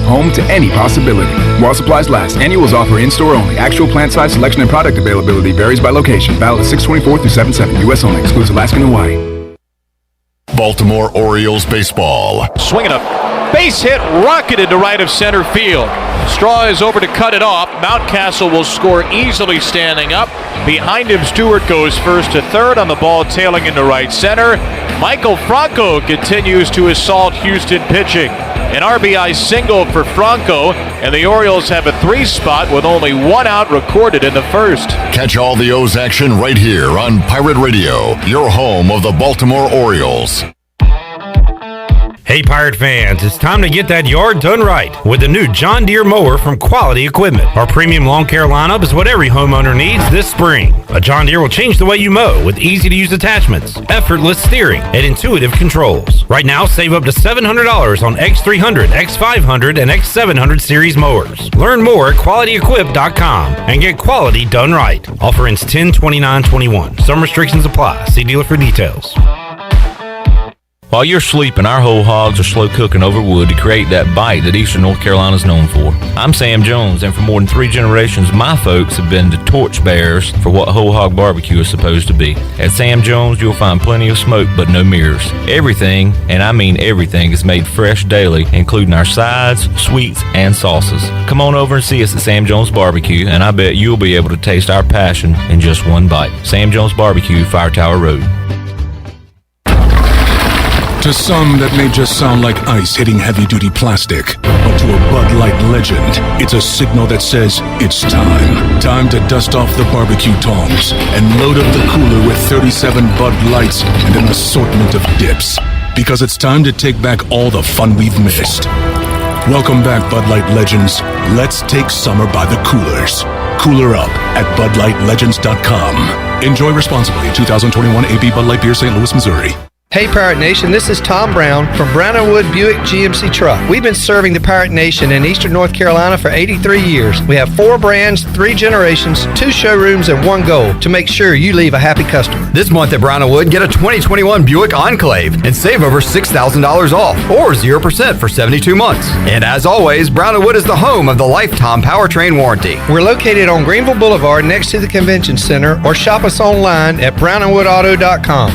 home to any possibility. While supplies last, annuals offer in-store only. Actual plant size, selection, and product availability varies by location. Valid 6/24 through 7/7. U.S. only. Excludes Alaska and Hawaii. Baltimore Orioles baseball. Swinging a base hit, rocketed to right of center field. Straw is over to cut it off. Mountcastle will score easily standing up. Behind him, Stewart goes first to third on the ball tailing into right center. Michael Franco continues to assault Houston pitching. An RBI single for Franco, and the Orioles have a 3 spot with only 1 out recorded in the first. Catch all the O's action right here on Pirate Radio, your home of the Baltimore Orioles. Hey Pirate fans, it's time to get that yard done right with the new John Deere mower from Quality Equipment. Our premium lawn care lineup is what every homeowner needs this spring. A John Deere will change the way you mow with easy-to-use attachments, effortless steering, and intuitive controls. Right now, save up to $700 on X300, X500, and X700 series mowers. Learn more at QualityEquip.com and get quality done right. Offer ends 10/29/21. Some restrictions apply. See dealer for details. While you're sleeping, our whole hogs are slow cooking over wood to create that bite that Eastern North Carolina is known for. I'm Sam Jones, and for more than 3 generations, my folks have been the torchbearers for what whole hog barbecue is supposed to be. At Sam Jones, you'll find plenty of smoke, but no mirrors. Everything, and I mean everything, is made fresh daily, including our sides, sweets, and sauces. Come on over and see us at Sam Jones Barbecue, and I bet you'll be able to taste our passion in just one bite. Sam Jones Barbecue, Fire Tower Road. To some, that may just sound like ice hitting heavy-duty plastic. But to a Bud Light legend, it's a signal that says it's time. Time to dust off the barbecue tongs and load up the cooler with 37 Bud Lights and an assortment of dips. Because it's time to take back all the fun we've missed. Welcome back, Bud Light legends. Let's take summer by the coolers. Cooler up at BudLightLegends.com. Enjoy responsibly. 2021 AB Bud Light Beer, St. Louis, Missouri. Hey Pirate Nation, this is Tom Brown from Brown & Wood Buick GMC Truck. We've been serving the Pirate Nation in Eastern North Carolina for 83 years. We have 4 brands, 3 generations, 2 showrooms, and 1 goal to make sure you leave a happy customer. This month at Brown & Wood, get a 2021 Buick Enclave and save over $6,000 off or 0% for 72 months. And as always, Brown & Wood is the home of the lifetime powertrain warranty. We're located on Greenville Boulevard next to the Convention Center, or shop us online at brownandwoodauto.com.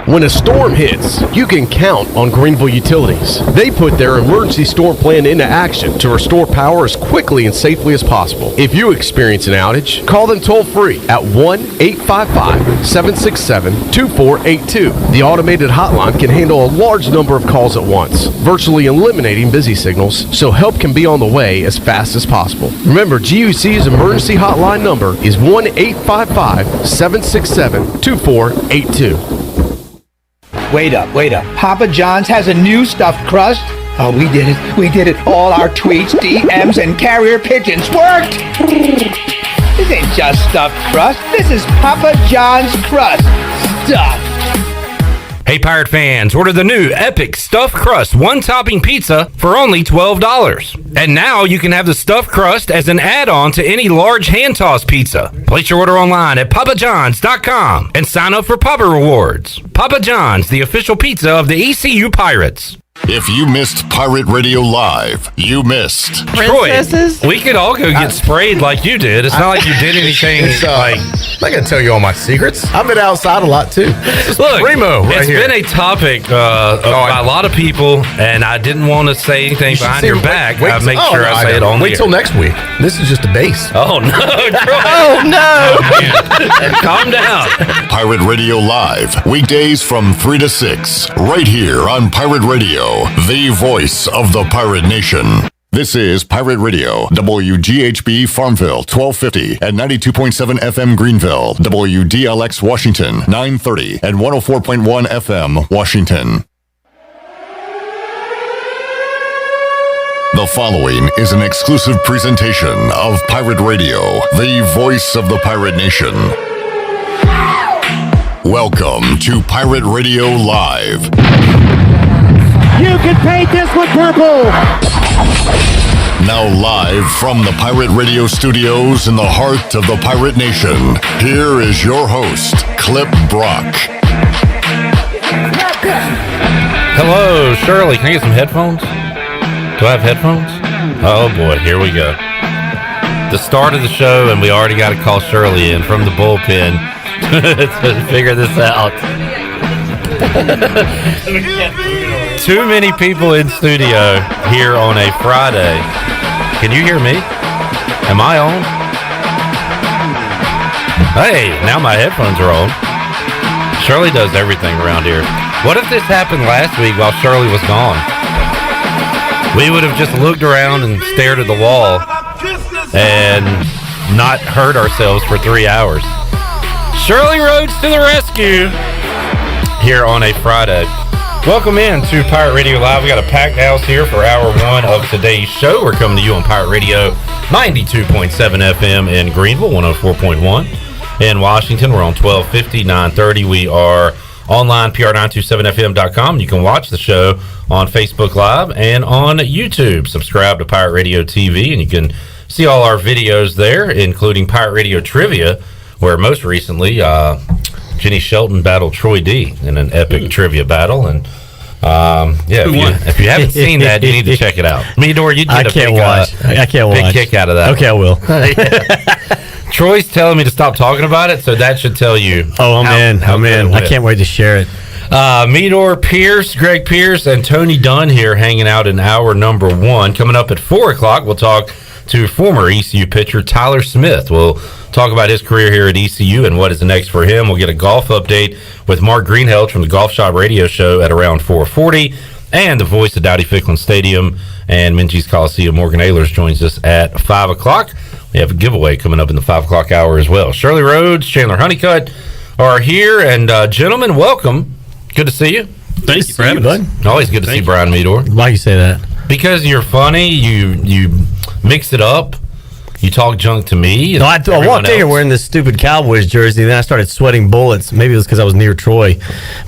When a storm hits, you can count on Greenville Utilities. They put their emergency storm plan into action to restore power as quickly and safely as possible. If you experience an outage, call them toll-free at 1-855-767-2482. The automated hotline can handle a large number of calls at once, virtually eliminating busy signals, so help can be on the way as fast as possible. Remember, GUC's emergency hotline number is 1-855-767-2482. Wait up. Papa John's has a new stuffed crust? Oh, we did it. All our tweets, DMs, and carrier pigeons worked! This ain't just stuffed crust. This is Papa John's crust. Stuffed. Hey Pirate fans, order the new Epic Stuffed Crust 1-topping pizza for only $12. And now you can have the stuffed crust as an add-on to any large hand-tossed pizza. Place your order online at papajohns.com and sign up for Papa Rewards. Papa John's, the official pizza of the ECU Pirates. If you missed Pirate Radio Live, you missed. Princesses? Troy, we could all go get sprayed like you did. It's not like you did anything like... I'm not going to tell you all my secrets. I've been outside a lot, too. Look, Remo right it's here. been a topic by a lot of people, and I didn't want to say anything behind your back. I make sure I say it on Wait till next week. This is just a base. Oh, no, Troy. Oh, no. Calm down. Pirate Radio Live, weekdays from 3 to 6, right here on Pirate Radio, the voice of the Pirate Nation. This is Pirate Radio, WGHB Farmville, 1250 and 92.7 FM Greenville, WDLX Washington, 930 and 104.1 FM Washington. The following is an exclusive presentation of Pirate Radio, the voice of the Pirate Nation. Welcome to Pirate Radio Live. You can paint this one purple! Now live from the Pirate Radio studios in the heart of the Pirate Nation, here is your host, Clip Brock. Hello, Shirley. Can I get some headphones? Do I have headphones? Oh, boy, here we go. The start of the show, and we already got to call Shirley in from the bullpen to figure this out. Too many people in studio here on a Friday. Can you hear me? Am I on? Hey, now my headphones are on. Shirley does everything around here. What if this happened last week while Shirley was gone? We would have just looked around and stared at the wall and not hurt ourselves for 3 hours. Shirley Rhodes to the rescue here on a Friday. Welcome in to Pirate Radio Live. We got a packed house here for hour one of today's show. We're coming to you on Pirate Radio 92.7 FM in Greenville, 104.1 in Washington. We're on 1250, 930. We are online, pr927fm.com. You can watch the show on Facebook Live and on YouTube. Subscribe to Pirate Radio TV, and you can see all our videos there, including Pirate Radio Trivia, where most recently Jenny Shelton battled Troy D in an epic trivia battle. And if you haven't seen that, you need to check it out. Meador, you did I can't watch. Big kick out of that. Okay, I will. Troy's telling me to stop talking about it, so that should tell you. I'm in. I can't wait to share it. Meador Pierce, Greg Pierce, and Tony Dunn here hanging out in hour number one. Coming up at 4 o'clock, we'll talk to former ECU pitcher Tyler Smith. We'll talk about his career here at ECU and what is next for him. We'll get a golf update with Mark Greenheld from the Golf Shop Radio Show at around 4:40, and the voice of Dowdy Ficklin Stadium and Minges Coliseum, Morgan Ahlers, joins us at 5 o'clock. We have a giveaway coming up in the 5 o'clock hour as well. Shirley Rhodes, Chandler Honeycutt are here, and gentlemen, welcome. Good to see you. Thank you for having us. Always good to see Brian Meador. Why do you say that? Because you're funny, you mix it up, you talk junk to me. No, I walked in here wearing this stupid Cowboys jersey, then I started sweating bullets. Maybe it was because I was near Troy,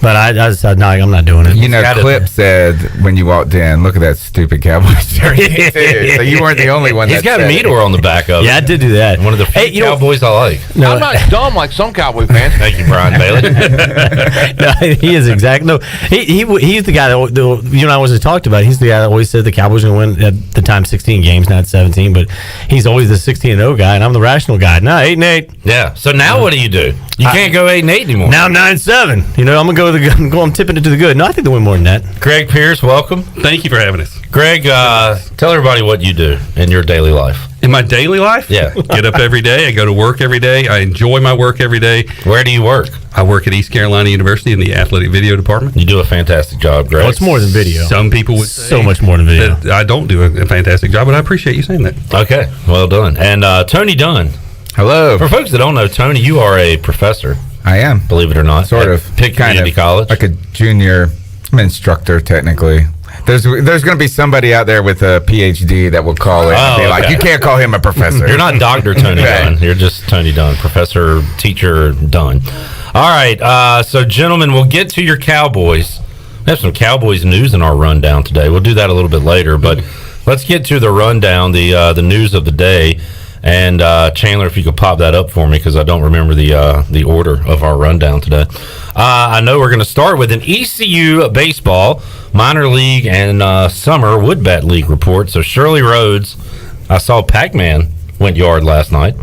but I decided, no, I'm not doing it. You know, Clip said when you walked in, look at that stupid Cowboys jersey. So you weren't the only one. He's got Meador on the back of it. Yeah, I did do that. One of the few Cowboys I like. No, I'm not dumb like some Cowboy fans. Thank you, Brian Bailey. No, he is exact. No, he's the guy that you and I always talked about. He's the guy that always said the Cowboys are going to win at the time 16 games, not 17. But he's always the 16-0 guy, and I'm the rational guy. No, 8-8. Yeah. So now what do? You can't go 8-8 anymore. Now 9-7. You know, I'm gonna go with the good. I'm tipping it to the good. No, I think they win more than that. Greg Pierce, welcome. Thank you for having us. Greg, tell everybody what you do in your daily life. In my daily life? Yeah. Get up every day. I go to work every day. I enjoy my work every day. Where do you work? I work at East Carolina University in the athletic video department. You do a fantastic job, Greg. Well, it's more than video. Some people would say so much more than video. That I don't do a fantastic job, but I appreciate you saying that. Okay, well done. And Tony Dunn. Hello. For folks that don't know, Tony, you are a professor. I am. Believe it or not. Sort of. Pitt Community College. Like a junior instructor, technically. There's going to be somebody out there with a PhD that will call it and be like, you can't call him a professor. You're not Dr. Tony Dunn. You're just Tony Dunn, Professor, Teacher Dunn. All right, so gentlemen, we'll get to your Cowboys. We have some Cowboys news in our rundown today. We'll do that a little bit later, but let's get to the rundown, the news of the day. And Chandler, if you could pop that up for me, because I don't remember the order of our rundown today. I know we're going to start with an ECU baseball minor league and summer wood bat league report. So Shirley Rhodes, I saw Pac-Man went yard last night,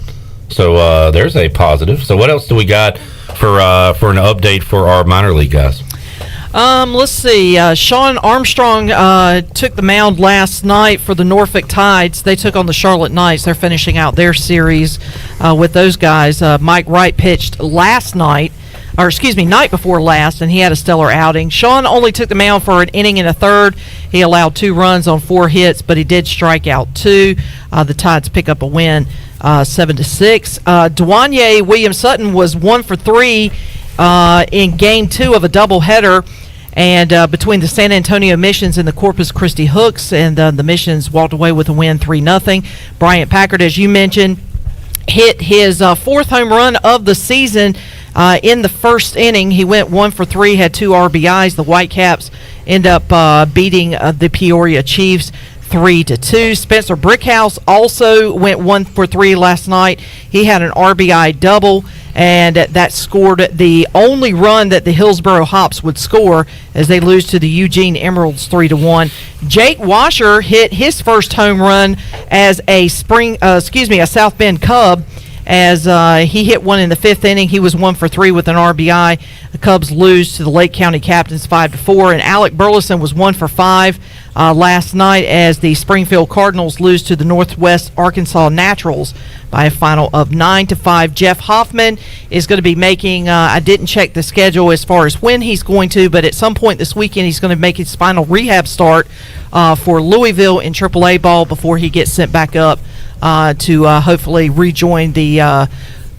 so there's a positive. So what else do we got for an update for our minor league guys? Let's see. Sean Armstrong took the mound last night for the Norfolk Tides. They took on the Charlotte Knights. They're finishing out their series with those guys. Mike Wright pitched night before last, and he had a stellar outing. Sean only took the mound for an inning and a third. He allowed 2 runs on 4 hits, but he did strike out 2. The Tides pick up a win 7-6. Dwanye Williams-Sutton was 1 for 3 in game 2 of a doubleheader, and between the San Antonio Missions and the Corpus Christi Hooks, and the Missions walked away with a win 3-0. Bryant Packard, as you mentioned, hit his 4th home run of the season in the first inning. He went 1 for 3, had 2 RBIs. The Whitecaps end up beating the Peoria Chiefs 3-2. Spencer Brickhouse also went 1 for 3 last night. He had an RBI double. and that scored the only run that the Hillsboro Hops would score as they lose to the Eugene Emeralds 3-1. Jake Washer hit his first home run as a South Bend Cub, as he hit one in the 5th inning. He was 1 for 3 with an RBI. The Cubs lose to the Lake County Captains 5-4, and Alec Burleson was 1 for 5 last night as the Springfield Cardinals lose to the Northwest Arkansas Naturals by a final of 9-5. Jeff Hoffman is going to be making, I didn't check the schedule as far as when he's going to, but at some point this weekend he's going to make his final rehab start for Louisville in AAA ball before he gets sent back up to hopefully rejoin the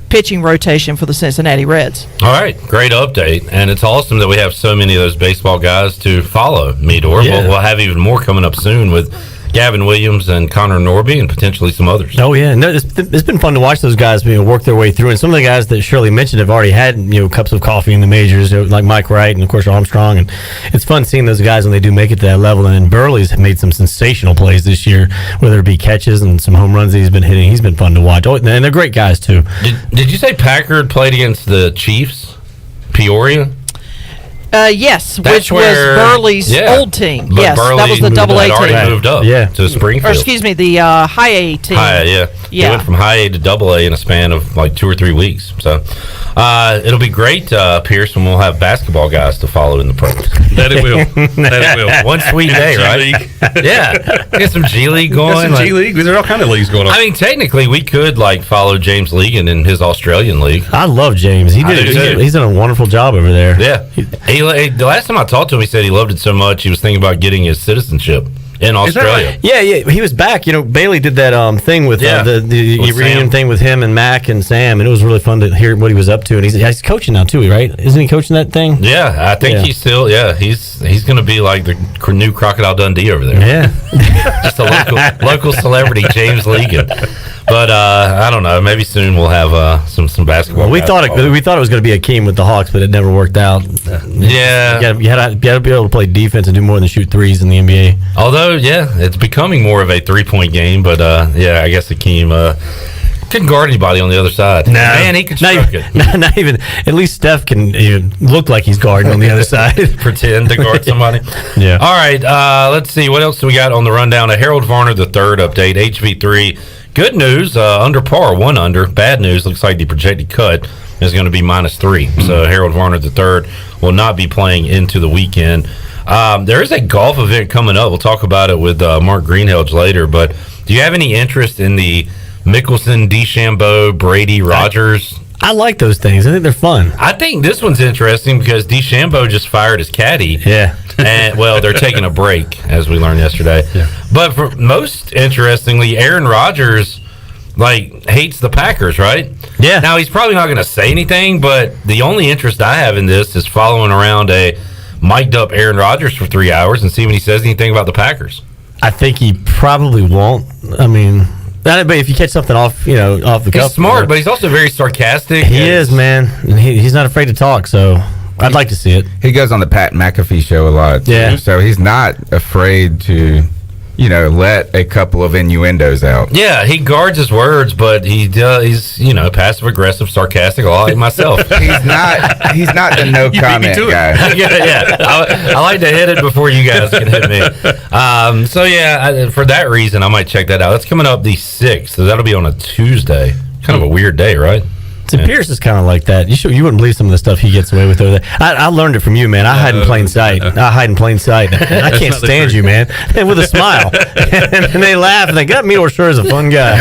pitching rotation for the Cincinnati Reds. All right, great update, and it's awesome that we have so many of those baseball guys to follow Meador. Yeah. We'll have even more coming up soon with Gavin Williams and Connor Norby and potentially some others. Oh yeah, no, it's been fun to watch those guys work their way through, and some of the guys that Shirley mentioned have already had cups of coffee in the majors, like Mike Wright and of course Armstrong, and it's fun seeing those guys when they do make it to that level. And Burley's made some sensational plays this year, whether it be catches and some home runs that he's been hitting. He's been fun to watch, and they're great guys too. Did you say Packard played against the Chiefs, Peoria? Yes, which was Burley's old team. But yes, Burley that was the Double A team. already moved up to Springfield. Or excuse me, the High A team. He went from High A to Double A in a span of like 2 or 3 weeks. So it'll be great, Pierce, when we'll have basketball guys to follow in the pros. That it will. That it will. One sweet day, right? Yeah. Get some G League going. Some G League. There's all kind of leagues going on. I mean, technically, we could follow James Legan in his Australian league. I love James. He's done a wonderful job over there. Yeah. The last time I talked to him, he said he loved it so much he was thinking about getting his citizenship in Australia. Right? Yeah, he was back. Bailey did that thing with the reunion thing with him and Mac and Sam, and it was really fun to hear what he was up to. And he's coaching now too, right? Isn't he coaching that thing? Yeah, I think he's still. Yeah, he's going to be like the new Crocodile Dundee over there. Yeah, just a local celebrity, James Legan. But I don't know. Maybe soon we'll have some basketball. Well, we thought it was going to be Akeem with the Hawks, but it never worked out. Yeah, you had to be able to play defense and do more than shoot threes in the NBA. Although, it's becoming more of a 3-point game. But I guess Akeem couldn't guard anybody on the other side. No, man, he could stroke it. Not even. At least Steph can look like he's guarding on the other side. Pretend to guard somebody. Yeah. All right. Let's see what else do we got on the rundown. A Harold Varner III update. HV3. Good news, under par, 1 under. Bad news, looks like the projected cut is going to be -3. So Harold Varner III will not be playing into the weekend. There is a golf event coming up. We'll talk about it with Mark Greenhelge later. But do you have any interest in the Mickelson, DeChambeau, Brady, Rogers? I like those things. I think they're fun. I think this one's interesting because DeChambeau just fired his caddy. Yeah. And, they're taking a break, as we learned yesterday. Yeah. But for most interestingly, Aaron Rodgers, hates the Packers, right? Yeah. Now, he's probably not going to say anything, but the only interest I have in this is following around a mic'd up Aaron Rodgers for 3 hours and see when he says anything about the Packers. I think he probably won't. I mean... But if you catch something off the cuff. He's smart, but he's also very sarcastic. He is, man. He's not afraid to talk, so I'd like to see it. He goes on the Pat McAfee show a lot. Yeah. So he's not afraid to, let a couple of innuendos out. Yeah, he guards his words, but he's passive aggressive, sarcastic, a lot like myself. He's not the no comment guy. Yeah. I like to hit it before you guys can hit me. For that reason, I might check that out. That's coming up the 6th, so that'll be on a Tuesday. Kind of a weird day, right? So Pierce is kind of like that. You wouldn't believe some of the stuff he gets away with over there. I learned it from you, man. I hide in plain sight. I can't stand you, man. And with a smile. And they laugh and they go, Meador sure is a fun guy.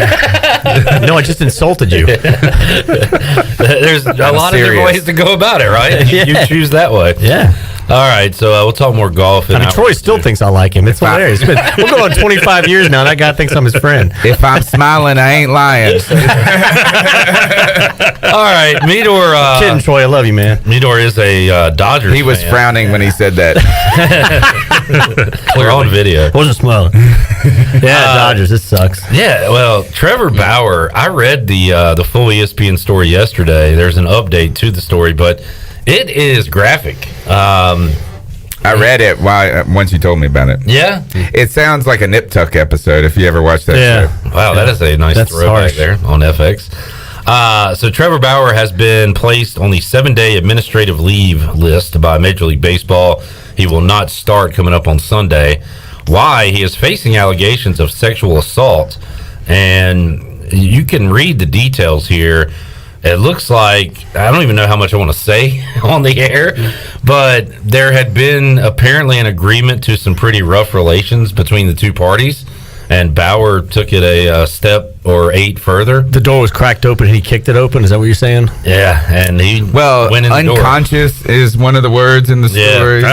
No, I just insulted you. There's a lot of different ways to go about it, right? You choose that way. Yeah. All right, so we'll talk more golf. Troy still thinks I like him. It's hilarious. We're going 25 years now, and that guy thinks I'm his friend. If I'm smiling, I ain't lying. All right, Meador. Kidding, Troy. I love you, man. Meador is a Dodgers He was fan. frowning when he said that. We're on video. Wasn't smiling. Yeah, Dodgers. This sucks. Yeah, Trevor Bauer, I read the full ESPN story yesterday. There's an update to the story, but it is graphic. I read it once you told me about it. Yeah? It sounds like a Nip Tuck episode if you ever watched that show. Wow, that is a nice throwback there on FX. So Trevor Bauer has been placed on the 7-day administrative leave list by Major League Baseball. He will not start coming up on Sunday. Why? He is facing allegations of sexual assault, and you can read the details here. It looks like, I don't even know how much I want to say on the air, but there had been apparently an agreement to some pretty rough relations between the two parties, and Bauer took it a step or 8 further. The door was cracked open and he kicked it open. Is that what you're saying? Yeah, and he went in the door. Unconscious is one of the words in the story.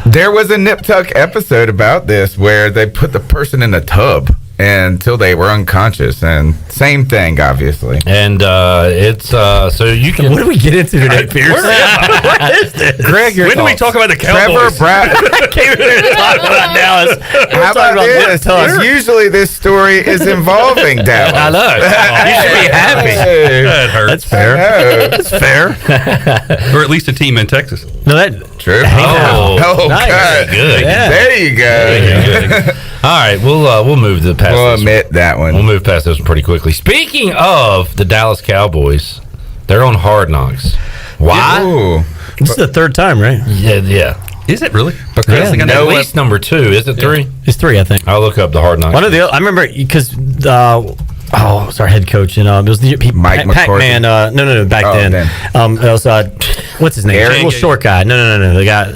There was a Nip Tuck episode about this where they put the person in the tub until they were unconscious, and same thing, obviously. And it's so you can. What did we get into today, Pierce? What is this? Greg, when did we talk about the Cowboys? Trevor came here to talk about Dallas. How about this? Usually this story is involving Dallas. I know. You should be happy. That hurts. That's fair. That's fair. Or at least a team in Texas. No, that true. Oh, nice. God. Good. Yeah. There you go. All right, we'll move to past. We'll admit that one. We'll move past this one pretty quickly. Speaking of the Dallas Cowboys, they're on Hard Knocks. Why? Ooh. This is the 3rd time, right? Yeah. Is it really? Because at least number 2. Is it 3? It's 3, I think. I'll look up the Hard Knocks. I remember because it's our head coach, and it was Mike McCarthy. Pac-Man. No, back then. It was what's his name? Little short guy. No. The guy.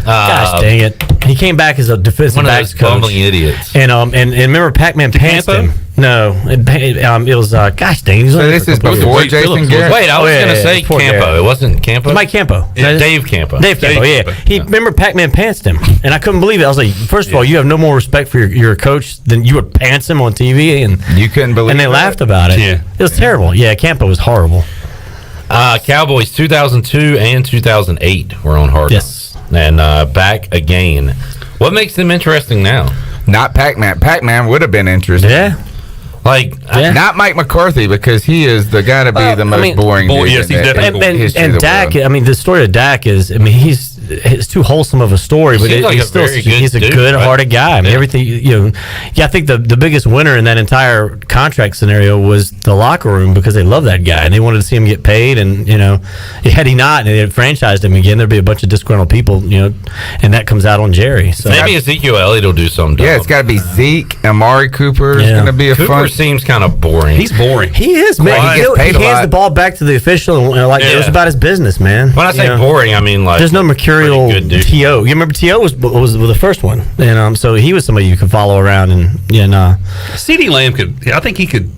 Gosh dang it! He came back as a defensive backs coach. Bumbling idiots. And remember Pac-Man pantsed him. No, it was gosh dang. He So this is before Jason Garrett. Wait, I was going to say Campo. It wasn't Campo. Mike Campo. Dave Campo. Dave Campo. Yeah. He remember Pac-Man pantsed him, and I couldn't believe it. I was like, first of all, you have no more respect for your coach than you would pants him on TV, and you couldn't believe. And they laughed about it. Yeah, it was terrible. Yeah, Campo was horrible. Cowboys 2002 and 2008 were on Hard Knocks. And back again. What makes them interesting now? Not Pac-Man. Pac-Man would have been interesting. Yeah. Not Mike McCarthy, because he is the guy to be the most boring. Yes, he's definitely. And Dak. I mean, the story of Dak is. I mean, it's too wholesome of a story, but he's a good-hearted guy. I mean, everything. I think the biggest winner in that entire contract scenario was the locker room, because they love that guy and they wanted to see him get paid. And had he not, and they had franchised him again, there'd be a bunch of disgruntled people. And that comes out on Jerry. So maybe Ezekiel Elliott will do something. Yeah, it's got to be Zeke. Amari Cooper is going to be a Cooper fun. Seems kind of boring. He's boring. He is, man. He hands the ball back to the official, and it was about his business, man. When I say boring, I mean like there's no mercurial T.O. You remember T.O. was the first one, and so he was somebody you could follow around, and CeeDee Lamb could. I think he'd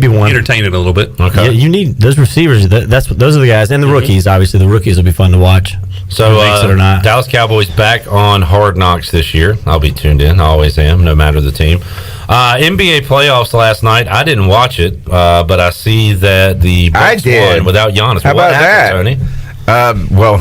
be one. Entertain it a little bit. Okay. Yeah, you need those receivers. Those are the guys, and the rookies. Obviously, the rookies will be fun to watch. So Dallas Cowboys back on Hard Knocks this year. I'll be tuned in. I always am, no matter the team. NBA playoffs last night. I didn't watch it, but I see that the Bucks won without Giannis. How about that, Tony? Well,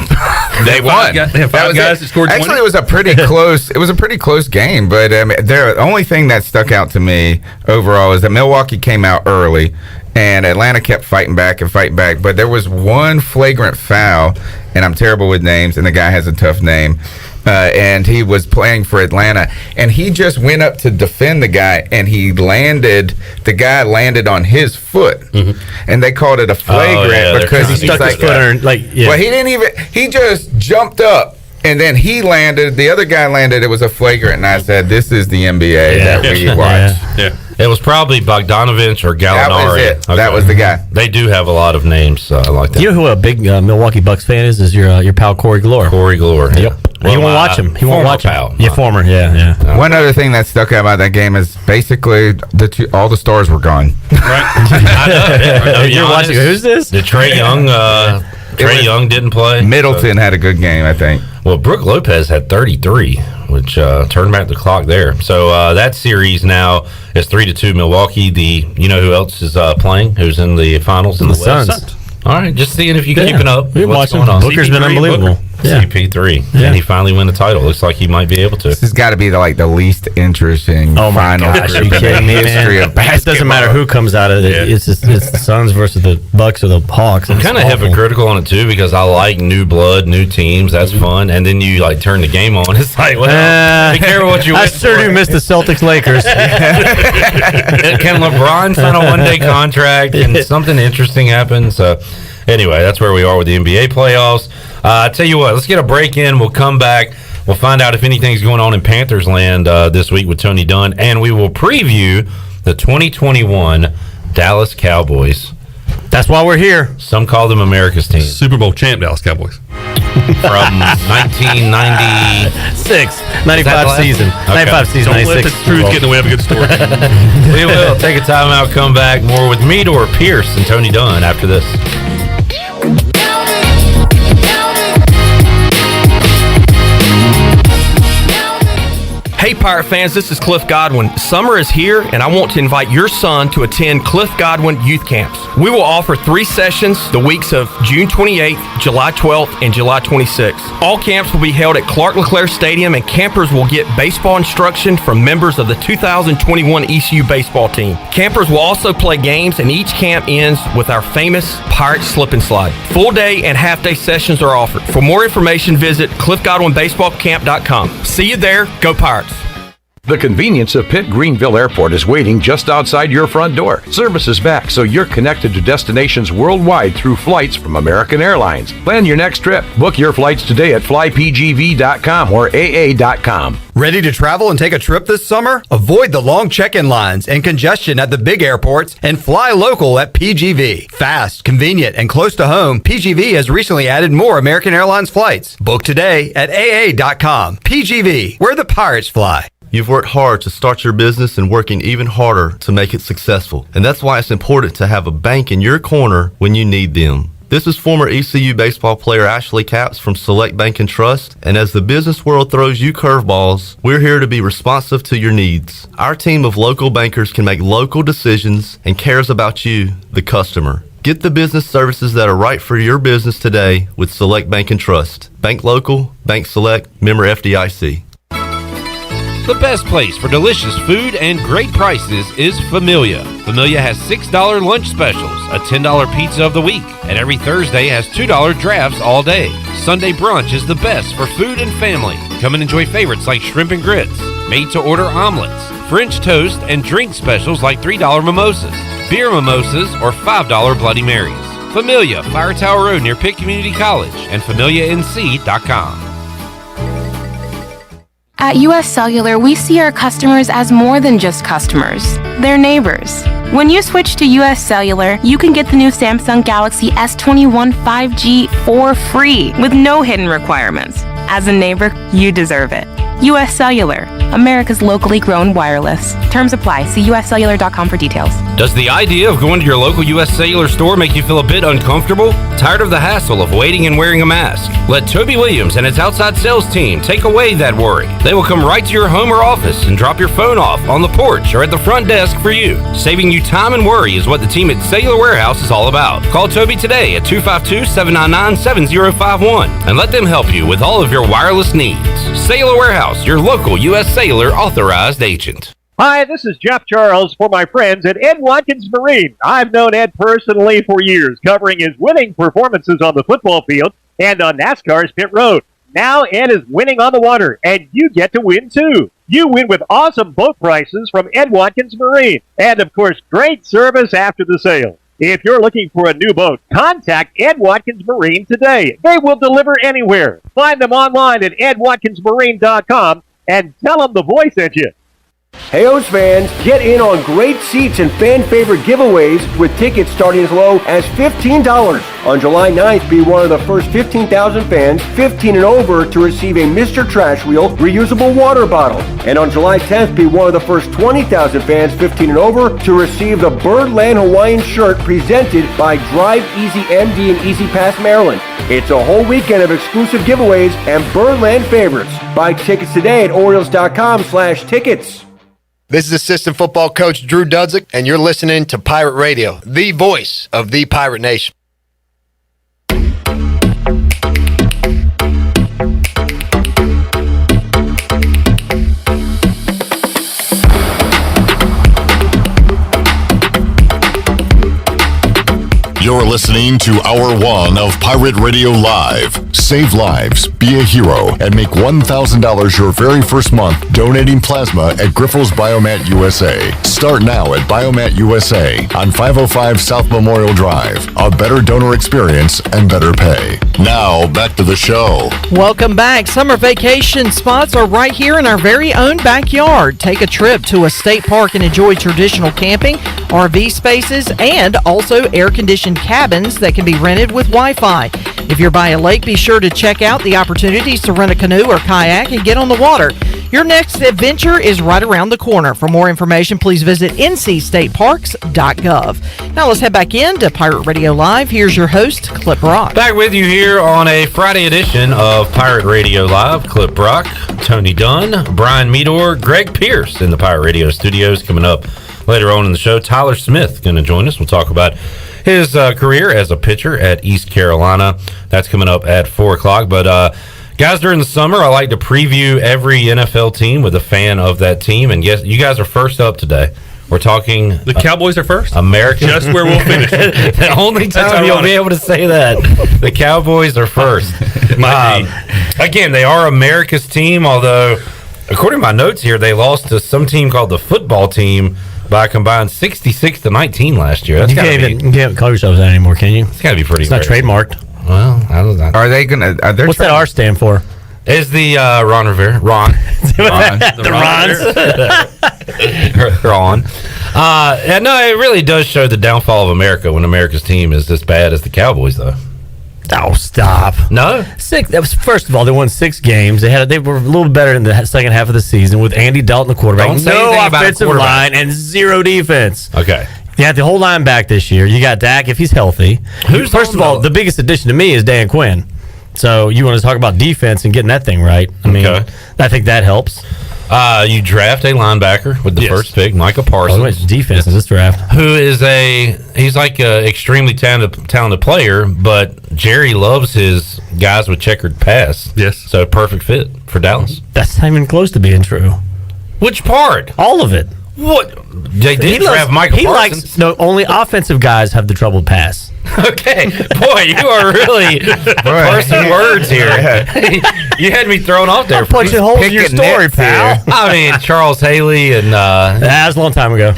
they won. They have 5 guys that scored 20. Actually, it was a pretty close. It was a pretty close game, but the only thing that stuck out to me overall is that Milwaukee came out early, and Atlanta kept fighting back. But there was one flagrant foul, and I'm terrible with names, and the guy has a tough name. And he was playing for Atlanta, and he just went up to defend the guy, and the guy landed on his foot, and they called it a flagrant because he stuck his foot on, well, he didn't even, he just jumped up, and then he landed, the other guy landed, it was a flagrant, and I said, this is the NBA that we watch. Yeah. It was probably Bogdanovich or Gallinari. That was it. Okay. That was the guy. They do have a lot of names, so I like that. You know who a big Milwaukee Bucks fan is your pal Corey Glore. Corey Glore. Yep. Well, he won't watch him. He won't watch him. Yeah, former. Yeah. One other thing that stuck out about that game is basically all the stars were gone. Right. I know. You're watching. Who's this? The Trae Young. Trae Young didn't play. Middleton had a good game, I think. Well, Brook Lopez had 33, which turned back the clock there. So that series now is 3-2 Milwaukee. You know who else is playing? Who's in the finals in the West? Suns. All right, just seeing if you're keeping up. We're watching. Booker's been unbelievable. CP3. Yeah. And he finally won the title. Looks like he might be able to. This has got to be the least interesting final Gosh, group are you in the kidding me, history man? of basketball. It doesn't matter who comes out of it. Yeah. It's the Suns versus the Bucks or the Hawks. I'm kind of hypocritical on it too because I like new blood, new teams. That's fun. And then you turn the game on. It's like, well, be careful what you. I wish sure for. do miss the Celtics Lakers. Can LeBron sign a one-day contract and something interesting happen? So, anyway, that's where we are with the NBA playoffs. I tell you what, let's get a break in. We'll come back. We'll find out if anything's going on in Panthers land this week with Tony Dunn, and we will preview the 2021 Dallas Cowboys. That's why we're here. Some call them America's team. Super Bowl champ Dallas Cowboys. From 1996. 95 season. Okay. 95 season, Don't let 96. the truth get in the way of a good story. We will take a timeout, come back. More with Meador, Pierce, and Tony Dunn after this. Hey Pirate fans, this is Cliff Godwin. Summer is here and I want to invite your son to attend Cliff Godwin Youth Camps. We will offer 3 sessions the weeks of June 28th, July 12th, and July 26th. All camps will be held at Clark LeClaire Stadium and campers will get baseball instruction from members of the 2021 ECU baseball team. Campers will also play games and each camp ends with our famous Pirate Slip and Slide. Full day and half day sessions are offered. For more information, visit cliffgodwinbaseballcamp.com. See you there. Go Pirates. The convenience of Pitt Greenville Airport is waiting just outside your front door. Service is back, so you're connected to destinations worldwide through flights from American Airlines. Plan your next trip. Book your flights today at flypgv.com or aa.com. Ready to travel and take a trip this summer? Avoid the long check-in lines and congestion at the big airports and fly local at PGV. Fast, convenient, and close to home, PGV has recently added more American Airlines flights. Book today at aa.com. PGV, where the Pirates fly. You've worked hard to start your business and working even harder to make it successful. And that's why it's important to have a bank in your corner when you need them. This is former ECU baseball player Ashley Capps from Select Bank and Trust. And as the business world throws you curveballs, we're here to be responsive to your needs. Our team of local bankers can make local decisions and cares about you, the customer. Get the business services that are right for your business today with Select Bank and Trust. Bank local, bank select, member FDIC. The best place for delicious food and great prices is Familia. Familia has $6 lunch specials, a $10 pizza of the week, and every Thursday has $2 drafts all day. Sunday brunch is the best for food and family. Come and enjoy favorites like shrimp and grits, made-to-order omelets, French toast, and drink specials like $3 mimosas, beer mimosas, or $5 Bloody Marys. Familia, Fire Tower Road near Pitt Community College, and FamiliaNC.com. At US Cellular, we see our customers as more than just customers. They're neighbors. When you switch to US Cellular, you can get the new Samsung Galaxy S21 5G for free with no hidden requirements. As a neighbor, you deserve it. US Cellular, America's locally grown wireless. Terms apply. See uscellular.com for details. Does the idea of going to your local US Cellular store make you feel a bit uncomfortable? Tired of the hassle of waiting and wearing a mask? Let Toby Williams and his outside sales team take away that worry. They will come right to your home or office and drop your phone off on the porch or at the front desk for you. Saving you time and worry is what the team at Cellular Warehouse is all about. Call Toby today at 252-799-7051 and let them help you with all of your wireless needs. Cellular Warehouse, your local U.S. Cellular authorized agent. Hi, this is Jeff Charles for my friends at Ed Watkins Marine. I've known Ed personally for years, covering his winning performances on the football field and on NASCAR's pit road. Now Ed is winning on the water, and you get to win too. You win with awesome boat prices from Ed Watkins Marine, and of course, great service after the sale. If you're looking for a new boat, contact Ed Watkins Marine today. They will deliver anywhere. Find them online at edwatkinsmarine.com and tell them the voice sent you. Hey, O's fans, get in on great seats and fan-favorite giveaways with tickets starting as low as $15. On July 9th, be one of the first 15,000 fans, 15 and over, to receive a Mr. Trash Wheel reusable water bottle. And on July 10th, be one of the first 20,000 fans, 15 and over, to receive the Birdland Hawaiian shirt presented by Drive Easy MD and Easy Pass Maryland. It's a whole weekend of exclusive giveaways and Birdland favorites. Buy tickets today at Orioles.com/tickets. This is assistant football coach Drew Dudzik, and you're listening to Pirate Radio, the voice of the Pirate Nation. You're listening to Hour 1 of Pirate Radio Live. Save lives, be a hero, and make $1,000 your very first month donating plasma at Grifols Biomat USA. Start now at Biomat USA on 505 South Memorial Drive. A better donor experience and better pay. Now, back to the show. Welcome back. Summer vacation spots are right here in our very own backyard. Take a trip to a state park and enjoy traditional camping, RV spaces, and also air-conditioned cabins that can be rented with Wi-Fi. If you're by a lake, be sure to check out the opportunities to rent a canoe or kayak and get on the water. Your next adventure is right around the corner. For more information, please visit ncstateparks.gov. Now let's head back into Pirate Radio Live. Here's your host, Clip Brock. Back with you here on a Friday edition of Pirate Radio Live. Clip Brock, Tony Dunn, Brian Meador, Greg Pierce in the Pirate Radio studios. Coming up later on in the show, Tyler Smith going to join us. We'll talk about his career as a pitcher at East Carolina. That's coming up at 4 o'clock. But guys, during the summer, I like to preview every NFL team with a fan of that team. And yes, you guys are first up today. We're talking... The Cowboys are first? American. Just where we'll finish. The only time you'll be able to say that. The Cowboys are first. Again, they are America's team, although, according to my notes here, they lost to some team called the football team by a combined 66-19 last year. That's you can't call yourselves that anymore, can you? It's got to be pretty It's not trademarked. Well, I don't know. Are they going to... What's that R stand for? Is the Ron Rivera. Ron. The Rons. Ron. No, it really does show the downfall of America when America's team is as bad as the Cowboys, though. Oh, stop. No? That was, first of all, they won 6 games. They were a little better in the second half of the season with Andy Dalton, the quarterback. Don't say no anything about offensive line and 0 defense. Okay. You got the whole line back this year. You got Dak if he's healthy. First of all, the biggest addition to me is Dan Quinn. So you want to talk about defense and getting that thing right. I mean, I think that helps. You draft a linebacker with the first pick, Micah Parsons. Defense in this draft. Who is he's like an extremely talented player, but Jerry loves his guys with checkered past. Yes. So perfect fit for Dallas. That's not even close to being true. Which part? All of it. What? They did draft Micah Parsons. Only offensive guys have the troubled pass. Okay. Boy, you are really parsing words here. You had me thrown off there. I'm punching holes in your story, pal. I mean, Charles Haley and... that was a long time ago.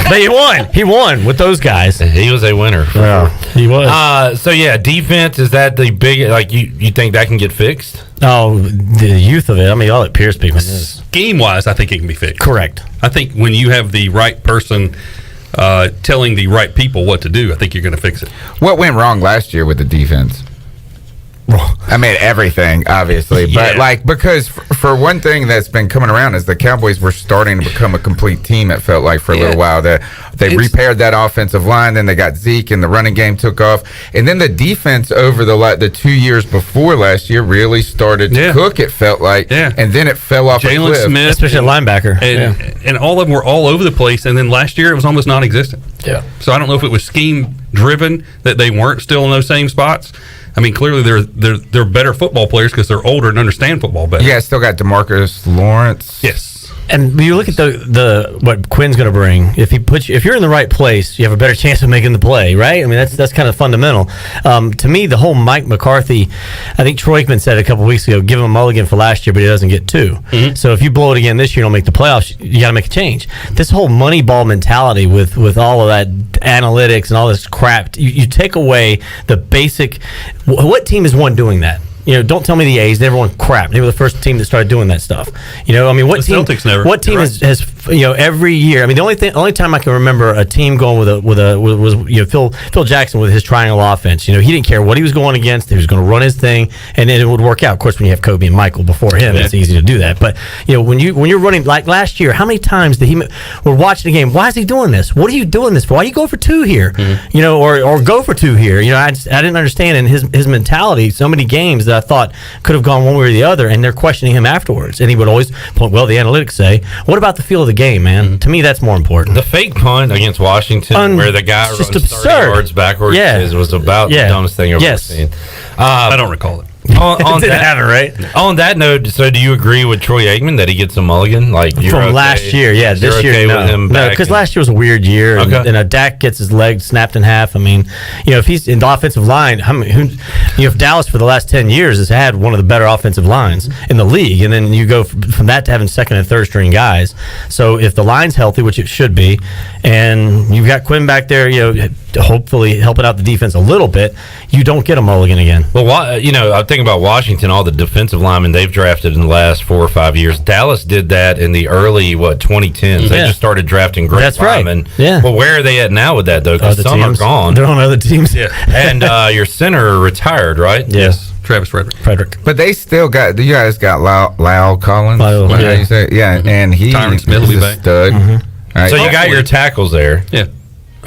But he won. He won with those guys. He was a winner. Yeah, he was. So, yeah, defense, is that the big... Like, you think that can get fixed? Oh, the youth of it. I mean, I'll let Pierce speak on this. Scheme-wise, I think it can be fixed. Correct. I think when you have the right person telling the right people what to do, I think you're going to fix it. What went wrong last year with the defense? I mean, everything, obviously. But, because for one thing that's been coming around is the Cowboys were starting to become a complete team, it felt like, for a little while. They repaired that offensive line, then they got Zeke, and the running game took off. And then the defense over the 2 years before last year really started to cook, it felt like. Yeah. And then it fell off a cliff. Jalen Smith. Especially linebacker. And all of them were all over the place. And then last year, it was almost non-existent. Yeah. So I don't know if it was scheme-driven that they weren't still in those same spots. I mean, clearly they're better football players because they're older and understand football better. Yeah, still got DeMarcus Lawrence. Yes. And you look at the what Quinn's going to bring. If you're in the right place, you have a better chance of making the play, right? I mean, that's kind of fundamental. To me, the whole Mike McCarthy, I think Troy Aikman said a couple weeks ago, give him a mulligan for last year, but he doesn't get 2. Mm-hmm. So if you blow it again this year and don't make the playoffs, you got to make a change. This whole money ball mentality with all of that analytics and all this crap, you take away the basic. What team is one doing that? Don't tell me the A's. They never won crap. They were the first team that started doing that stuff. I mean, what team? Celtics never. What team has every year? I mean, the only time I can remember a team going was Phil Jackson with his triangle offense. He didn't care what he was going against. He was going to run his thing, and then it would work out. Of course, when you have Kobe and Michael before him, it's easy to do that. But when you're running like last year, how many times we're watching the game? Why is he doing this? What are you doing this for? Why you go for 2 here? Mm-hmm. Or go for 2 here? I didn't understand in his mentality so many games that I thought could have gone one way or the other, and they're questioning him afterwards. And he would always point, well, the analytics say, what about the feel of the game, man? Mm-hmm. To me, that's more important. The fake punt against Washington, where the guy runs 30 yards backwards, was about the dumbest thing I've ever seen. I don't recall it. On Didn't that, happen, right? On that note, so do you agree with Troy Aikman that he gets a mulligan? Like From last year, yeah. This year, okay no. with him No, because last year was a weird year, and Dak gets his leg snapped in half. I mean, if he's in the offensive line, if Dallas for the last 10 years has had one of the better offensive lines in the league, and then you go from that to having second and third string guys. So if the line's healthy, which it should be, and you've got Quinn back there, hopefully helping out the defense a little bit, you don't get a mulligan again. Well, I'm thinking about Washington, all the defensive linemen they've drafted in the last 4 or 5 years. Dallas did that in the early 2010s. They just started drafting great linemen. Right. Yeah. Well, where are they at now with that though? Because some teams are gone. They're on other teams. Yeah. And your center retired, right? Yes. Travis Frederick. But they still got, you guys got Lyle Collins. Lyle, What yeah. you say? Yeah, and Tyron Smith will be he's a back. stud. Right. So you got your tackles there. Yeah.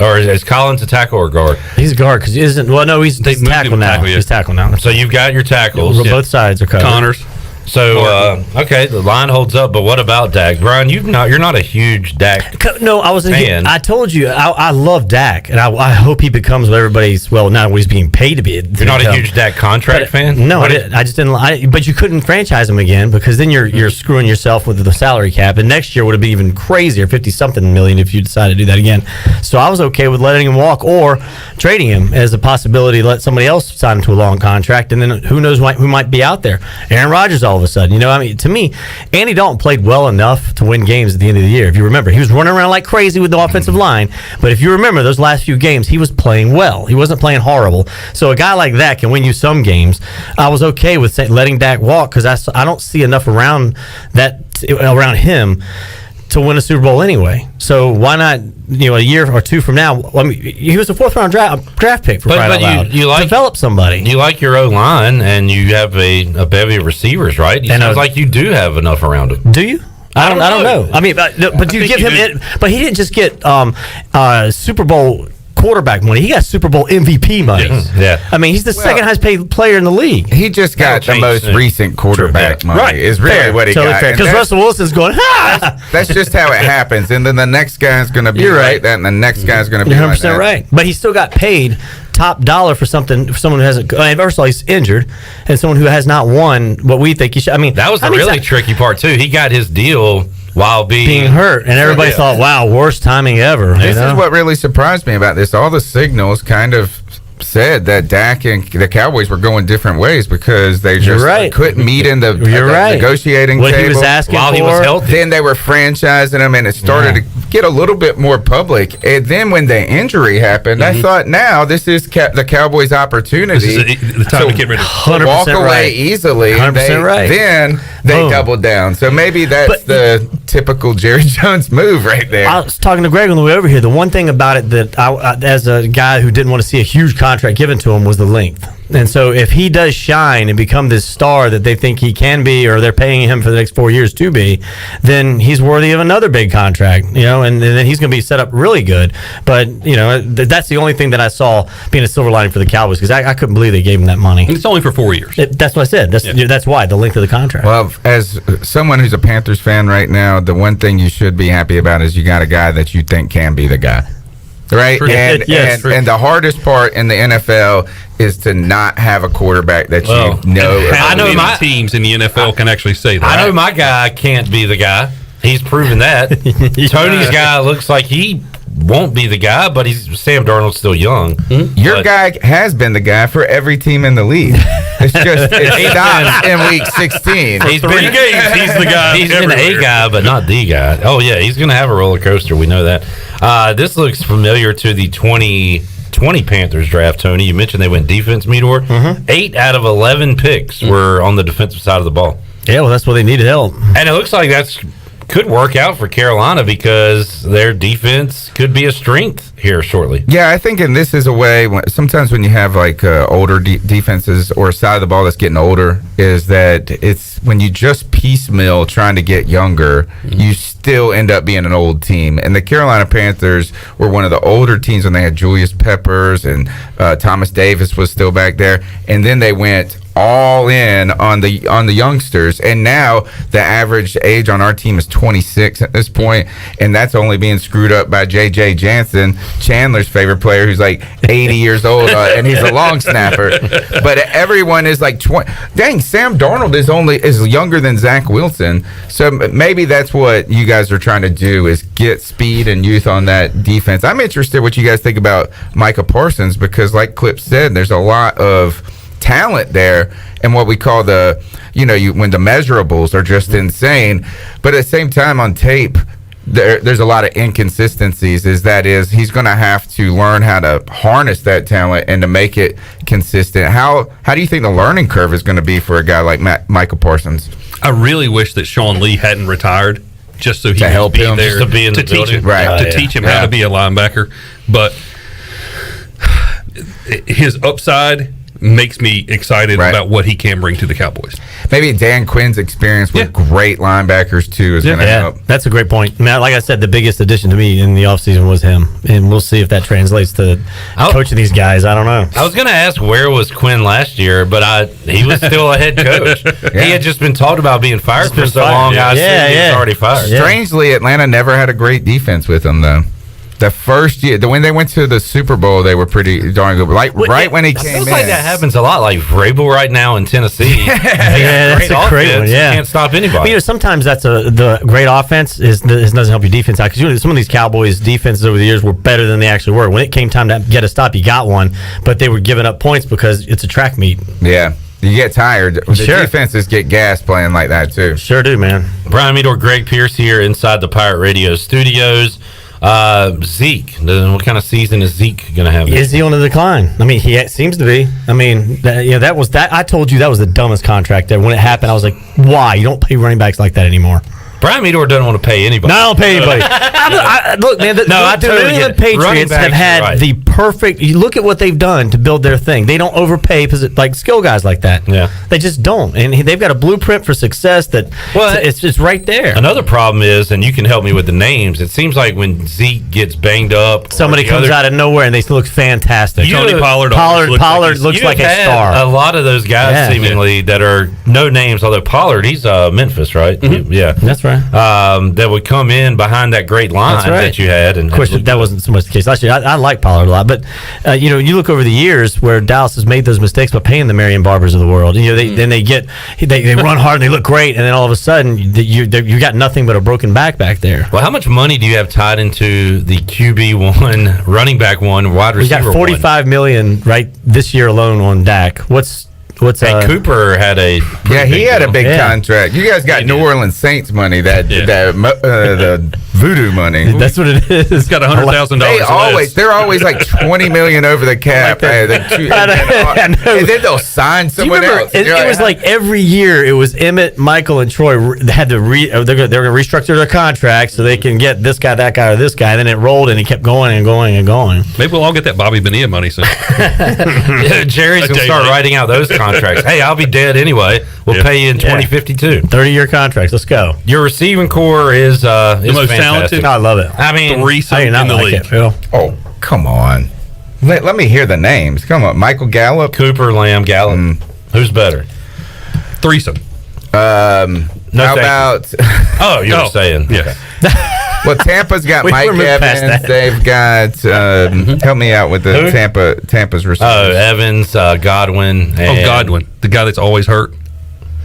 Or is Collins a tackle or guard? He's a guard because he isn't. Well, no, he's tackle now. He's tackle now. So you've got your tackles. Both sides are covered. Connors. So okay, the line holds up, but what about Dak? Brian, you're not a huge Dak. No, I was a fan. I told you I love Dak, and I hope he becomes what everybody's. Well, not what he's being paid to be. You're not a huge Dak contract fan. No, I just didn't. But you couldn't franchise him again because then you're screwing yourself with the salary cap, and next year would have been even crazier, 50-something million if you decide to do that again. So I was okay with letting him walk or trading him as a possibility. Let somebody else sign him to a long contract, and then who knows who might be out there. Aaron Rodgers all of a sudden. To me, Andy Dalton played well enough to win games at the end of the year. If you remember, he was running around like crazy with the offensive line. But if you remember those last few games, he was playing well. He wasn't playing horrible. So a guy like that can win you some games. I was okay with letting Dak walk because I don't see enough around him to win a Super Bowl anyway. So why not, a year or two from now? He was a 4th-round draft pick for crying out loud. You develop somebody. You like your O-line, and you have a bevy of receivers, right? It sounds like you do have enough around him. Do you? I don't know. I mean, but do you give him it? But he didn't just get Super Bowl quarterback money. He got Super Bowl MVP money. Yeah. I mean, he's the second highest paid player in the league. He just got the most recent quarterback money. Right. Is really what he got. Because Russell Wilson's going, That's just how it happens. And then the next guy's going to be like that, and the next guy's going to be 100% like that. right. But he still got paid top dollar for someone who hasn't. First of all, he's injured, and someone who has not won what we think he should. I mean, that was the really tricky part too. He got his deal while being hurt, and everybody thought, "Wow, worst timing ever." This is what really surprised me about this. All the signals kind of said that Dak and the Cowboys were going different ways because they just couldn't meet in the negotiating table. He was asking while he was healthy. Then they were franchising him, and it started to get a little bit more public. And then when the injury happened, I thought, now this is the Cowboys' opportunity the time to get rid of to walk away easily. 100% right. Then they doubled down. So maybe that's the typical Jerry Jones move right there. I was talking to Greg on the way over here. The one thing about it that I as a guy who didn't want to see a huge contract given to him was the length. And so if he does shine and become this star that they think he can be, or they're paying him for the next 4 years to be, then he's worthy of another big contract, and then he's going to be set up really good. But, that's the only thing that I saw being a silver lining for the Cowboys, because I couldn't believe they gave him that money. And it's only for 4 years. That's what I said. That's why, the length of the contract. Well, as someone who's a Panthers fan right now, the one thing you should be happy about is you got a guy that you think can be the guy. Right? And the hardest part in the NFL is to not have a quarterback that you know. I know my teams in the NFL can actually say that. I know my guy can't be the guy. He's proven that. Tony's guy looks like he won't be the guy, but Sam Darnold's still young. Your guy has been the guy for every team in the league. It's just it stops in week 16. He's been 3 games. He's the guy. He's been a guy, but not the guy. Oh yeah, he's going to have a roller coaster. We know that. This looks familiar to the 2020 Panthers draft, Tony. You mentioned they went defense, Meador. 8 out of 11 picks were on the defensive side of the ball. Yeah, well, that's where they needed help. And it looks like could work out for Carolina because their defense could be a strength here shortly. Yeah, I think, and this is a way, sometimes when you have like older defenses or a side of the ball that's getting older, is that it's when you just piecemeal trying to get younger, you still end up being an old team. And the Carolina Panthers were one of the older teams when they had Julius Peppers and Thomas Davis was still back there. And then they went all in on the youngsters, and now the average age on our team is 26 at this point, and that's only being screwed up by J.J. Jansen, Chandler's favorite player, who's like 80 years old, and he's a long snapper. But everyone is like 20. Dang, Sam Darnold is younger than Zach Wilson, so maybe that's what you guys are trying to do, is get speed and youth on that defense. I'm interested what you guys think about Micah Parsons, because like Clip said, there's a lot of talent there, and what we call the, when the measurables are just insane, but at the same time on tape there's a lot of inconsistencies. He's going to have to learn how to harness that talent and to make it consistent. How do you think the learning curve is going to be for a guy like Micah Parsons? I really wish that Sean Lee hadn't retired, just so he could help be him, there just to be in the teach building. him, Right. to teach him how to be a linebacker. But his upside makes me excited about what he can bring to the Cowboys. Maybe Dan Quinn's experience with great linebackers too is going to help. That's a great point. Now, like I said, the biggest addition to me in the offseason was him, and we'll see if that translates to coaching these guys. I don't know. I was going to ask where was Quinn last year, but he was still a head coach. He had just been talked about being fired for so long. I assumed he was already fired. Strangely, Atlanta never had a great defense with him, though. The first year, when they went to the Super Bowl, they were pretty darn good. When he came in. Feels like that happens a lot. Like Vrabel right now in Tennessee. That's a great one. Yeah, can't stop anybody. But, sometimes that's the great offense doesn't help your defense out, because some of these Cowboys defenses over the years were better than they actually were. When it came time to get a stop, you got one, but they were giving up points because it's a track meet. Yeah. You get tired. The defenses get gas playing like that, too. Sure do, man. Brian Meador, Greg Pierce here inside the Pirate Radio studios. Zeke, what kind of season is Zeke going to have? Is he on the decline? I mean, he seems to be. I mean, that was that. I told you that was the dumbest contract there. When it happened, I was like, why? You don't pay running backs like that anymore. Brian Meador doesn't want to pay anybody. No, I don't pay anybody. Look, man, the New England Patriots have had the perfect. You look at what they've done to build their thing. They don't overpay like skill guys like that. Yeah, they just don't, and they've got a blueprint for success that. Well, it's just right there. Another problem is, and you can help me with the names. It seems like when Zeke gets banged up, somebody comes out of nowhere and they look fantastic. Tony Pollard looks like a star. A lot of those guys seemingly that are no names. Although Pollard, he's Memphis, right? Mm-hmm. Yeah, that's right. That would come in behind that great line that you had. And of course, that wasn't so much the case. Actually, I like Pollard a lot, but you look over the years where Dallas has made those mistakes by paying the Marion Barbers of the world. Then they run hard and they look great, and then all of a sudden you got nothing but a broken back there. Well, how much money do you have tied into the QB1, running back one, wide receiver? We got $45 million right this year alone on Dak. What's Cooper had a he had a big contract. You guys got New Orleans Saints money, the voodoo money. That's what it is. It's got $100,000. They're always like $20 million over the cap, and then they'll sign someone else. It was like every year it was Emmett, Michael, and Troy had to they're going to restructure their contract so they can get this guy, that guy, or this guy. And then it rolled and it kept going and going and going. Maybe we'll all get that Bobby Bonilla money soon. Jerry's going to start writing out those contracts. Hey, I'll be dead anyway. We'll pay you in 2052. 30-year contracts. Let's go. Your receiving core is the most fantastic. talented. I love it. I mean, threesome in the league. Oh, come on. Let me hear the names. Come on, Michael Gallup, Cooper, Lamb, Gallup. Who's better? Threesome. How about? Oh, you were saying yes. Well, Tampa's got Mike Evans. They've got. Help me out with the Tampa's receivers. Oh, Evans, Godwin. Godwin, the guy that's always hurt.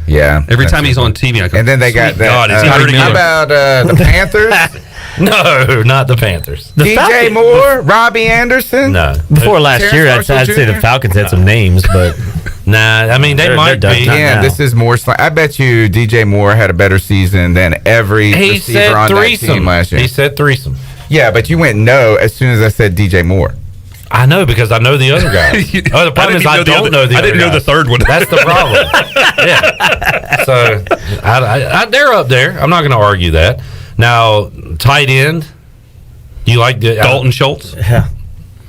Yeah. Every time he's on TV, I go, and then they got that. God, is he hurting how about the Panthers? No, not the Panthers. DJ Moore, Robbie Anderson. No. Before last year, I'd say the Falcons had some names, but nah. I mean, they might be. Yeah, this is more. I bet you DJ Moore had a better season than every receiver on that team last year. He said threesome. Yeah, but you went no as soon as I said DJ Moore. I know because I know the other guy. The problem is I don't know the other guy. I didn't know the third one. That's the problem. Yeah. So they're up there. I'm not going to argue that. Now, tight end. Do you like Dalton Schultz? Yeah.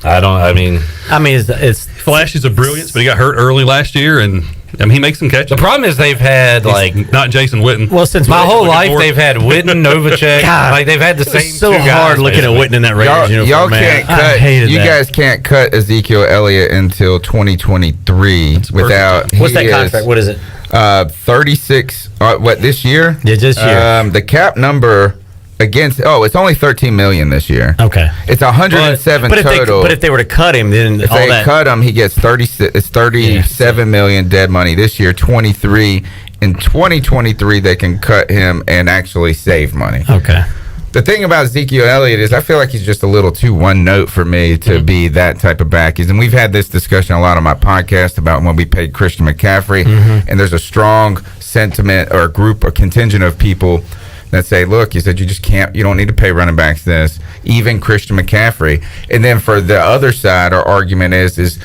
I mean, it's flashes of brilliance, but he got hurt early last year, and I mean, he makes some catches. The problem is they've had He's not Jason Witten. Well, since my whole life they've had Witten, Novacek. Like they've had the same. It's so two guys, hard looking basically. at Witten in that Raiders uniform. Y'all man. can't I cut. hated You that. guys can't cut Ezekiel Elliott until 2023 without. What's that contract? What is it? 36. What this year? Yeah, this year. The cap number against. Oh, it's only 13 million this year. Okay. It's 107 but total. But if they were to cut him, then if all they that. cut him, he gets 36. It's 37 million dead money this year. 23 in 2023 they can cut him and actually save money. Okay. The thing about Ezekiel Elliott is I feel like he's just a little too one note for me to be that type of back. And we've had this discussion a lot on my podcast about when we paid Christian McCaffrey, and there's a strong sentiment or group or contingent of people that say, look, you said you just can't, you don't need to pay running backs this, even Christian McCaffrey. And then for the other side, our argument is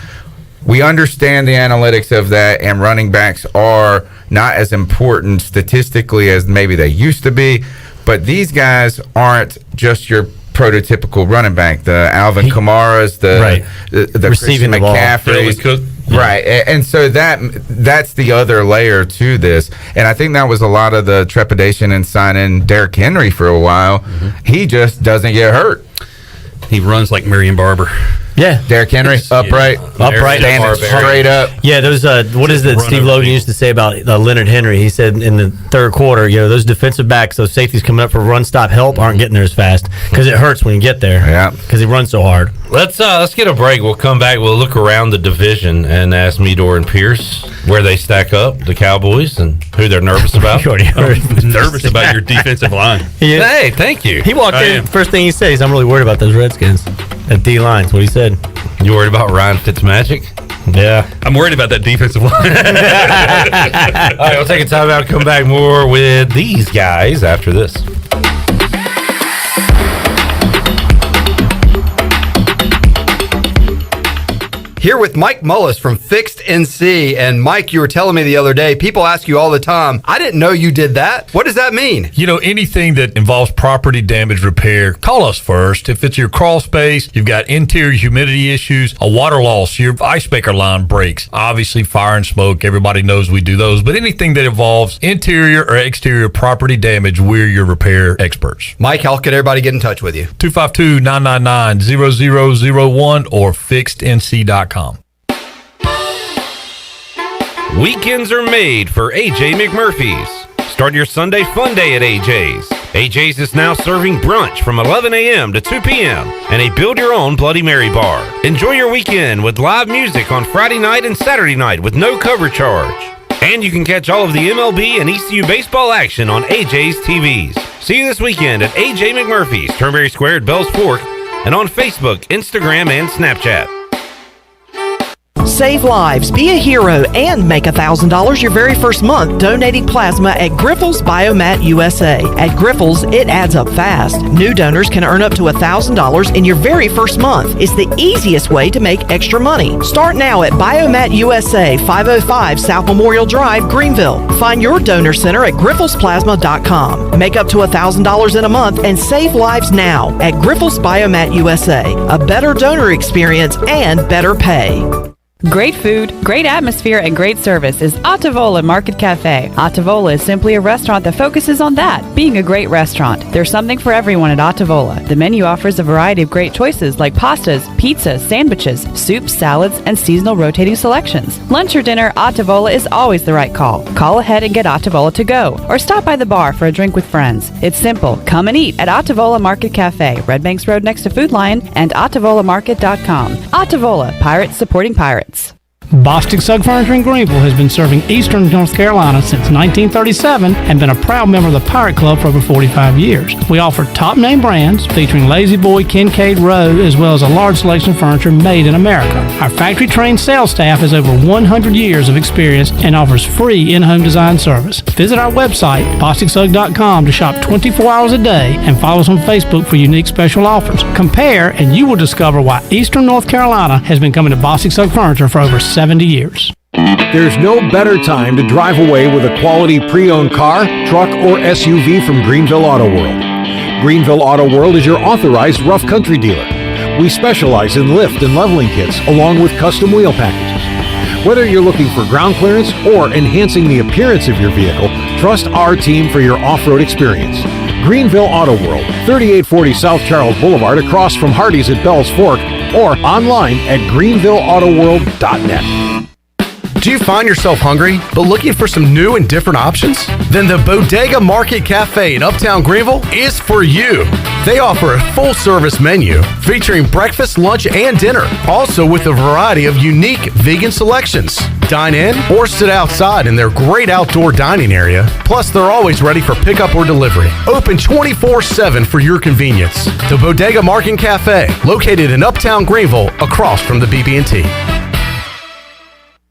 we understand the analytics of that, and running backs are not as important statistically as maybe they used to be, but these guys aren't just your prototypical running back. The Alvin Kamara's, the receiving Christian the ball. McCaffrey. Right, and so that's the other layer to this, and I think that was a lot of the trepidation in signing Derrick Henry for a while. He just doesn't get hurt. He runs like Marion Barber. Yeah, Derrick Henry, upright, standing straight up. Yeah, those. What is that Steve Logan used to say about Leonard Henry? He said in the third quarter, those defensive backs, those safeties coming up for run stop help aren't getting there as fast because it hurts when you get there. Yeah, because he runs so hard. Let's get a break. We'll come back. We'll look around the division and ask Meador and Pierce where they stack up, the Cowboys, and who they're nervous about. You already heard. Nervous about your defensive line. Hey, thank you. He walked in. First thing he says, "I'm really worried about those Redskins at D lines." What he said. You worried about Ryan Fitzmagic? Yeah. I'm worried about that defensive line. All right, we'll take a time out. Come back more with these guys after this. Here with Mike Mullis from Fixed NC. And Mike, you were telling me the other day, people ask you all the time, I didn't know you did that. What does that mean? Anything that involves property damage repair, call us first. If it's your crawl space, you've got interior humidity issues, a water loss, your ice maker line breaks, obviously fire and smoke, everybody knows we do those. But anything that involves interior or exterior property damage, we're your repair experts. Mike, how can everybody get in touch with you? 252-999-0001 or fixednc.com. Weekends are made for AJ McMurphy's. Start your Sunday fun day at AJ's. AJ's is now serving brunch from 11 a.m. to 2 p.m. and a build-your-own Bloody Mary bar. Enjoy your weekend with live music on Friday night and Saturday night with no cover charge. And you can catch all of the MLB and ECU baseball action on AJ's TVs. See you this weekend at AJ McMurphy's, Turnberry Square at Bell's Fork, and on Facebook, Instagram, and Snapchat. Save lives, be a hero, and make $1,000 your very first month donating plasma at Grifols Biomat USA. At Grifols, it adds up fast. New donors can earn up to $1,000 in your very first month. It's the easiest way to make extra money. Start now at Biomat USA, 505 South Memorial Drive, Greenville. Find your donor center at grifolsplasma.com. Make up to $1,000 in a month and save lives now at Grifols Biomat USA. A better donor experience and better pay. Great food, great atmosphere, and great service is Attavola Market Cafe. Attavola is simply a restaurant that focuses on that, being a great restaurant. There's something for everyone at Attavola. The menu offers a variety of great choices like pastas, pizzas, sandwiches, soups, salads, and seasonal rotating selections. Lunch or dinner, Attavola is always the right call. Call ahead and get Attavola to go, or stop by the bar for a drink with friends. It's simple. Come and eat at Attavola Market Cafe, Red Banks Road next to Food Lion, and AttavolaMarket.com. Attavola, pirates supporting pirates. Bostic Sugg Furniture in Greenville has been serving eastern North Carolina since 1937 and been a proud member of the Pirate Club for over 45 years. We offer top-name brands featuring Lazy Boy, Kincaid, Rowe, as well as a large selection of furniture made in America. Our factory-trained sales staff has over 100 years of experience and offers free in-home design service. Visit our website, BosticSugg.com, to shop 24 hours a day and follow us on Facebook for unique special offers. Compare, and you will discover why eastern North Carolina has been coming to Bostic Sugg Furniture for over 70 years. There's no better time to drive away with a quality pre-owned car, truck, or SUV from Greenville Auto World. Greenville Auto World is your authorized rough country dealer. We specialize in lift and leveling kits along with custom wheel packages. Whether you're looking for ground clearance or enhancing the appearance of your vehicle, trust our team for your off-road experience. Greenville Auto World, 3840 South Charles Boulevard, across from Hardee's at Bell's Fork, or online at greenvilleautoworld.net. Do you find yourself hungry, but looking for some new and different options? Then the Bodega Market Cafe in Uptown Greenville is for you. They offer a full-service menu featuring breakfast, lunch, and dinner, also with a variety of unique vegan selections. Dine in or sit outside in their great outdoor dining area. Plus, they're always ready for pickup or delivery. Open 24/7 for your convenience. The Bodega Market Cafe, located in Uptown Greenville, across from the BB&T.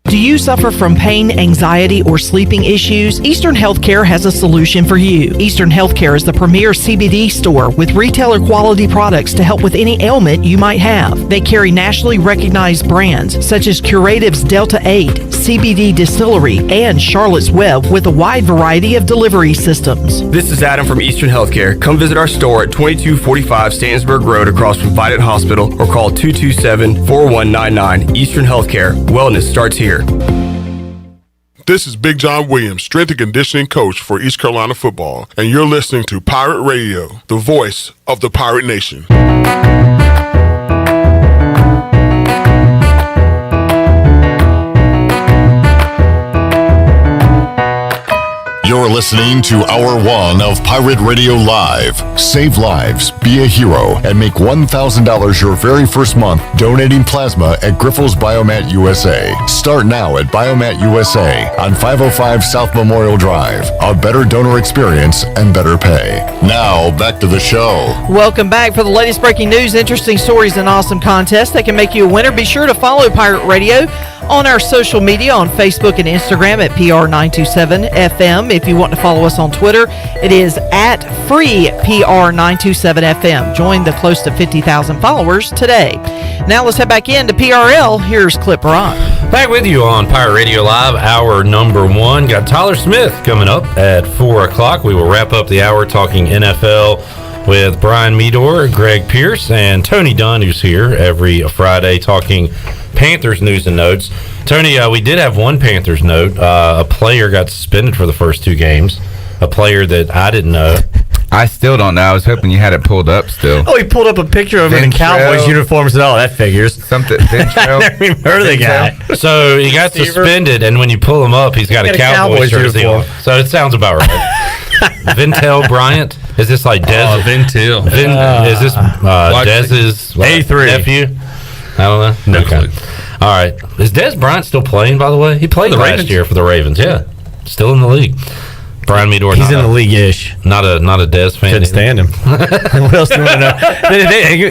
Do you suffer from pain, anxiety, or sleeping issues? Eastern Healthcare has a solution for you. Eastern Healthcare is the premier CBD store with retailer quality products to help with any ailment you might have. They carry nationally recognized brands such as Curative's Delta 8, CBD Distillery, and Charlotte's Web with a wide variety of delivery systems. This is Adam from Eastern Healthcare. Come visit our store at 2245 Stantonburg Road across from Vidant Hospital or call 227-4199. Eastern Healthcare. Wellness starts here. This is Big John Williams, strength and conditioning coach for East Carolina football, and you're listening to Pirate Radio, the voice of the Pirate Nation. You're listening to Hour 1 of Pirate Radio Live. Save lives, be a hero, and make $1,000 your very first month donating plasma at Grifols Biomat USA. Start now at Biomat USA on 505 South Memorial Drive. A better donor experience and better pay. Now, back to the show. Welcome back. For the latest breaking news, interesting stories, and awesome contests that can make you a winner, be sure to follow Pirate Radio on our social media on Facebook and Instagram at PR927FM. If you want to follow us on Twitter, it is at FreePR927FM. Join the close to 50,000 followers today. Now let's head back into PRL. Here's Clip Rock. Back with you on Pirate Radio Live, hour number 1. Got Tyler Smith coming up at 4 o'clock. We will wrap up the hour talking NFL with Brian Meador, Greg Pierce, and Tony Dunn, who's here every Friday talking Panthers news and notes. Tony, we did have one Panthers note. A player got suspended for the first 2 games. A player that I didn't know. I still don't know. I was hoping you had it pulled up still. Oh, he pulled up a picture of him in Cowboys uniform and said, oh, that figures. Something. I never even heard of the guy. So he got suspended, and when you pull him up, he's got a Cowboys jersey on. So it sounds about right. Ventel Bryant? Is this like Des? Ventel. Is this Dez's A3 nephew? I don't know. No clue. All right. Is Des Bryant still playing, by the way? He played last year for the Ravens. Yeah. Still in the league. Brian Meador. He's in the league-ish. Not a Des fan. Couldn't stand him. What else do you want to know?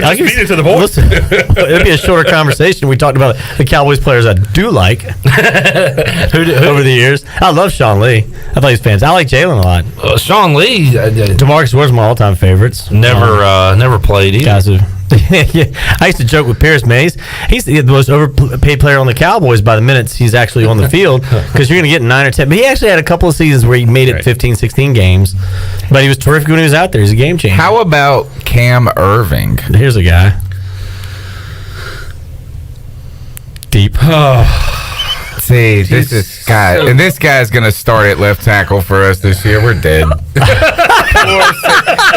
I'll give you to the board. Listen, it'll be a shorter conversation. We talked about the Cowboys players I do like over the years. I love Sean Lee. I thought he was fantastic. I like Jalen a lot. Sean Lee. DeMarcus Ware's my all-time favorites. Never played either. Guys who yeah, I used to joke with Pierce Mays. He's the most overpaid player on the Cowboys by the minutes he's actually on the field, because you're going to get 9 or 10. But he actually had a couple of seasons where he made it 15, 16 games. But he was terrific when he was out there. He's a game changer. How about Cam Irving? Here's a guy. Deep. See, this guy, and this guy's going to start at left tackle for us this year. We're dead.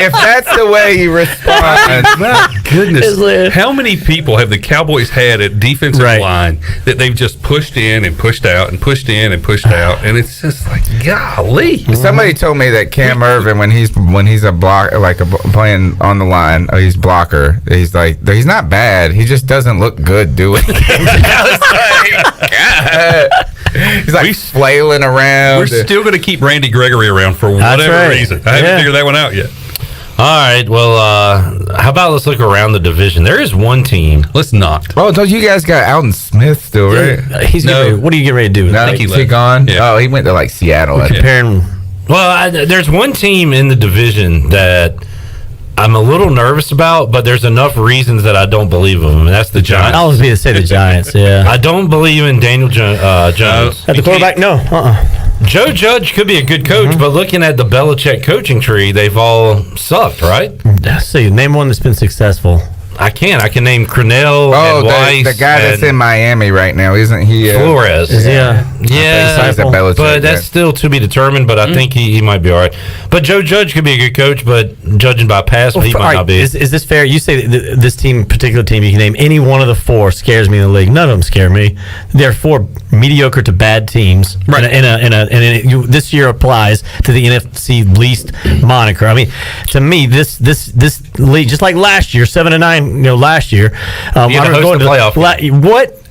If that's the way he responds. My goodness. How many people have the Cowboys had at defensive line that they've just pushed in and pushed out and pushed in and pushed out? And it's just like, golly. Somebody told me that Cam Irvin, when he's a block, playing on the line, he's blocker. He's like, he's not bad. He just doesn't look good doing it. I was like, God. He's like flailing around. We're still going to keep Randy Gregory around for whatever reason. I haven't figured that one out yet. All right. Well, how about let's look around the division. There is one team. Let's not. Oh, don't you guys got Alton Smith still, right? He's what are you getting ready to do? No, is he gone? Yeah. Oh, he went to like Seattle. Comparing. Well, there's one team in the division that I'm a little nervous about, but there's enough reasons that I don't believe them, and that's the Giants. I was going to say the Giants, yeah. I don't believe in Daniel Jones. At the quarterback, no. Joe Judge could be a good coach, but looking at the Belichick coaching tree, they've all sucked, right? Let's see. Name one that's been successful. I can name Crennel and Weiss. The guy that's in Miami right now, isn't he? Flores. Yeah. But that's still to be determined, but I think he might be all right. But Joe Judge could be a good coach, but judging by past, he might not be. Is this fair? You say this particular team, you can name any one of the four scares me in the league. None of them scare me. They're four mediocre to bad teams. Right. This year applies to the NFC least moniker. I mean, to me, this league, just like last year, 7-9. Last year, you had to host the playoff.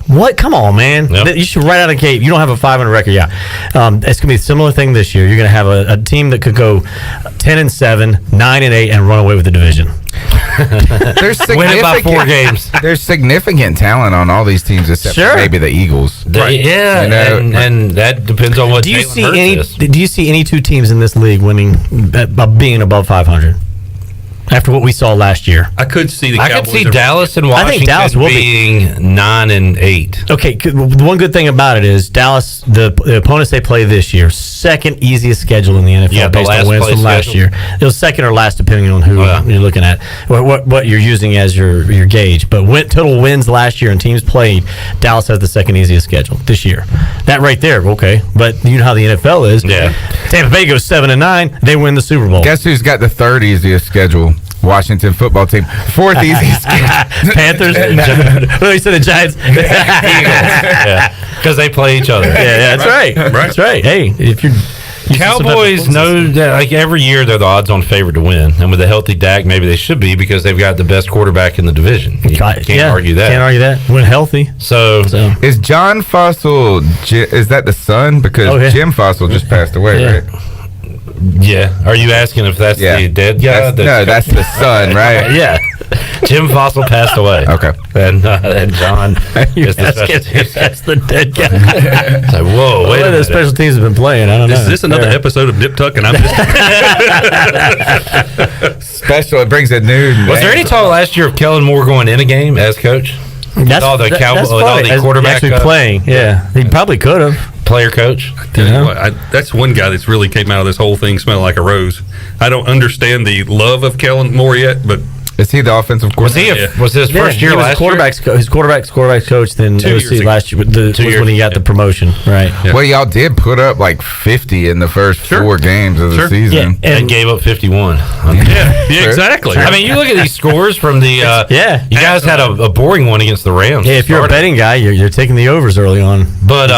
What? Come on, man! Yep. You should right out of the gate. You don't have a 500 record, yeah. It's gonna be a similar thing this year. You're gonna have a team that could go 10-7, 9-8, and run away with the division. There's win it by 4 games. There's significant talent on all these teams, except for maybe the Eagles. Yeah, and that depends on what. Do you see any two teams in this league winning, being above 500? After what we saw last year, I could see the Cowboys. I could see Dallas and Washington I think Dallas will being 9-8. Okay, the one good thing about it is Dallas, the opponents they play this year, second easiest schedule in the NFL based on wins from last year. It was second or last depending on who you're looking at, what you're using as your gauge. But total wins last year and teams played, Dallas has the second easiest schedule this year. That right there, okay. But you know how the NFL is. Yeah. Tampa Bay goes 7-9, they win the Super Bowl. Guess who's got the third easiest schedule? Washington football team. Fourth easiest. Panthers. Well, you said the Giants. Because they play each other. Yeah, that's right. That's right. Hey, if you're Cowboys know that like every year they're the odds-on favorite to win, and with a healthy Dak, maybe they should be because they've got the best quarterback in the division. You can't argue that. Can't argue that. When healthy. So is John Fossil? Is that the son? Because Jim Fossil just passed away, right? Yeah. Are you asking if that's the dead guy? That's the son, right? Yeah. Jim Fossil passed away. Okay. And John is the special teams. That's the dead guy. It's like, whoa, wait a minute. The special teams have been playing. I don't know. Is this another episode of Nip Tuck? And I'm just special. It brings a new. Was there any talk last year of Kellen Moore going in a game as coach? That's all the quarterback actually playing. Yeah, he probably could have. Player coach. That's one guy that's really came out of this whole thing smelling like a rose. I don't understand the love of Kellen Moore yet, but is he the offensive coordinator? Was his first year last year? His quarterback's coach then OC last year. Was when he got the promotion, right? Yeah. Well, y'all did put up like 50 in the first 4 games of the season, and gave up 51. Exactly. I mean, you look at these scores from the. You guys had a boring one against the Rams. Yeah, if you're a betting guy, you're taking the overs early on. But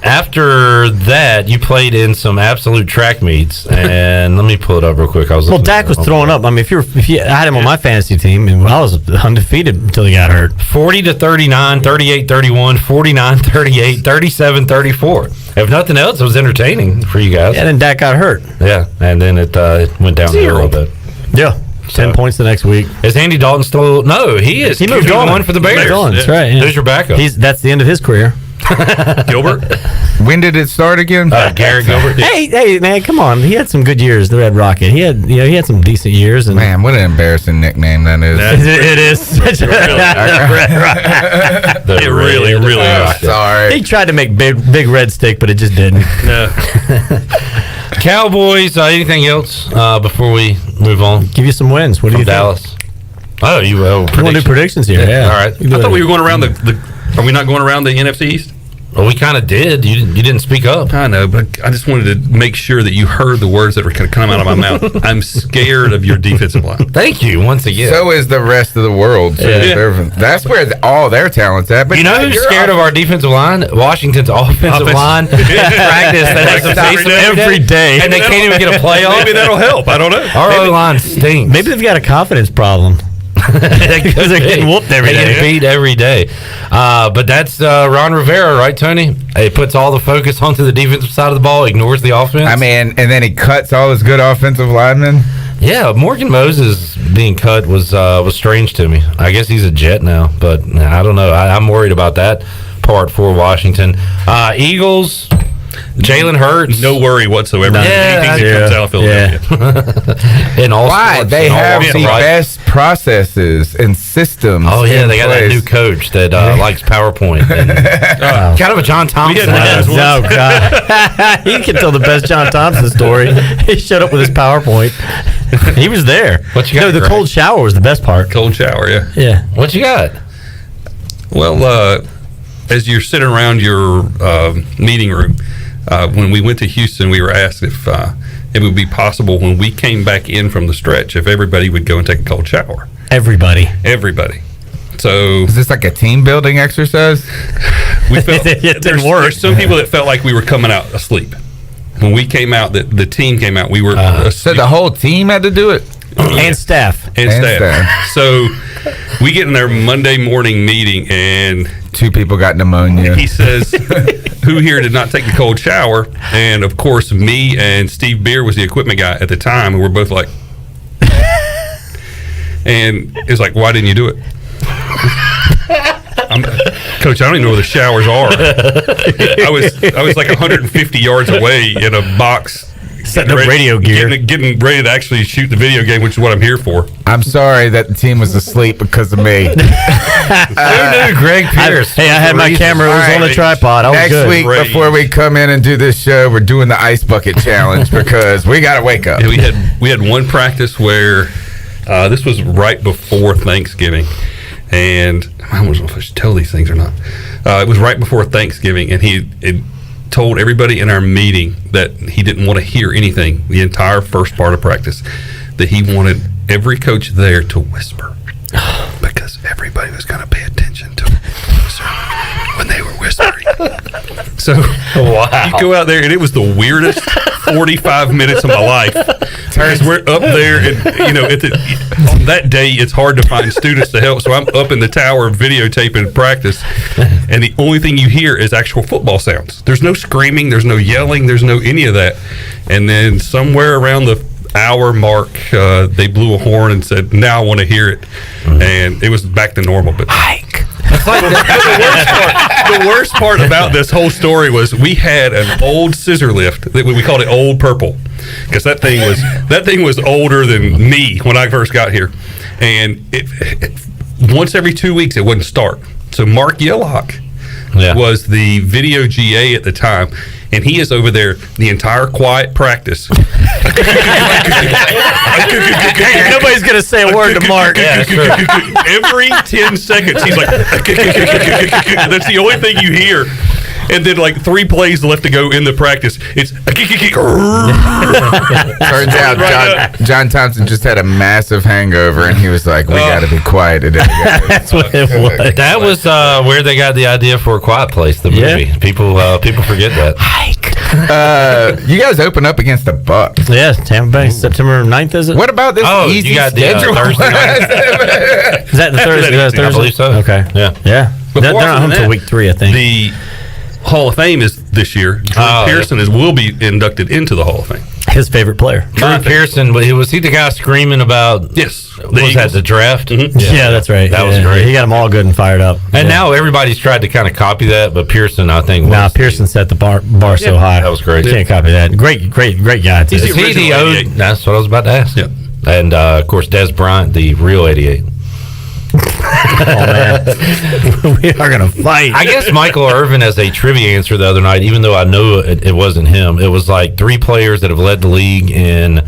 after that, you played in some absolute track meets, and let me pull it up real quick. Dak was throwing up. I mean, I had him on my fantasy team, and I was undefeated until he got hurt. 40-39, 38-31, 49-38, 37-34. If nothing else, it was entertaining for you guys. Yeah, and then Dak got hurt. Yeah, and then it went down a little bit. Yeah. 10 points the next week. Is Andy Dalton still? No, he is. He moved on for the Bears. That's right. Yeah. Who's your backup? That's the end of his career. Gilbert. When did it start again? Garrett Gilbert. Hey, man, come on. He had some good years. The Red Rocket. He had some decent years. And man, what an embarrassing nickname that is. It is. It really is. Sorry. He tried to make big red stick, but it just didn't. No. Cowboys. Anything else before we move on? Give you some wins. What do you think? Dallas. Oh, you want to do predictions here? Yeah. All right. I thought we were going around the. Are we not going around the NFC East? Well, we kind of did. You didn't speak up. I know, but I just wanted to make sure that you heard the words that were going to come out of my mouth. I'm scared of your defensive line. Thank you once again. So is the rest of the world. So that's where all their talent's at. But you know who's scared of our defensive line? Washington's offensive line. Practice that has to face them every day. And they can't even get a playoff. Maybe that'll help. I don't know. Our O-line stinks. Maybe they've got a confidence problem. Because they're getting whooped every day. They get beat every day. But that's Ron Rivera, right, Tony? He puts all the focus onto the defensive side of the ball, ignores the offense. I mean, and then he cuts all his good offensive linemen. Yeah, Morgan Moses being cut was strange to me. I guess he's a Jet now, but I don't know. I'm worried about that part for Washington. Eagles. Jalen Hurts, no worry whatsoever. Anything that comes out of Philadelphia. In all Why? sports, They in all have walks the of life. best processes and systems. Oh yeah, in they got that place. new coach that likes PowerPoint. And, kind of a John Thompson. Oh God, he can tell the best John Thompson story. He showed up with his PowerPoint. He was there. What you got? No, the Greg? cold shower was the best part. Cold shower, yeah. Yeah. What you got? Well, as you're sitting around your meeting room, when we went to Houston, we were asked if it would be possible when we came back in from the stretch if everybody would go and take a cold shower. Everybody. So is this like a team building exercise? We felt It didn't there's work. some people that felt like we were coming out asleep. When we came out, the team came out, we were So asleep. the whole team had to do it? And staff. And staff. So we get in their Monday morning meeting, and 2 people got pneumonia. he says, who here did not take a cold shower? And of course, me and Steve Beer was the equipment guy at the time, and we're both like, and it's like, why didn't you do it? Coach, I don't even know where the showers are. I was like 150 yards away in a box, setting up radio gear, getting ready to actually shoot the video game, which is what I'm here for. I'm sorry that the team was asleep because of me. Who knew Greg Pierce? I had my camera. It was on a tripod. I was Next good. week, before we come in and do this show, we're doing the ice bucket challenge because we got to wake up. Yeah, we had one practice where this was right before Thanksgiving, and I don't know if I should tell these things or not. It was right before Thanksgiving, and he told everybody in our meeting that he didn't want to hear anything the entire first part of practice, that he wanted every coach there to whisper because everybody was going to pay attention to when they were whispering. So you go out there, and it was the weirdest 45 minutes of my life. Because we're up there, and on that day it's hard to find students to help. So I'm up in the tower videotaping practice, and the only thing you hear is actual football sounds. There's no screaming, there's no yelling, there's no any of that. And then somewhere around the hour mark, they blew a horn and said, "Now I want to hear it," and it was back to normal. But the worst part about this whole story was we had an old scissor lift that we called it Old Purple, because that thing was older than me when I first got here, and it once every 2 weeks it wouldn't start. So Mark Yellock was the video GA at the time, and he is over there the entire quiet practice. Nobody's going to say a word to Mark. Every 10 seconds, he's like, that's the only thing you hear. And then, like 3 plays left to go in the practice. It's turns out John Thompson just had a massive hangover, and he was like, "We got to be quiet today." That's what it was. That was where they got the idea for A Quiet Place, the movie. People forget that. You guys open up against the Bucks. Yeah, Tampa Bay, September 9th, is it? What about this easy you got schedule? The Thursday night. Is that the Thursday? I believe so. Okay. Yeah. They're not home until week 3, I think. The Hall of Fame is this year. Drew Pearson will be inducted into the Hall of Fame. His favorite player. Drew Pearson, was he the guy screaming about? Yes. Was that the draft? Mm-hmm. Yeah, that's right. That was great. He got them all good and fired up. And now everybody's tried to kind of copy that, but Pearson, I think, Pearson set the bar so high. That was great. You can't copy that. Great guy, too. Is he the old? That's what I was about to ask. Yep. And, of course, Des Bryant, the real 88. Oh, man. We are going to fight. I guess Michael Irvin has a trivia answer the other night, even though I know it wasn't him. It was like 3 players that have led the league in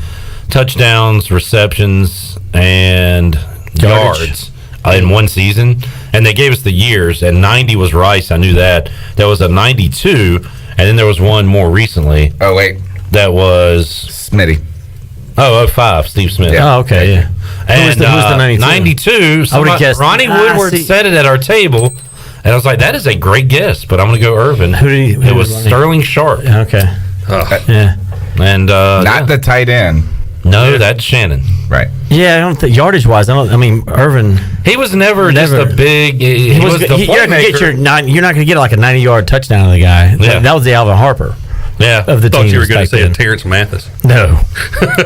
touchdowns, receptions, and yards in one season. And they gave us the years, and 90 was Rice. I knew that. There was a 92, and then there was one more recently. Oh, wait. That was Smitty. Oh, 05, Steve Smith. Yeah. Oh, okay, yeah. And who was the 92? 92, I would have guessed. Ronnie Woodward said it at our table, and I was like, that is a great guess, but I'm going to go Irvin. It was Sterling Sharp. Okay. Yeah. And not the tight end. No, that's Shannon. Right. Yeah, I don't think yardage wise. Irvin. He was never just a big. He was the playmaker. You're not going to get like a 90-yard touchdown of the guy. Yeah. That was the Alvin Harper. Yeah, of the thought team. You were going to say a Terrence Mathis. No.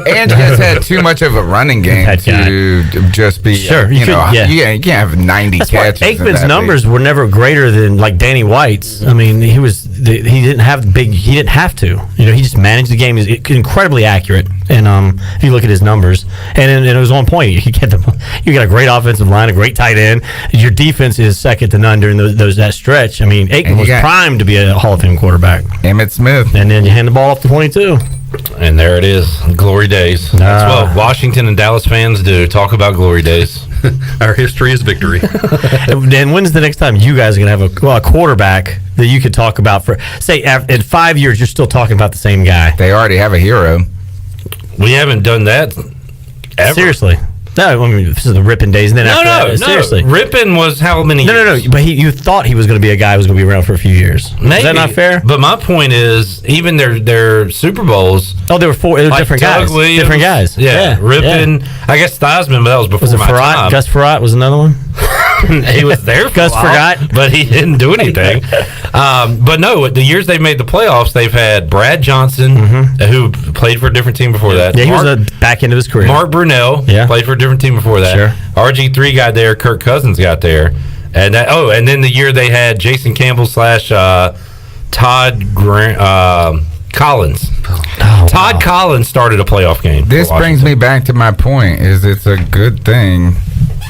And you guys had too much of a running game to just be. Sure, you can't have 90 That's catches. Aikman's numbers were never greater than like Danny White's. I mean, he was he didn't have to. He just managed the game. He's incredibly accurate, and if you look at his numbers, and it was on point. You got a great offensive line, a great tight end. Your defense is second to none during that stretch. I mean, Aikman was primed to be a Hall of Fame quarterback. Emmitt Smith, and then you hand the ball off to 22. And there it is, glory days. That's what Washington and Dallas fans do. Talk about glory days. Our history is victory. And when's the next time you guys are going to have a quarterback that you could talk about for, say, in 5 years, you're still talking about the same guy? They already have a hero. We haven't done that ever. Seriously. No, I mean, this is the Rippon days. And then No. Seriously. Rippon was how many years? No. But you thought he was going to be a guy who was going to be around for a few years. Maybe. Is that not fair? But my point is, even their Super Bowls. Oh, there were different guys. Williams, different guys. Yeah. Rippon. Yeah. I guess Theismann, but that was before Was it my Farrat? time. Gus Farrat was another one? He was there for Gus a while, forgot, but he didn't do anything. But no, the years they've made the playoffs, they've had Brad Johnson, who played for a different team before that. Yeah, he was back into his career. Mark Brunell played for a different team before that. Sure. RG3 got there. Kirk Cousins got there. And then the year they had Jason Campbell / Todd Collins. Todd Collins started a playoff game. This brings me back to my point: is it's a good thing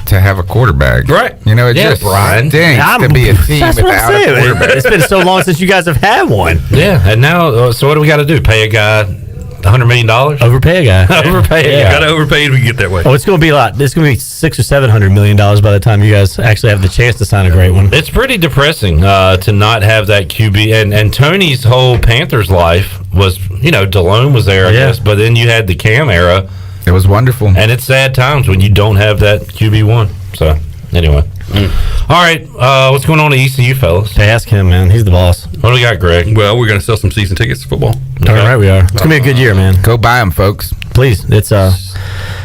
to have a quarterback, right? It just stinks to be a team without a quarterback. It's been so long since you guys have had one. Yeah, and now, so what do we got to do? Pay a guy $100 million? Overpay a guy. Overpay a guy. Got to overpay it. We can get that way. Oh, it's going to be a lot. It's going to be $600 or $700 million by the time you guys actually have the chance to sign a great one. It's pretty depressing to not have that QB. And Tony's whole Panthers life was, Delone was there, I guess, but then you had the Cam era. It was wonderful. And it's sad times when you don't have that QB1. So, anyway. All right. What's going on at ECU, fellas? Hey, ask him, man. He's the boss. What do we got, Greg? Well, we're going to sell some season tickets to football. All right, we are. It's going to be a good year, man. Go buy them, folks. Please. I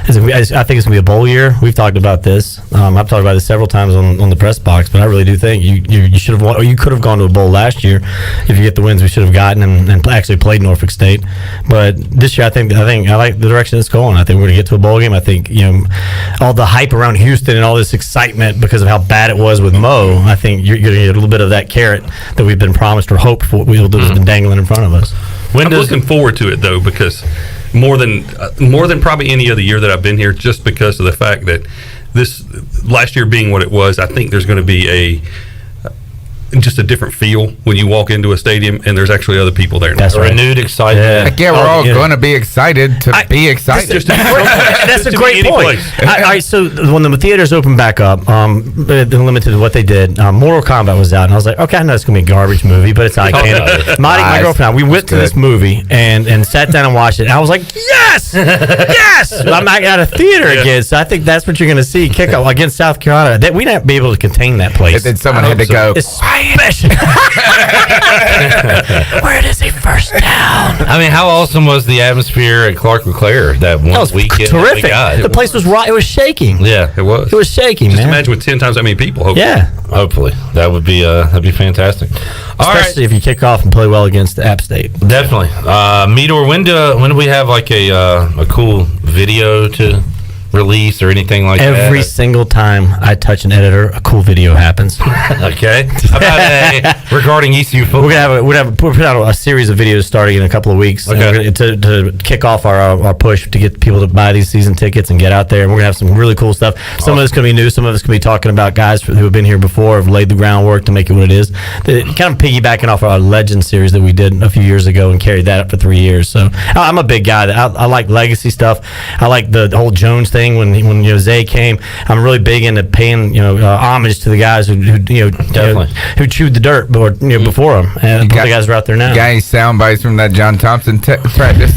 think it's going to be a bowl year. We've talked about this. I've talked about this several times on the press box, but I really do think you should have won, or you could have gone to a bowl last year if you get the wins we should have gotten and actually played Norfolk State. But this year, I think I like the direction it's going. I think we're going to get to a bowl game. I think all the hype around Houston and all this excitement because of how bad it was with Mo. I think you're going to get a little bit of that carrot that we've been promised or hoped for. We've been dangling in front of us. I'm looking forward to it though, because more than probably any other year that I've been here, just because of the fact that this last year being what it was, I think there's going to be just a different feel when you walk into a stadium and there's actually other people there. That's right. Renewed excitement. We're all going to be excited to be excited. That's a great point. All right, so when the theaters opened back up, limited to what they did, Mortal Kombat was out, and I was like, okay, I know it's going to be a garbage movie, but it's iconic. My girlfriend and I, we went to this movie and sat down and watched it, and I was like, yes! Yes! I'm back at a theater again, so I think that's what you're going to see. Kick off against South Carolina. We didn't be able to contain that place. And then someone had to go, especially where does he first down? I mean, how awesome was the atmosphere at Clark LeClaire that one weekend? Terrific. The place was right. It was shaking. Yeah, it was. It was shaking, Just man. imagine with 10 times that many people. Hopefully. Yeah, hopefully that would be fantastic. Especially if you kick off and play well against App State. Definitely. Meador, when do we have like a cool video to release or anything like that? Every single time I touch an editor, a cool video happens. Okay. How about regarding ECU football? We're put out a series of videos starting in a couple of weeks to kick off our push to get people to buy these season tickets and get out there. And we're gonna have some really cool stuff. Some of it's gonna be new. Some of it's gonna be talking about guys who have been here before, have laid the groundwork to make it what it is. Kind of piggybacking off our Legend series that we did a few years ago and carried that up for 3 years. So I'm a big guy. I like legacy stuff. I like the whole Jones thing. When Zay came, I'm really big into paying homage to the guys who chewed the dirt before him, and the guys are out there now. Got any sound bites from that John Thompson practice?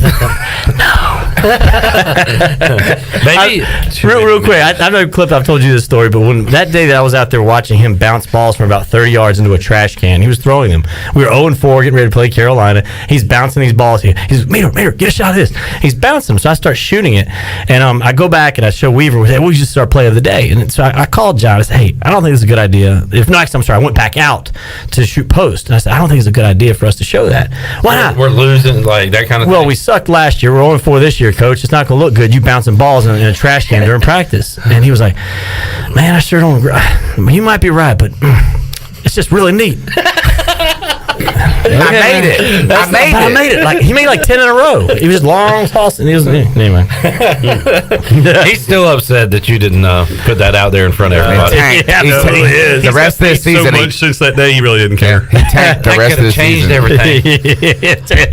Maybe real quick. I know, Cliff, I've told you this story, but when that day that I was out there watching him bounce balls from about 30 yards into a trash can, he was throwing them. We were 0-4, getting ready to play Carolina. He's bouncing these balls. He's Meador, get a shot of this. He's bouncing them, so I start shooting it, and I go back and I show Weaver, we just start play of the day. And so I called John. I said, hey, I don't think it's a good idea. I went back out to shoot post. And I said, I don't think it's a good idea for us to show that. Why not? We're losing, like that kind of thing. Well, we sucked last year. We're 0-4 this year, coach. It's not going to look good. You bouncing balls in a trash can during practice. And he was like, man, I sure don't agree. You might be right, but it's just really neat. I made it. Like he made like 10 in a row. He was long toss, and he was anyway. He's still upset that you didn't put that out there in front of everybody. The rest of this season, so much since that day, he really didn't care. He tanked the rest of the changed season. everything.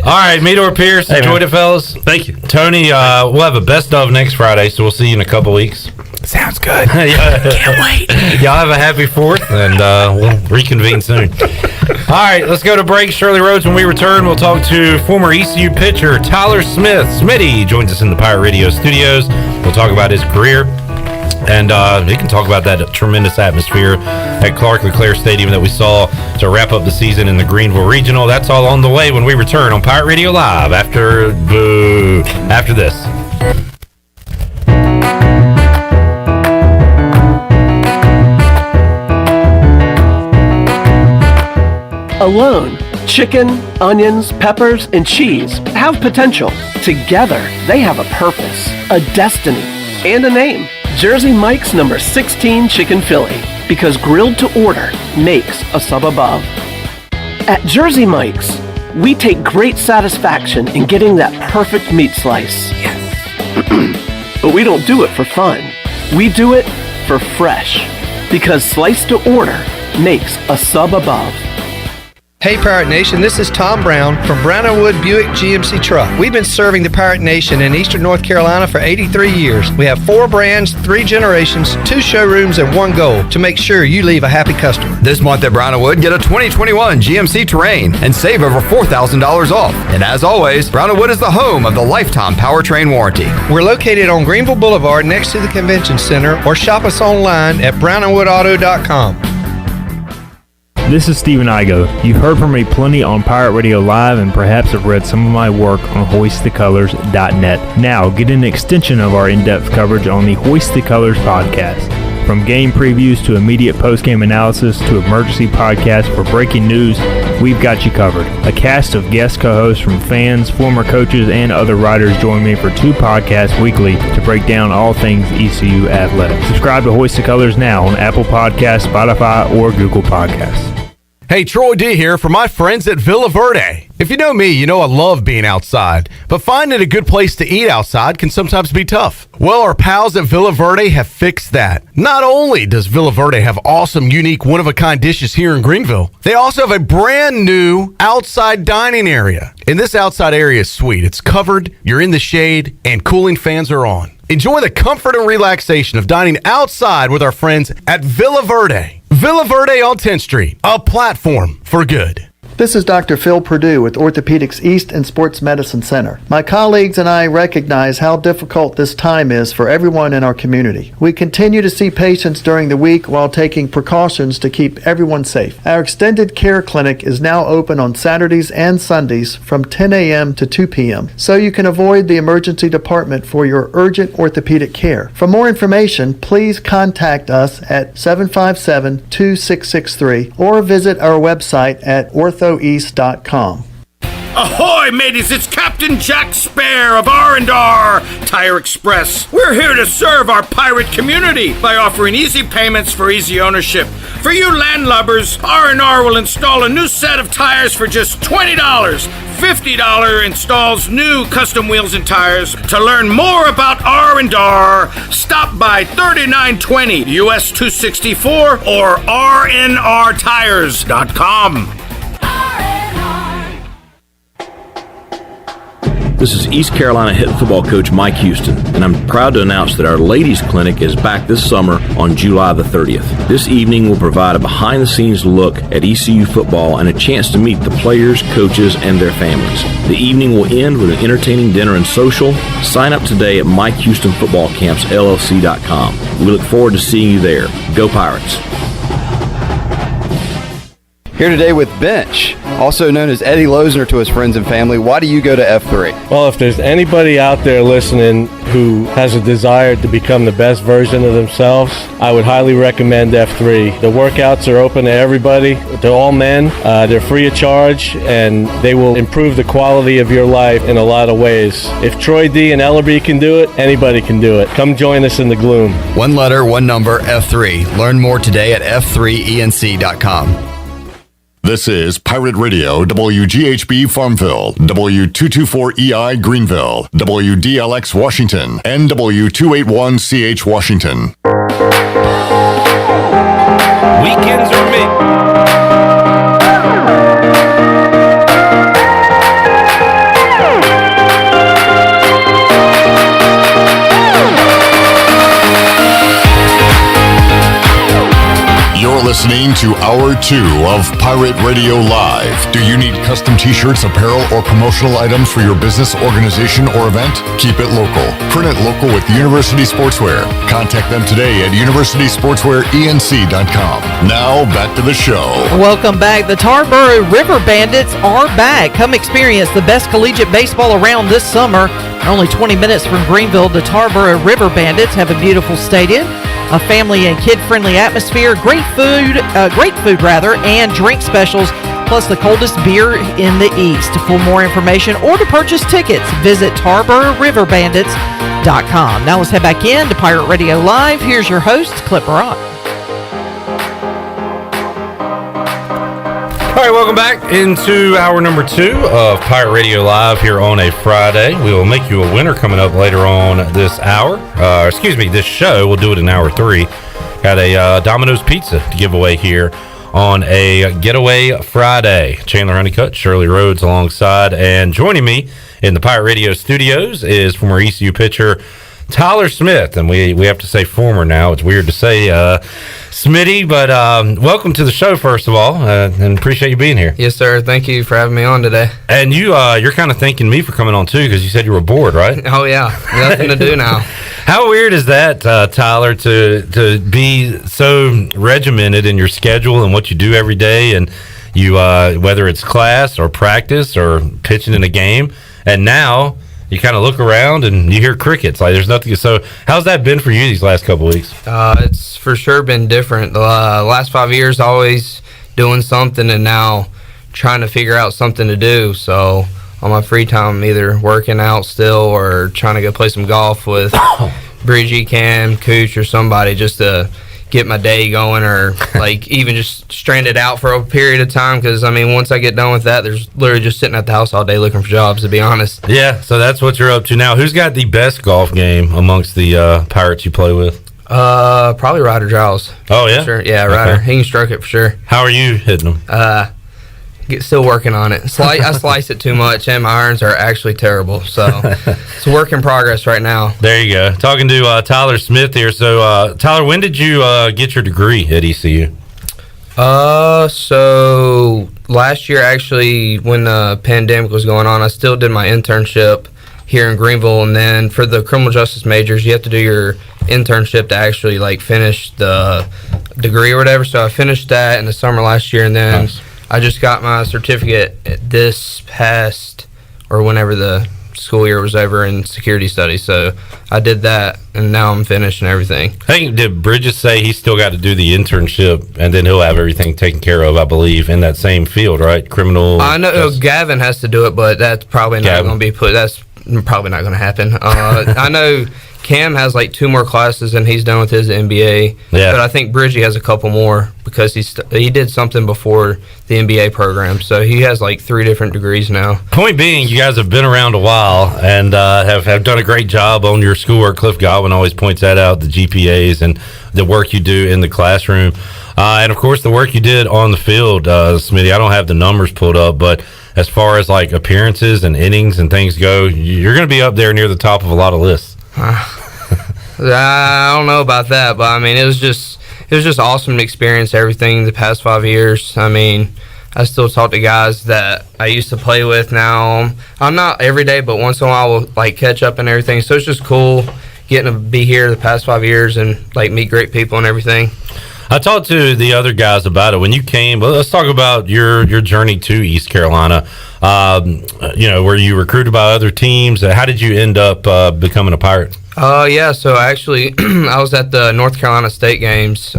All right, Meador Pierce, enjoyed it, fellas. Thank you, Tony. We'll have a best of next Friday, so we'll see you in a couple weeks. Sounds good. Can't wait. Y'all have a happy 4th, and we'll reconvene soon. All right, let's go to break. Shirley Rhodes, when we return, we'll talk to former ECU pitcher Tyler Smith. Smitty joins us in the Pirate Radio studios. We'll talk about his career, and he can talk about that tremendous atmosphere at Clark LeClaire Stadium that we saw to wrap up the season in the Greenville Regional. That's all on the way when we return on Pirate Radio Live after this. Alone, chicken, onions, peppers, and cheese have potential. Together, they have a purpose, a destiny, and a name. Jersey Mike's number 16 Chicken Philly, because grilled to order makes a sub above. At Jersey Mike's, we take great satisfaction in getting that perfect meat slice. Yes. But we don't do it for fun. We do it for fresh, because slice to order makes a sub above. Hey Pirate Nation, this is Tom Brown from Brown & Wood Buick GMC Truck. We've been serving the Pirate Nation in Eastern North Carolina for 83 years. We have 4 brands, 3 generations, 2 showrooms, and 1 goal to make sure you leave a happy customer. This month at Brown & Wood, get a 2021 GMC Terrain and save over $4,000 off. And as always, Brown & Wood is the home of the lifetime powertrain warranty. We're located on Greenville Boulevard next to the Convention Center, or shop us online at brownandwoodauto.com. This is Stephen Igo. You've heard from me plenty on Pirate Radio Live and perhaps have read some of my work on hoistthecolors.net. Now, get an extension of our in-depth coverage on the Hoist the Colors podcast. From game previews to immediate post-game analysis to emergency podcasts for breaking news, we've got you covered. A cast of guest co-hosts from fans, former coaches, and other writers join me for 2 podcasts weekly to break down all things ECU athletics. Subscribe to Hoist the Colors now on Apple Podcasts, Spotify, or Google Podcasts. Hey, Troy D here for my friends at Villa Verde. If you know me, you know I love being outside, but finding a good place to eat outside can sometimes be tough. Well, our pals at Villa Verde have fixed that. Not only does Villa Verde have awesome, unique, one-of-a-kind dishes here in Greenville, they also have a brand new outside dining area. And this outside area is sweet. It's covered, you're in the shade, and cooling fans are on. Enjoy the comfort and relaxation of dining outside with our friends at Villa Verde. Villa Verde on 10th Street, a platform for good. This is Dr. Phil Perdue with Orthopedics East and Sports Medicine Center. My colleagues and I recognize how difficult this time is for everyone in our community. We continue to see patients during the week while taking precautions to keep everyone safe. Our extended care clinic is now open on Saturdays and Sundays from 10 a.m. to 2 p.m., so you can avoid the emergency department for your urgent orthopedic care. For more information, please contact us at 757-2663 or visit our website at orthoeast.com. Ahoy, mateys! It's Captain Jack Spare of R&R Tire Express. We're here to serve our pirate community by offering easy payments for easy ownership. For you landlubbers, R&R will install a new set of tires for just $20. $50 installs new custom wheels and tires. To learn more about R&R, stop by 3920 US 264 or rnrtires.com. This is East Carolina head football coach Mike Houston, and I'm proud to announce that our ladies clinic is back this summer on July the 30th. This evening will provide a behind-the-scenes look at ECU football and a chance to meet the players, coaches, and their families. The evening will end with an entertaining dinner and social. Sign up today at MikeHoustonFootballCampsLLC.com. We look forward to seeing you there. Go Pirates! Here today with Bench, also known as Eddie Losner to his friends and family. Why do you go to F3? Well, if there's anybody out there listening who has a desire to become the best version of themselves, I would highly recommend F3. The workouts are open to everybody, to all men. They're free of charge, and they will improve the quality of your life in a lot of ways. If Troy D and Ellerby can do it, anybody can do it. Come join us in the gloom. One letter, one number, F3. Learn more today at f3enc.com. This is Pirate Radio, WGHB Farmville, W224EI Greenville, WDLX Washington, and W281CH Washington. Weekends are me. You're listening to Hour 2 of Pirate Radio Live. Do you need custom t-shirts, apparel, or promotional items for your business, organization, or event? Keep it local. Print it local with University Sportswear. Contact them today at universitysportswearenc.com. Now, back to the show. Welcome back. The Tarboro River Bandits are back. Come experience the best collegiate baseball around this summer. Only 20 minutes from Greenville, the Tarboro River Bandits have a beautiful stadium, a family and kid-friendly atmosphere, great food, and drink specials, plus the coldest beer in the East. For more information or to purchase tickets, visit TarboroRiverBandits.com. Now let's head back in to Pirate Radio Live. Here's your host, Clip Rock. All right, welcome back into hour number 2 of Pirate Radio Live here on a Friday. We will make you a winner coming up later on this hour. This show. We'll do it in hour 3. Got a Domino's Pizza to give away here on a Getaway Friday. Chandler Honeycutt, Shirley Rhodes alongside. And joining me in the Pirate Radio studios is former ECU pitcher Tyler Smith. And we have to say former now. It's weird to say Smitty, but welcome to the show, first of all, and appreciate you being here. Yes, sir. Thank you for having me on today. And you're kind of thanking me for coming on, too, because you said you were bored, right? Oh, yeah. Nothing to do now. How weird is that, Tyler, to be so regimented in your schedule and what you do every day, and you whether it's class or practice or pitching in a game, and now you kind of look around and you hear crickets. Like, there's nothing. So how's that been for you these last couple of weeks? It's for sure been different. The last 5 years, always doing something, and now trying to figure out something to do. So on my free time, I'm either working out still or trying to go play some golf with Bridgie, Cam, Cooch, or somebody just to get my day going, or like even just stranded out for a period of time, because I mean, once I get done with that, there's literally just sitting at the house all day looking for jobs, to be honest. Yeah, so that's what you're up to now. Who's got the best golf game amongst the Pirates you play with? Probably Ryder Giles. Oh, yeah? Sure. Yeah, Ryder. Okay. He can stroke it for sure. How are you hitting them? Still working on it. I slice it too much, and my irons are actually terrible. So it's a work in progress right now. There you go. Talking to Tyler Smith here. So, Tyler, when did you get your degree at ECU? So last year, actually, when the pandemic was going on, I still did my internship here in Greenville. And then for the criminal justice majors, you have to do your internship to actually like finish the degree or whatever. So I finished that in the summer last year, and then nice. I just got my certificate this past, or whenever the school year was over, in security studies. So I did that, and now I'm finished and everything. I think, did Bridges say he's still got to do the internship, and then he'll have everything taken care of, I believe, in that same field, right? Criminal. I know Gavin has to do it, but that's probably not going to be put. That's probably not going to happen. I know Cam has like 2 more classes, and he's done with his MBA. Yeah. But I think Bridgie has a couple more, because he did something before the MBA program. So he has like 3 different degrees now. Point being, you guys have been around a while and have done a great job on your schoolwork. Cliff Godwin always points that out, the GPAs and the work you do in the classroom. And, of course, the work you did on the field, Smitty. I don't have the numbers pulled up, but as far as like appearances and innings and things go, you're going to be up there near the top of a lot of lists. I don't know about that, but I mean, it was just awesome to experience everything the past 5 years. I mean, I still talk to guys that I used to play with now. I'm not every day, but once in a while we'll like catch up and everything. So it's just cool getting to be here the past 5 years and like meet great people and everything. I talked to the other guys about it when you came. But let's talk about your journey to East Carolina. Were you recruited by other teams? How did you end up becoming a Pirate? Yeah, so actually I was at the North Carolina State games.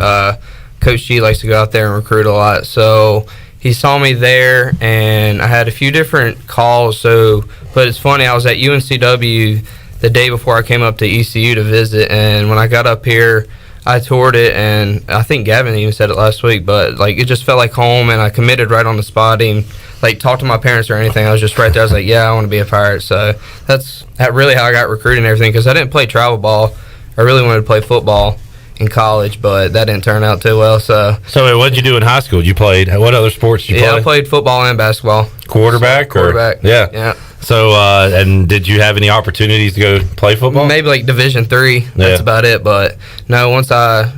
Coach G likes to go out there and recruit a lot. So he saw me there, and I had a few different calls. But it's funny, I was at UNCW the day before I came up to ECU to visit, and when I got up here, I toured it, and I think Gavin even said it last week, but like it just felt like home, and I committed right on the spot. And like talked to my parents or anything. I was just right there. I was like, yeah, I want to be a Pirate. So that's really how I got recruited and everything, because I didn't play travel ball. I really wanted to play football in college, but that didn't turn out too well. So what did you do in high school? You played what other sports did you play? Yeah, I played football and basketball. Quarterback? Quarterback. Yeah. So, and did you have any opportunities to go play football? Maybe like Division III. That's about it. But no, once I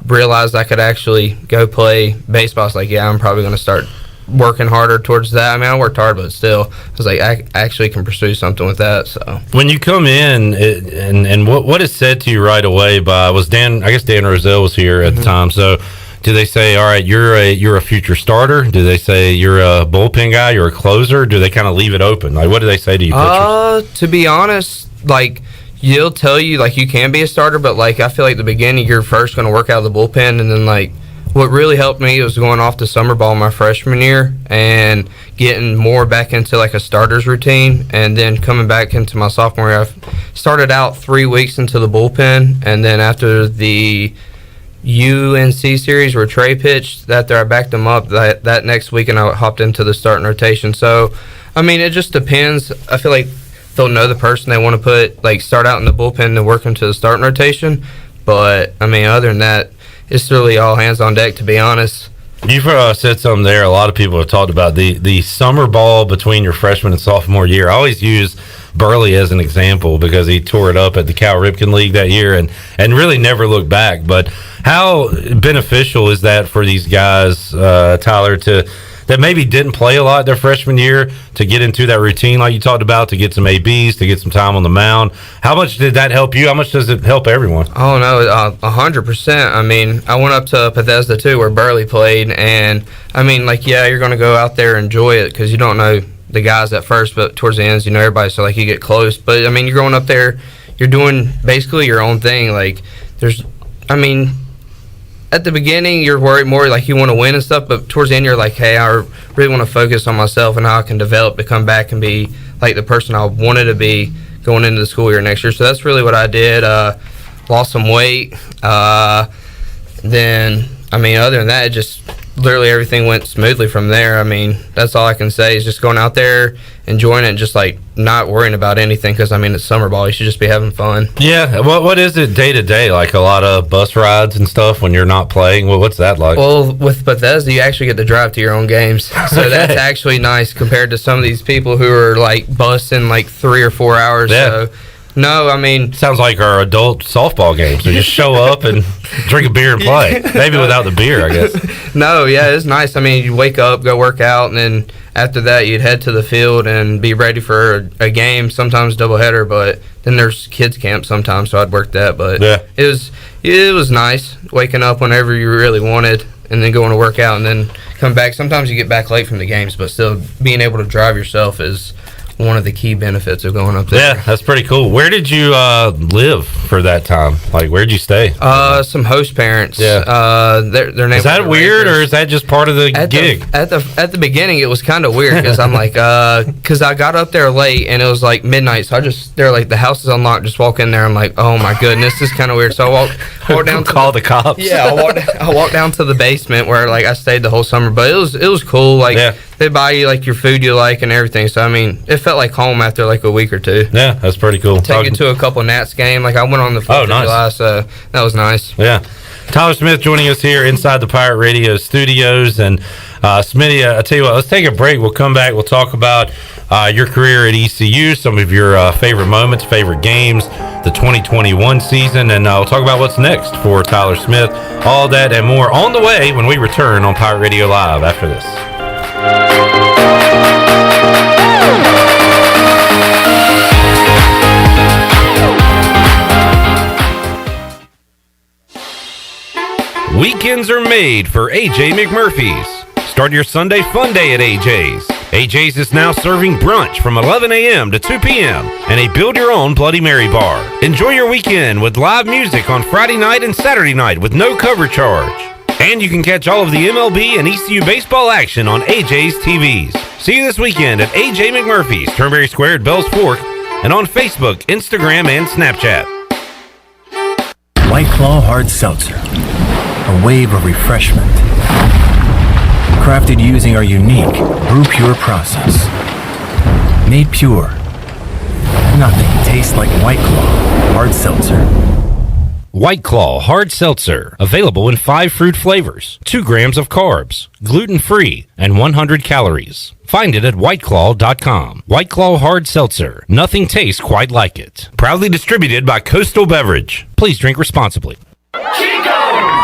realized I could actually go play baseball, I was like, yeah, I'm probably going to start working harder towards that. I mean, I worked hard, but still, I was like, I actually can pursue something with that. So when you come in, and what is said to you right away by Dan Roselle was here at the time. So do they say, all right, you're a future starter? Do they say you're a bullpen guy? You're a closer? Do they kind of leave it open? Like, what do they say to you pitchers? To be honest, like, you'll tell you, like, you can be a starter, but, like, I feel like the beginning, you're first going to work out of the bullpen, and then, like, what really helped me was going off to summer ball my freshman year and getting more back into, like, a starter's routine, and then coming back into my sophomore year. I started out 3 weeks into the bullpen, and then after the UNC series where Trey pitched, I backed him up that next week, and I hopped into the starting rotation. So, I mean, it just depends. I feel like they'll know the person they want to start out in the bullpen and work into the starting rotation. But, I mean, other than that, it's really all hands on deck, to be honest. You've said something there. A lot of people have talked about the summer ball between your freshman and sophomore year. I always use Burley as an example because he tore it up at the Cal Ripken League that year and really never looked back. But how beneficial is that for these guys, Tyler, that maybe didn't play a lot their freshman year to get into that routine like you talked about, to get some ABs, to get some time on the mound? How much did that help you? How much does it help everyone? Oh, no, 100%. I mean, I went up to Bethesda, too, where Burley played, and, I mean, you're going to go out there and enjoy it because you don't know the guys at first, but towards the ends, you know everybody, so, you get close. But, I mean, you're going up there, you're doing basically your own thing. At the beginning, you're worried more you want to win and stuff, but towards the end, you're like, hey, I really want to focus on myself and how I can develop to come back and be the person I wanted to be going into the school year next year. So that's really what I did. Lost some weight. Then, I mean, other than that, it just literally everything went smoothly from there. I mean, that's all I can say is just going out there, enjoying it, and just not worrying about anything because, I mean, it's summer ball. You should just be having fun. Yeah. What is it day to day? Like a lot of bus rides and stuff when you're not playing? Well, what's that like? Well, with Bethesda, you actually get to drive to your own games. So that's actually nice compared to some of these people who are busing 3 or 4 hours. Yeah. So, no, I mean, sounds like our adult softball games. So just show up and drink a beer and play. Maybe without the beer, I guess. No, yeah, it's nice. I mean, you wake up, go work out, and then after that, you'd head to the field and be ready for a game, sometimes doubleheader, but then there's kids camp sometimes, so I'd work that. But it was nice waking up whenever you really wanted and then going to work out and then come back. Sometimes you get back late from the games, but still being able to drive yourself is one of the key benefits of going up there. Yeah, that's pretty cool. Where did you live for that time? Where'd you stay? Some host parents. Yeah. Their name is that weird, or is that just part of the gig? At the beginning, it was kind of weird because I'm because I got up there late and it was midnight, so they're the house is unlocked. Just walk in there. I'm like, oh my goodness, this is kind of weird. So I walked down. Call the cops. Yeah, I walked down to the basement where I stayed the whole summer, but it was cool. They buy you your food you like and everything. So I mean, it felt like home after a week or two. Yeah, that's pretty cool. Take you to a couple Nats game. I went on the 4th of July, so that was nice. Yeah. Tyler Smith joining us here inside the Pirate Radio studios. And Smitty, I tell you what, let's take a break. We'll come back. We'll talk about your career at ECU, some of your favorite moments, favorite games, the 2021 season, and we'll talk about what's next for Tyler Smith. All that and more on the way when we return on Pirate Radio Live after this. Weekends are made for AJ McMurphy's. Start your Sunday fun day at AJ's. AJ's is now serving brunch from 11 a.m. to 2 p.m. and a build-your-own Bloody Mary bar. Enjoy your weekend with live music on Friday night and Saturday night with no cover charge. And you can catch all of the MLB and ECU baseball action on AJ's TVs. See you this weekend at AJ McMurphy's, Turnberry Square at Bells Fork, and on Facebook, Instagram, and Snapchat. White Claw Hard Seltzer. A wave of refreshment. Crafted using our unique Brew Pure process. Made pure. Nothing tastes like White Claw Hard Seltzer. White Claw Hard Seltzer. Available in 5 fruit flavors, 2 grams of carbs, gluten-free, and 100 calories. Find it at whiteclaw.com. White Claw Hard Seltzer. Nothing tastes quite like it. Proudly distributed by Coastal Beverage. Please drink responsibly.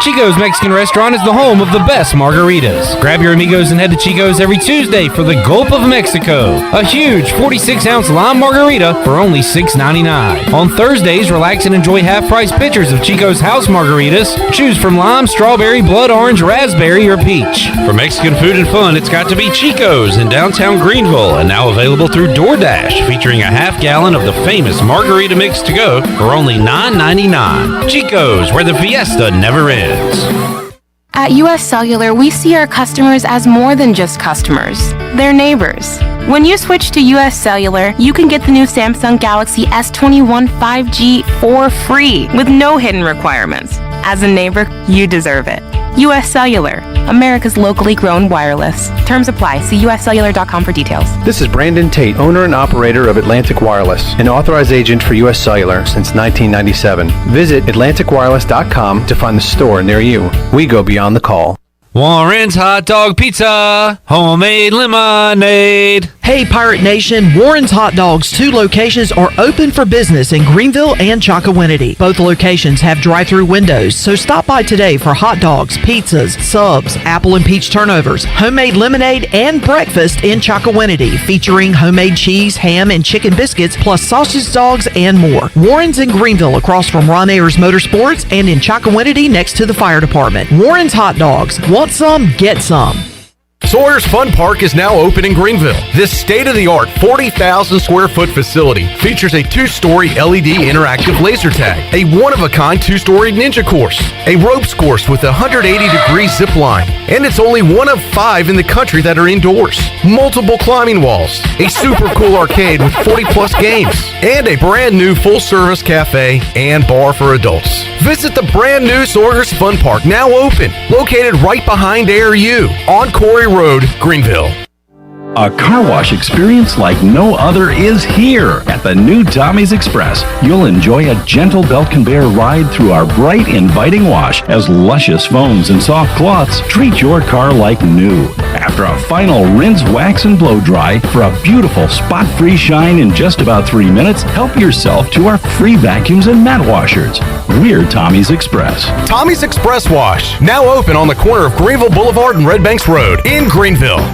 Chico's Mexican Restaurant is the home of the best margaritas. Grab your amigos and head to Chico's every Tuesday for the Gulp of Mexico. A huge 46-ounce lime margarita for only $6.99. On Thursdays, relax and enjoy half-price pitchers of Chico's house margaritas. Choose from lime, strawberry, blood orange, raspberry, or peach. For Mexican food and fun, it's got to be Chico's in downtown Greenville, and now available through DoorDash, featuring a half-gallon of the famous margarita mix to go for only $9.99. Chico's, where the fiesta never ends. At US Cellular, we see our customers as more than just customers. They're neighbors. When you switch to US Cellular, you can get the new Samsung Galaxy S21 5G for free with no hidden requirements. As a neighbor, you deserve it. US Cellular, America's locally grown wireless. Terms apply. See uscellular.com for details. This is Brandon Tate, owner and operator of Atlantic Wireless, an authorized agent for US Cellular since 1997. Visit atlanticwireless.com to find the store near you. We go beyond the call. Warren's Hot Dog Pizza, homemade lemonade. Hey, Pirate Nation, Warren's Hot Dogs, 2 locations are open for business in Greenville and Chocowinity. Both locations have drive-through windows, so stop by today for hot dogs, pizzas, subs, apple and peach turnovers, homemade lemonade, and breakfast in Chocowinity, featuring homemade cheese, ham, and chicken biscuits, plus sausage dogs and more. Warren's in Greenville, across from Ron Ayers Motorsports, and in Chocowinity, next to the fire department. Warren's Hot Dogs. Want some? Get some. Sawyer's Fun Park is now open in Greenville. This state-of-the-art 40,000 square foot facility features a 2-story LED interactive laser tag, a one-of-a-kind 2-story ninja course, a ropes course with a 180-degree zip line, and it's only one of 5 in the country that are indoors. Multiple climbing walls, a super cool arcade with 40-plus games, and a brand-new full-service cafe and bar for adults. Visit the brand-new Sawyer's Fun Park, now open, located right behind ARU on Corey Road, Greenville. A car wash experience like no other is here at the new Tommy's Express. You'll enjoy a gentle belt conveyor ride through our bright, inviting wash as luscious foams and soft cloths treat your car like new. After a final rinse, wax, and blow dry for a beautiful spot-free shine in just about 3 minutes, help yourself to our free vacuums and mat washers. We're Tommy's Express. Tommy's Express Wash, now open on the corner of Greenville Boulevard and Red Banks Road in Greenville.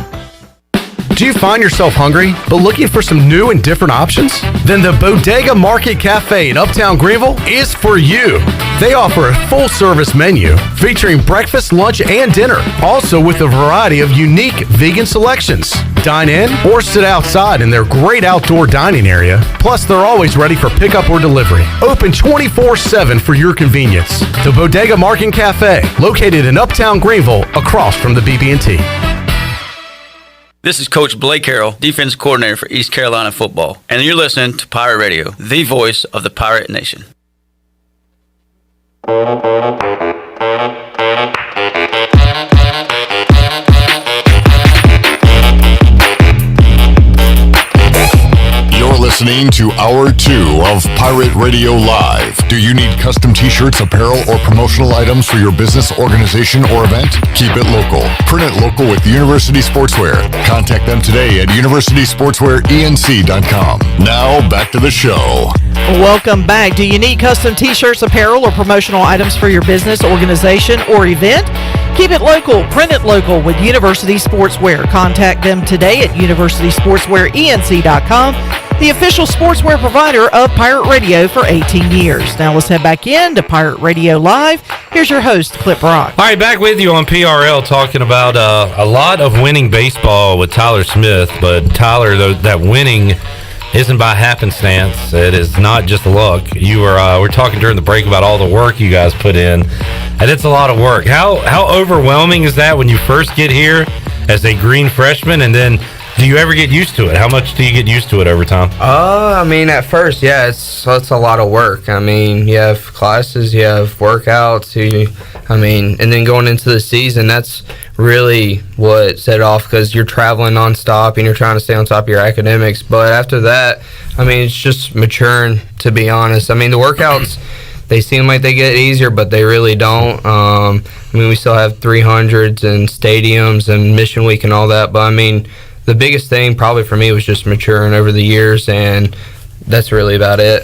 Do you find yourself hungry, but looking for some new and different options? Then the Bodega Market Cafe in Uptown Greenville is for you. They offer a full-service menu featuring breakfast, lunch, and dinner, also with a variety of unique vegan selections. Dine in or sit outside in their great outdoor dining area. Plus, they're always ready for pickup or delivery. Open 24/7 for your convenience. The Bodega Market Cafe, located in Uptown Greenville, across from the BB&T. This is Coach Blake Carroll, defense coordinator for East Carolina football, and you're listening to Pirate Radio, the voice of the Pirate Nation. You're listening to Hour 2 of Pirate Radio Live. Do you need custom t-shirts, apparel, or promotional items for your business, organization, or event? Keep it local. Print it local with University Sportswear. Contact them today at universitysportswearenc.com. Now, back to the show. Welcome back. Do you need custom t-shirts, apparel, or promotional items for your business, organization, or event? Keep it local. Print it local with University Sportswear. Contact them today at universitysportswearenc.com, the official sportswear provider of Pirate Radio for 18 years. Now let's head back into Pirate Radio Live. Here's your host, Clip Brock. All right, back with you on PRL talking about a lot of winning baseball with Tyler Smith. But Tyler, that winning isn't by happenstance. It is not just luck. We're talking during the break about all the work you guys put in, and it's a lot of work. How overwhelming is that when you first get here as a green freshman, and then Do you ever get used to it? How much do you get used to it over time? I mean, at first, yeah, it's a lot of work. I mean, you have classes, you have workouts, and then going into the season, that's really what set it off because you're traveling nonstop and you're trying to stay on top of your academics. But after that, I mean, it's just maturing, to be honest. I mean, the workouts, they seem like they get easier, but they really don't. I mean, we still have 300s and stadiums and mission week and all that. But, I mean, the biggest thing probably for me was just maturing over the years, and that's really about it.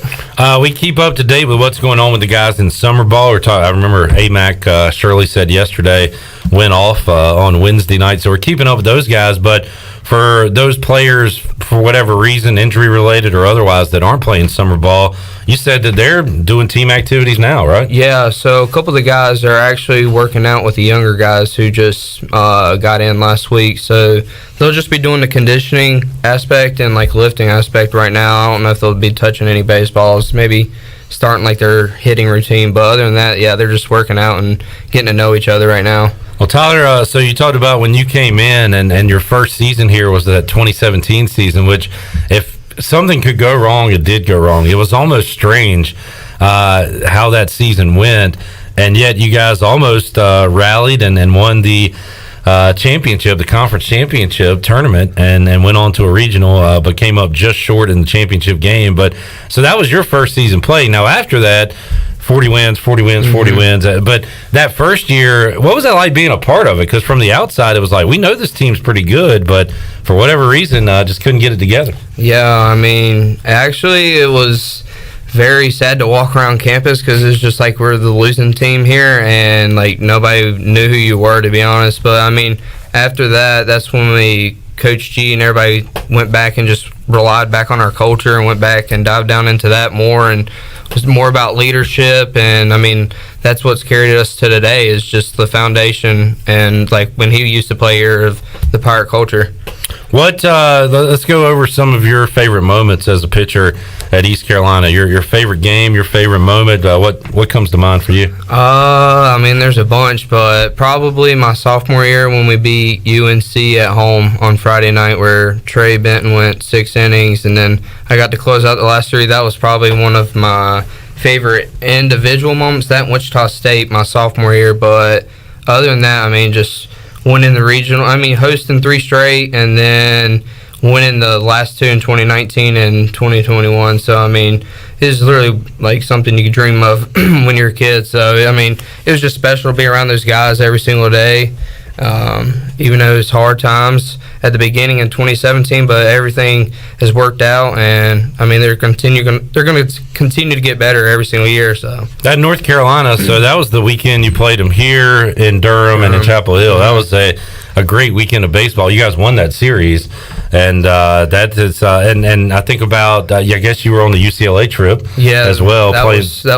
We keep up to date with what's going on with the guys in summer ball. I remember AMAC, Shirley said yesterday, went off on Wednesday night, so we're keeping up with those guys. But for those players, for whatever reason, injury related or otherwise, that aren't playing summer ball, you said that they're doing team activities now, right? Yeah, so a couple of the guys are actually working out with the younger guys who just got in last week. So they'll just be doing the conditioning aspect and like lifting aspect right now. I don't know if they'll be touching any baseballs, maybe starting like their hitting routine. But other than that, yeah, they're just working out and getting to know each other right now. Well, Tyler, so you talked about when you came in and your first season here was that 2017 season, which if something could go wrong, it did go wrong. It was almost strange how that season went, and yet you guys almost rallied and won the championship, the conference championship tournament, and went on to a regional, but came up just short in the championship game. But so that was your first season play. Now after that, 40 wins, 40 wins, 40 wins. But that first year, what was that like being a part of it? Because from the outside, it was like, we know this team's pretty good, but for whatever reason, just couldn't get it together. Yeah, I mean, actually, it was very sad to walk around campus because it's just like we're the losing team here, and like nobody knew who you were, to be honest. But I mean, after that, that's when Coach G and everybody went back and just relied back on our culture and went back and dived down into that more, and it was more about leadership. And I mean, that's what's carried us to today is just the foundation and like when he used to play here of the Pirate culture. Let's go over some of your favorite moments as a pitcher at East Carolina. Your favorite game, your favorite moment. What comes to mind for you? I mean, there's a bunch, but probably my sophomore year when we beat UNC at home on Friday night, where Trey Benton went 6 innings, and then I got to close out the last 3. That was probably one of my favorite individual moments. That Wichita State my sophomore year, but other than that, I mean, just winning the regional. I mean, hosting 3 straight and then winning the last 2 in 2019 and 2021. So, I mean, it's literally like something you could dream of when you're a kid. So, I mean, it was just special to be around those guys every single day, even though it was hard times at the beginning in 2017, but everything has worked out, and I mean they're going to continue to get better every single year. So that North Carolina, so that was the weekend you played them here in Durham and in Chapel Hill. That was a great weekend of baseball. You guys won that series, and that is and I think about I guess you were on the UCLA trip as well. That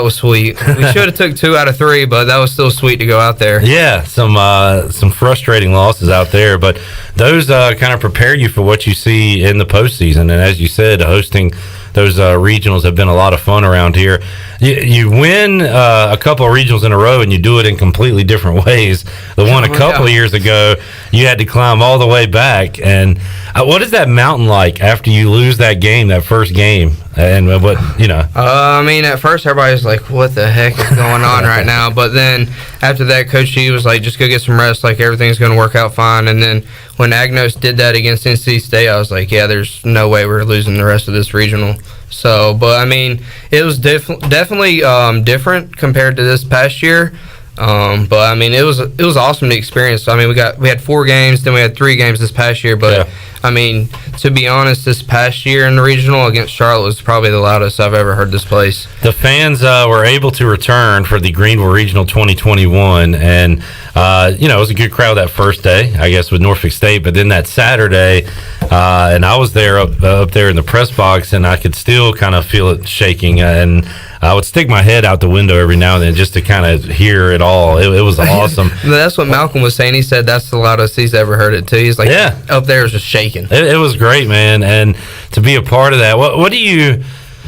was sweet. We should have took 2 out of 3, but that was still sweet to go out there. Yeah, some frustrating losses out there, but those kind of prepare you for what you see in the postseason. And as you said, hosting those regionals have been a lot of fun around here. You win a couple of regionals in a row, and you do it in completely different ways. The one a couple of years ago, you had to climb all the way back. And what is that mountain like after you lose that game, that first game? And what, I mean, at first everybody's like, what the heck is going on right now? But then after that, Coach G was like, just go get some rest. Like, everything's going to work out fine. And then when Agnos did that against NC State, I was like, yeah, there's no way we're losing the rest of this regional. So, but I mean, it was definitely different compared to this past year. But I mean, it was awesome to experience. I mean, we had 4 games, then we had 3 games this past year. But I mean, to be honest, this past year in the regional against Charlotte was probably the loudest I've ever heard this place. The fans were able to return for the Greenville Regional 2021, and it was a good crowd that first day, I guess, with Norfolk State. But then that Saturday, and I was there up there in the press box, and I could still kind of feel it shaking, and I would stick my head out the window every now and then just to kind of hear it all. It was awesome. That's what Malcolm was saying. He said that's the loudest he's ever heard it too. He's like, up there is just shaking. It was great, man, and to be a part of that. What do you?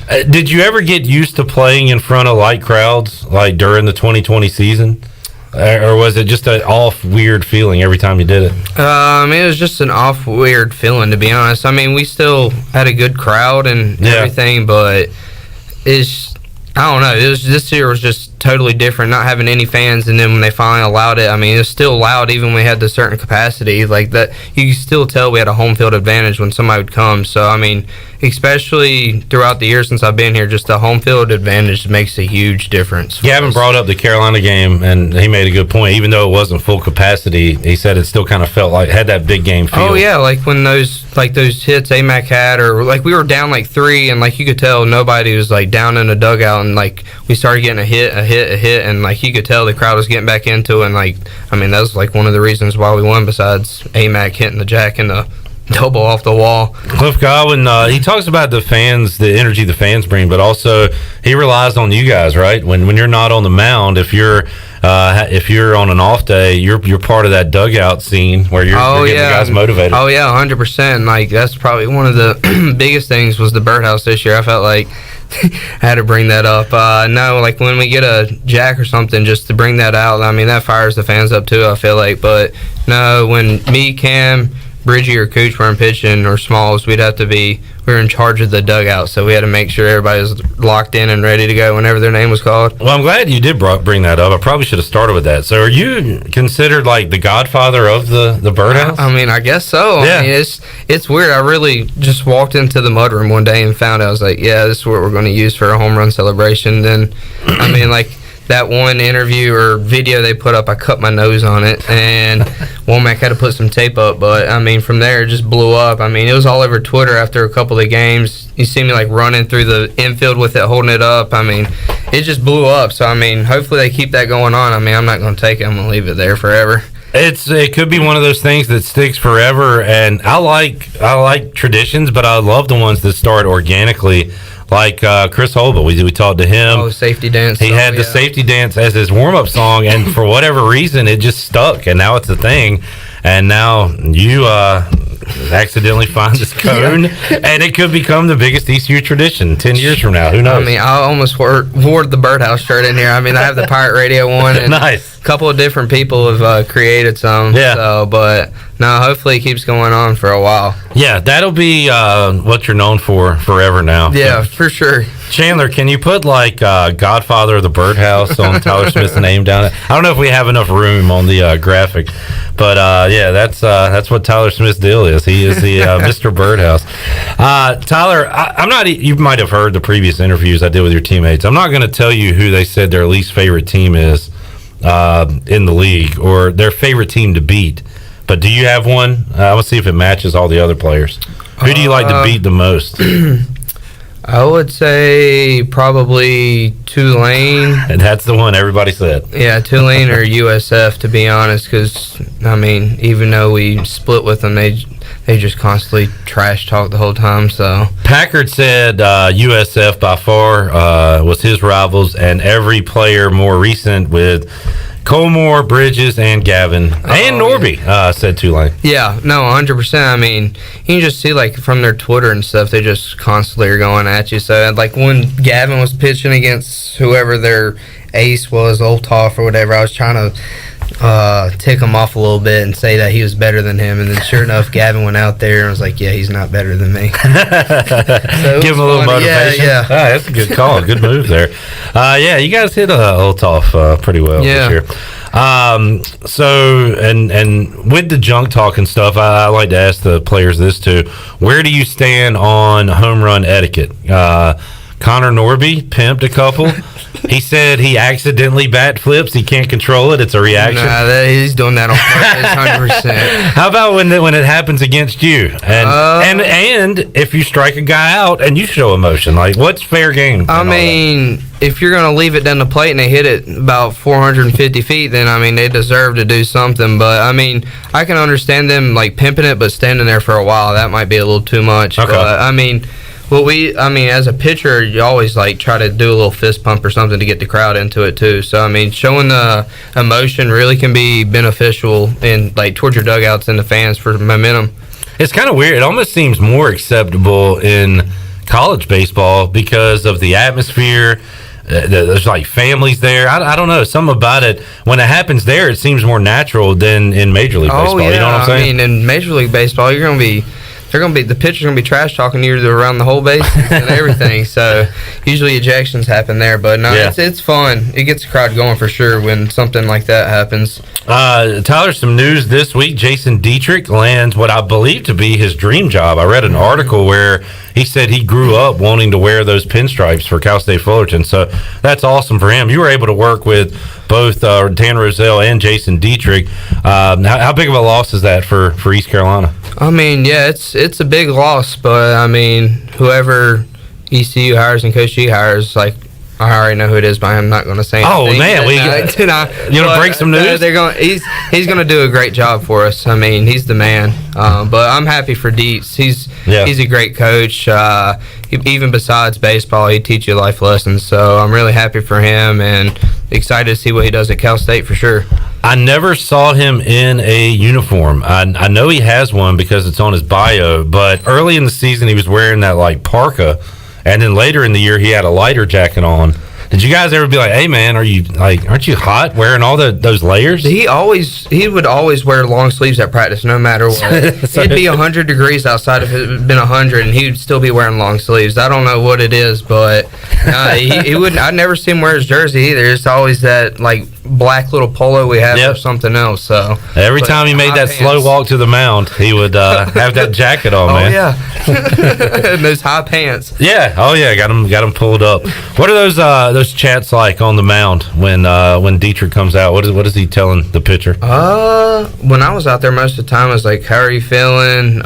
Did you ever get used to playing in front of light crowds like during the 2020 season? Or was it just an off, weird feeling every time you did it? It was just an off, weird feeling, to be honest. I mean, we still had a good crowd and everything, but I don't know. This year was just totally different, not having any fans, and then when they finally allowed it, I mean, it was still loud even when we had the certain capacity. Like that, you could still tell we had a home field advantage when somebody would come. So, I mean, especially throughout the year since I've been here, just the home field advantage makes a huge difference. Gavin brought up the Carolina game, and he made a good point. Even though it wasn't full capacity, he said it still kind of felt like had that big game feel. Oh yeah, like when those hits AMAC had, or like we were down like 3, and like you could tell nobody was like down in the dugout, and like we started getting a hit, and like you could tell the crowd was getting back into it, and like I mean that was like one of the reasons why we won, besides AMAC hitting the jack and the double off the wall. Cliff Godwin, he talks about the fans, the energy the fans bring, but also he relies on you guys, right? When you're not on the mound, if you're on an off day, you're part of that dugout scene where you're getting the guys motivated. Oh yeah, 100%. Like that's probably one of the biggest things was the birdhouse this year. I felt like I had to bring that up. No, like when we get a jack or something, just to bring that out, I mean that fires the fans up too, I feel like. But no, when me, Cam, Bridgie, or Cooch weren't pitching, or Smalls, we were in charge of the dugout, so we had to make sure everybody was locked in and ready to go whenever their name was called. Well, I'm glad you did bring that up. I probably should have started with that. So are you considered like the godfather of the birdhouse? I mean, I guess so. Yeah. I mean, it's weird. I really just walked into the mudroom one day and found out, I was like, yeah, this is what we're going to use for a home run celebration. Then, I mean, like, that one interview or video they put up, I cut my nose on it, and Womack had to put some tape up. But I mean, from there it just blew up. I mean, it was all over Twitter after a couple of games. You see me like running through the infield with it, holding it up. I mean, it just blew up. So I mean, hopefully they keep that going on. I mean, I'm not going to take it. I'm going to leave it there forever. It could be one of those things that sticks forever, and I like traditions, but I love the ones that start organically. Like Chris Holba, we talked to him. Oh, safety dance. He had the safety dance as his warm-up song, and for whatever reason, it just stuck, and now it's a thing. And now you accidentally find this cone, and it could become the biggest ECU tradition 10 years from now. Who knows? I mean, I almost wore the birdhouse shirt in here. I mean, I have the Pirate Radio one. And nice. A couple of different people have created some. Yeah. So, but no, hopefully it keeps going on for a while. Yeah, that'll be what you're known for forever now. Yeah, for sure. Chandler, can you put like Godfather of the Birdhouse on Tyler Smith's name down it? I don't know if we have enough room on the graphic, but yeah, that's what Tyler Smith's deal is. He is the Mr. Birdhouse. Tyler, I'm not. You might have heard the previous interviews I did with your teammates. I'm not going to tell you who they said their least favorite team is in the league or their favorite team to beat. But do you have one? Let's see if it matches all the other players. Who do you like to beat the most? I would say probably Tulane. And that's the one everybody said. Yeah, Tulane or USF, to be honest, because, I mean, even though we split with them, they just constantly trash talk the whole time. So Packard said USF by far was his rivals, and every player more recent with Colmore, Bridges, and Gavin, and Norby said Tulane. Yeah, no, 100%. I mean, you can just see, like, from their Twitter and stuff, they just constantly are going at you. So, like, when Gavin was pitching against whoever their ace was, Olthoff or whatever, I was trying to tick him off a little bit and say that he was better than him. And then, sure enough, Gavin went out there and was like, yeah, he's not better than me. So give him a little motivation. Yeah. That's a good call. Good move there. Yeah, you guys hit Olthoff pretty well this year. So, and with the junk talk and stuff, I like to ask the players this too. Where do you stand on home run etiquette? Connor Norby pimped a couple. He said he accidentally bat flips. He can't control it. It's a reaction. Nah, he's doing that on purpose, 100%. How about when it happens against you? And if you strike a guy out and you show emotion, like what's fair game? I mean, if you're going to leave it down the plate and they hit it about 450 feet, then, I mean, they deserve to do something. But, I mean, I can understand them, like, pimping it, but standing there for a while, that might be a little too much. Okay. But, I mean, as a pitcher, you always, like, try to do a little fist pump or something to get the crowd into it, too. So, I mean, showing the emotion really can be beneficial in, like, towards your dugouts and the fans for momentum. It's kind of weird. It almost seems more acceptable in college baseball because of the atmosphere there's like families there. I don't know, something about it. When it happens there, it seems more natural than in Major League Baseball. Yeah. You know what I'm saying? I mean, in Major League Baseball, the pitcher's gonna be trash talking to you around the whole base and everything. So usually ejections happen there, but no, it's fun. It gets the crowd going for sure when something like that happens. Tyler, some news this week. Jason Dietrich lands what I believe to be his dream job. I read an article where he said he grew up wanting to wear those pinstripes for Cal State Fullerton. So that's awesome for him. You were able to work with both Dan Roselle and Jason Dietrich. How big of a loss is that for East Carolina? I mean, yeah, it's a big loss, but I mean, whoever ECU hires and Coach G hires, like, I already know who it is, but I'm not going to say anything. Oh man, you want to break some news? He's going to do a great job for us. I mean, he's the man. But I'm happy for Dietz. He's a great coach. Even besides baseball, he teach you life lessons. So I'm really happy for him and excited to see what he does at Cal State for sure. I never saw him in a uniform. I know he has one because it's on his bio, but early in the season he was wearing that like parka, and then later in the year he had a lighter jacket on. Did you guys ever be like, hey man, aren't you hot wearing all those layers? He would always wear long sleeves at practice no matter what. It'd be 100 degrees outside if it had been 100 and he would still be wearing long sleeves. I don't know what it is, but he wouldn't. I'd never see him wear his jersey either. It's always that like black little polo we have or something else. So every time he made that slow walk to the mound, he would have that jacket on, man. Oh yeah. And those high pants. Yeah. Oh yeah. Got him pulled up. What are those chats like on the mound when Dietrich comes out? What is he telling the pitcher? When I was out there most of the time, I was like, how are you feeling?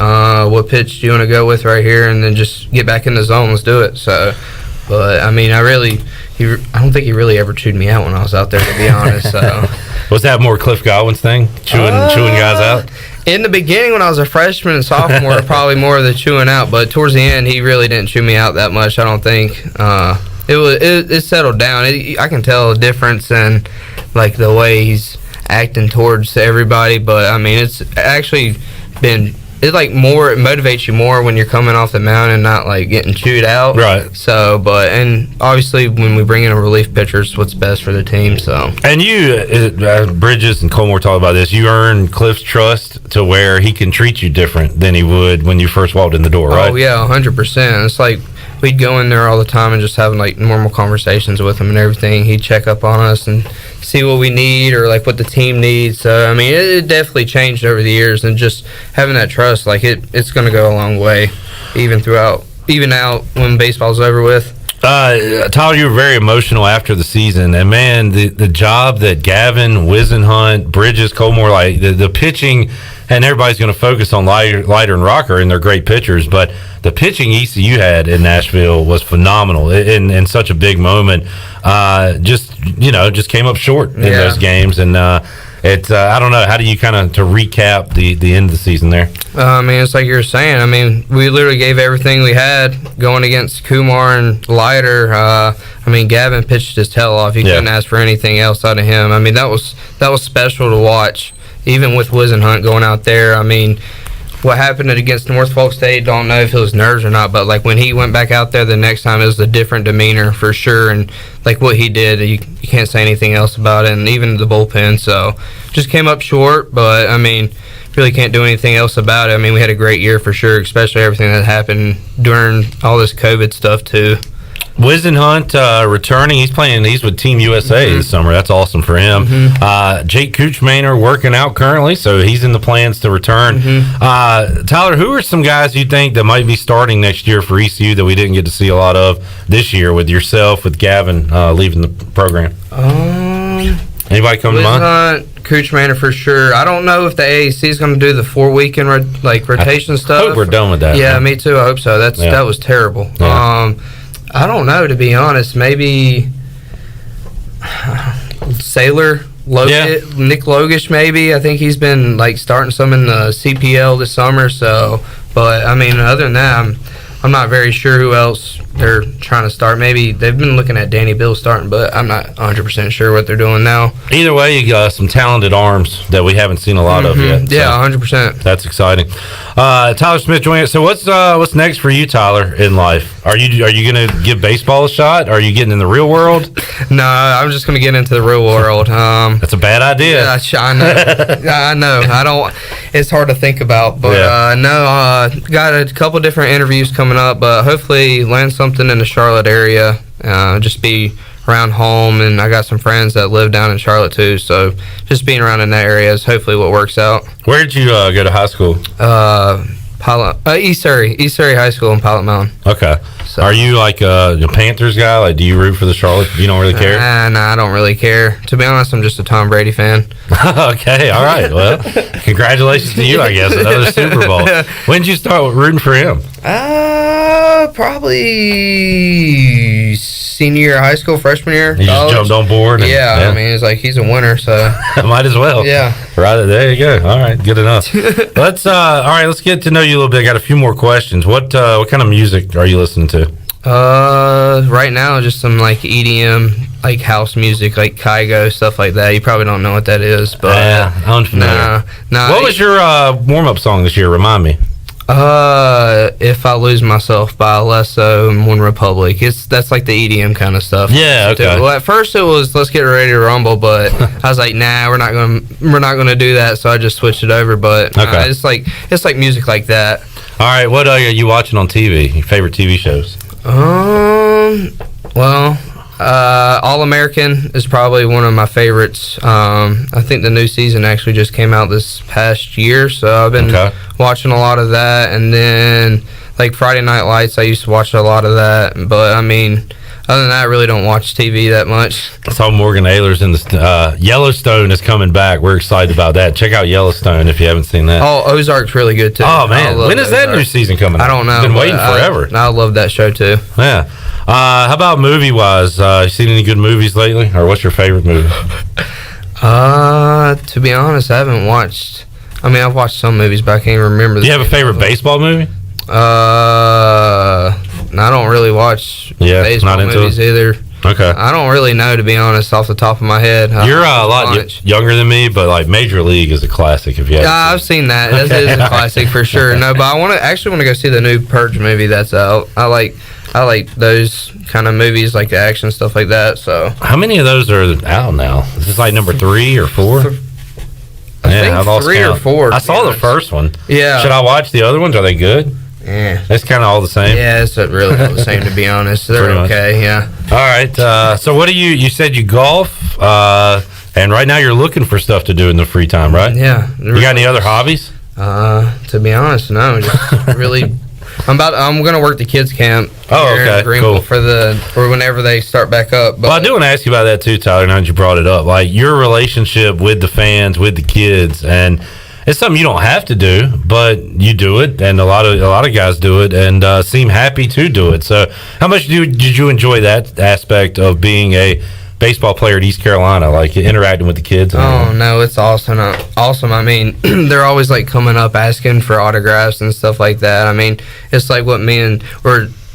What pitch do you want to go with right here? And then just get back in the zone. Let's do it. So, but I mean, I don't think he really ever chewed me out when I was out there, to be honest. So, was that more Cliff Godwin's thing, chewing guys out? In the beginning, when I was a freshman and sophomore, probably more of the chewing out. But towards the end, he really didn't chew me out that much. I don't think. It settled down. I can tell a difference in like the way he's acting towards everybody. But I mean, it's actually been. It motivates you more when you're coming off the mound and not like getting chewed out. Right. So, and obviously when we bring in a relief pitcher, it's what's best for the team. So. And you, Bridges and Colmore talk about this. You earn Cliff's trust to where he can treat you different than he would when you first walked in the door, right? Oh yeah, 100%. It's like we'd go in there all the time and just having like normal conversations with him and everything. He'd check up on us and see what we need or like what the team needs. So I mean, it definitely changed over the years, and just having that trust, like it's going to go a long way, even out when baseball's over with. Tyler, you were very emotional after the season, and man, the job that Gavin, Wisenhunt, Bridges, Colmore, like the pitching, and everybody's going to focus on Leiter and Rocker, and they're great pitchers, but the pitching ECU had in Nashville was phenomenal in such a big moment. Just came up short in those games, and I don't know, how do you kind of to recap the end of the season there? I mean, it's like you were saying. I mean, we literally gave everything we had going against Kumar and Leiter. I mean, Gavin pitched his tail off. You couldn't ask for anything else out of him. I mean, that was special to watch, even with Wisenhunt going out there. I mean, what happened against North Folk State, don't know if it was nerves or not, but like when he went back out there the next time, it was a different demeanor for sure. And like what he did, you can't say anything else about it. And even the bullpen, so just came up short, but I mean, really can't do anything else about it. I mean, we had a great year for sure, especially everything that happened during all this COVID stuff too. Wisenhunt returning. He's with Team USA this summer. That's awesome for him. Jake Kuchmaner working out currently, so he's in the plans to return. Tyler, who are some guys you think that might be starting next year for ECU that we didn't get to see a lot of this year, with yourself, with Gavin leaving the program? Anybody come to mind? Kuchmaner for sure. I don't know if the AAC is going to do the 4-weekend rotation stuff. I hope we're done with that. Yeah, me too. I hope so. That was terrible. Yeah. I don't know, to be honest. Maybe Sailor, Nick Logish, maybe. I think he's been starting some in the CPL this summer. So, but I mean, other than that, I'm not very sure who else they're trying to start. Maybe they've been looking at Danny Bill starting, but I'm not 100% sure what they're doing now. Either way, you got some talented arms that we haven't seen a lot of yet. Yeah, 100%. That's exciting. Tyler Smith joining us. So what's next for you, Tyler, in life? Are you going to give baseball a shot? Are you getting in the real world? No, I'm just going to get into the real world. That's a bad idea. Yeah, I know. I know. I don't. It's hard to think about, but got a couple different interviews coming up, but hopefully land something in the Charlotte area. Just be around home, and I got some friends that live down in Charlotte too, so just being around in that area is hopefully what works out. Where did you go to high school? East Surrey High School in Pilot Mountain. Okay. So, are you like a Panthers guy? Like, do you root for the Charlotte? You don't really care? Nah, I don't really care. To be honest, I'm just a Tom Brady fan. Okay, all right. Well, congratulations to you, I guess. Another Super Bowl. When did you start rooting for him? Probably senior year of high school, freshman year. You just jumped on board? Yeah, I mean, it's like he's a winner, so. Might as well. Yeah. Right, there you go. All right, good enough. Let's get to know you a little bit. I got a few more questions. What kind of music are you listening to? Right now, just some like EDM, like house music, like Kygo, stuff like that. You probably don't know what that is, but unfamiliar. Nah. What was your warm-up song this year? Remind me. If I Lose Myself by Alesso and One Republic. That's like the EDM kind of stuff. Yeah, okay. Well, at first it was Let's Get Ready to Rumble, but I was like, nah, we're not gonna do that. So I just switched it over. But it's like music like that. All right, what are you watching on TV? Your favorite TV shows? Well, All American is probably one of my favorites. I think the new season actually just came out this past year, so I've been watching a lot of that. And then like Friday Night Lights, I used to watch a lot of that. But I mean, other than that, I really don't watch TV that much. I saw Morgan Ahlers in the Yellowstone is coming back. We're excited about that. Check out Yellowstone if you haven't seen that. Oh, Ozark's really good too. Oh man, when is that new season coming out? I don't know. Been waiting forever. I love that show too. Yeah. How about movie-wise? You seen any good movies lately? Or what's your favorite movie? To be honest, I haven't watched. I mean, I've watched some movies, but I can't even remember. Do you have a favorite baseball movie? I don't really watch baseball movies either. Okay. I don't really know, to be honest, off the top of my head. You're a lot younger than me, but like Major League is a classic. If you have, I've seen that. That is a classic for sure. No, but I want to go see the new Purge movie that's out. I like those kind of movies, like the action stuff like that. So how many of those are out now? Is this like number 3 or 4? I think 3 or 4. I saw the first one. Yeah. Should I watch the other ones? Are they good? Yeah. It's kind of all the same. Yeah, it's really all the same, to be honest. They're okay. Yeah. All right. So what do you said you golf, and right now you're looking for stuff to do in the free time, right? Yeah. You got any other hobbies? To be honest, no. Just really. I'm gonna work the kids camp. In Greenville for whenever they start back up. But I do want to ask you about that too, Tyler. Now that you brought it up, like your relationship with the fans, with the kids, and it's something you don't have to do, but you do it, and a lot of guys do it, and seem happy to do it. So, how much did you enjoy that aspect of being a baseball player at East Carolina, like interacting with the kids? Oh no, it's awesome. Awesome. I mean, they're always like coming up asking for autographs and stuff like that. I mean, it's like what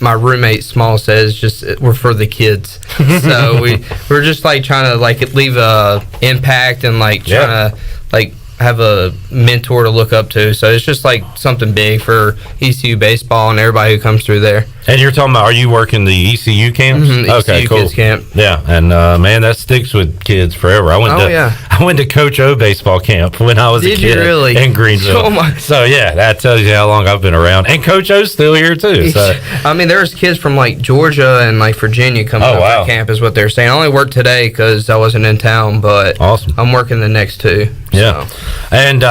my roommate Small says, we're for the kids. So we're just like trying to like leave a impact and like trying to like have a mentor to look up to. So it's just like something big for ECU baseball and everybody who comes through there. And you're talking about, are you working the ECU camps? Mm-hmm, okay, ECU cool. Kids camp. Yeah, and man, that sticks with kids forever. I went to Coach O baseball camp when I was a kid. Did you really? In Greenville. Oh my. So yeah, that tells you how long I've been around. And Coach O's still here too. So I mean, there's kids from like Georgia and like Virginia coming up to camp is what they're saying. I only worked today because I wasn't in town, but awesome. I'm working the next 2. Yeah, so. And